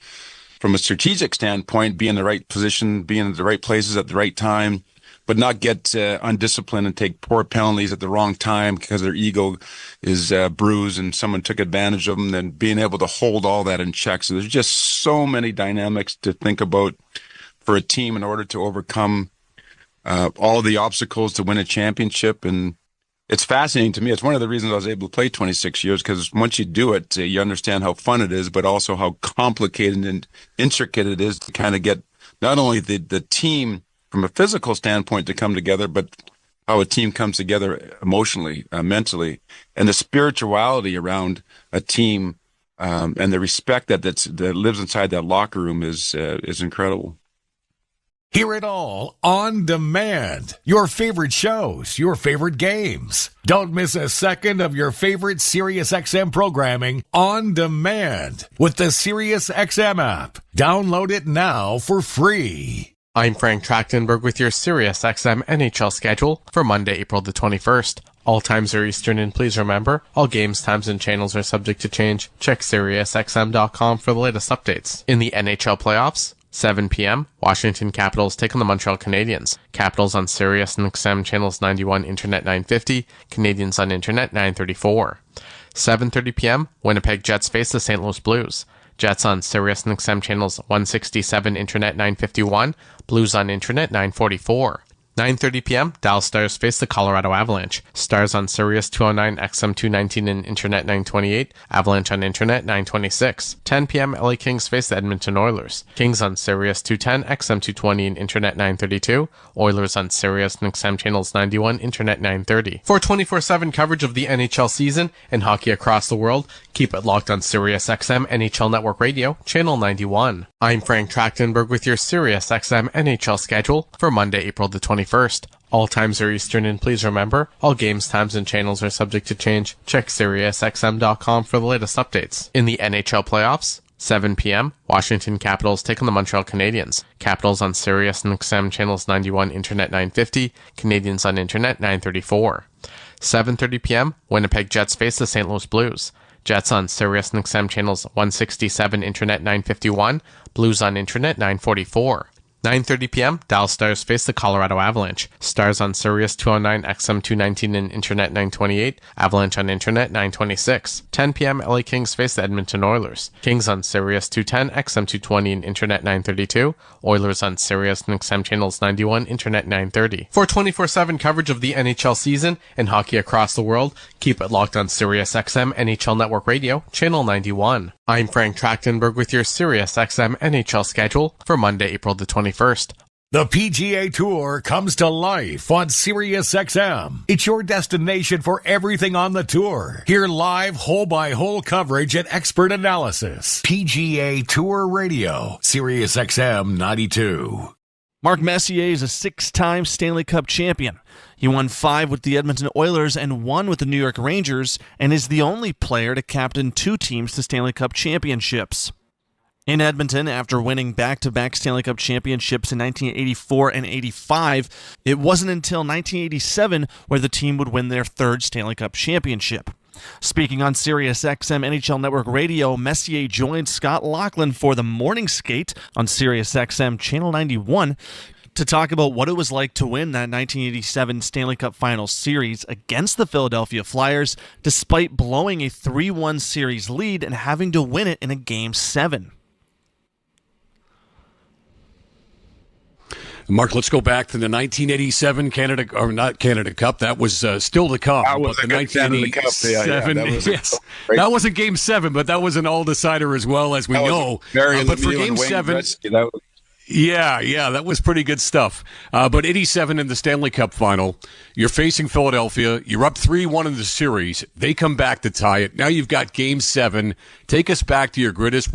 from a strategic standpoint, be in the right position, be in the right places at the right time, but not get undisciplined and take poor penalties at the wrong time because their ego is bruised and someone took advantage of them, then being able to hold all that in check. So there's just so many dynamics to think about for a team in order to overcome all the obstacles to win a championship. And it's fascinating to me. It's one of the reasons I was able to play 26 years, because once you do it, you understand how fun it is, but also how complicated and intricate it is to kind of get not only the team from a physical standpoint to come together, but how a team comes together emotionally, mentally, and the spirituality around a team, and the respect that lives inside that locker room is incredible. Hear it all on demand. Your favorite shows, your favorite games. Don't miss a second of your favorite SiriusXM programming on demand with the SiriusXM app. Download it now for free. I'm Frank Trachtenberg with your SiriusXM NHL schedule for Monday, April the 21st. All times are Eastern, and please remember, all games, times, and channels are subject to change. Check SiriusXM.com for the latest updates. In the NHL playoffs, 7 p.m., Washington Capitals take on the Montreal Canadiens. Capitals on Sirius and XM channels 91, Internet 950, Canadiens on Internet 934. 7:30 p.m., Winnipeg Jets face the St. Louis Blues. Jets on Sirius and XM channels 167, Internet 951, Blues on Internet 944. 9:30 p.m., Dallas Stars face the Colorado Avalanche. Stars on Sirius 209, XM 219, and Internet 928. Avalanche on Internet 926. 10 p.m., LA Kings face the Edmonton Oilers. Kings on Sirius 210, XM 220, and Internet 932. Oilers on Sirius and XM channels 91, Internet 930. For 24/7 coverage of the NHL season and hockey across the world, keep it locked on Sirius XM NHL Network Radio, channel 91. I'm Frank Trachtenberg with your Sirius XM NHL schedule for Monday, April the 21st. All times are Eastern, and please remember, all games, times, and channels are subject to change. Check SiriusXM.com for the latest updates. In the NHL playoffs, 7 p.m., Washington Capitals take on the Montreal Canadiens. Capitals on Sirius and XM channels 91, Internet 950, Canadiens on Internet 934. 7:30 p.m., Winnipeg Jets face the St. Louis Blues. Jets on Sirius and XM channels 167, Internet 951, Blues on Internet 944. 9:30 p.m., Dallas Stars face the Colorado Avalanche. Stars on Sirius 209, XM 219, and Internet 928. Avalanche on Internet 926. 10 p.m., LA Kings face the Edmonton Oilers. Kings on Sirius 210, XM 220, and Internet 932. Oilers on Sirius and XM channels 91, Internet 930. For 24/7 coverage of the NHL season and hockey across the world, keep it locked on Sirius XM NHL Network Radio, channel 91. I'm Frank Trachtenberg with your Sirius XM NHL schedule for Monday, April the 21st. The PGA Tour comes to life on SiriusXM. It's your destination for everything on the tour. Hear live hole-by-hole coverage and expert analysis. PGA Tour Radio, SiriusXM 92. Mark Messier is a 6-time Stanley Cup champion. He won 5 with the Edmonton Oilers and 1 with the New York Rangers, and is the only player to captain 2 teams to Stanley Cup championships. In Edmonton, after winning back-to-back Stanley Cup championships in 1984 and 85, it wasn't until 1987 where the team would win their 3rd Stanley Cup championship. Speaking on Sirius XM NHL Network Radio, Messier joined Scott Laughlin for the morning skate on Sirius XM Channel 91 to talk about what it was like to win that 1987 Stanley Cup Finals series against the Philadelphia Flyers, despite blowing a 3-1 series lead and having to win it in a Game 7. Mark, let's go back to the 1987 Canada, or not Canada Cup. That was still to come. That was but the 1987, Cup. that wasn't Game 7, but that was an all-decider as well, as we know. But for Game 7, that was pretty good stuff. But 87 in the Stanley Cup final, you're facing Philadelphia. You're up 3-1 in the series. They come back to tie it. Now you've got Game 7. Take us back to your greatest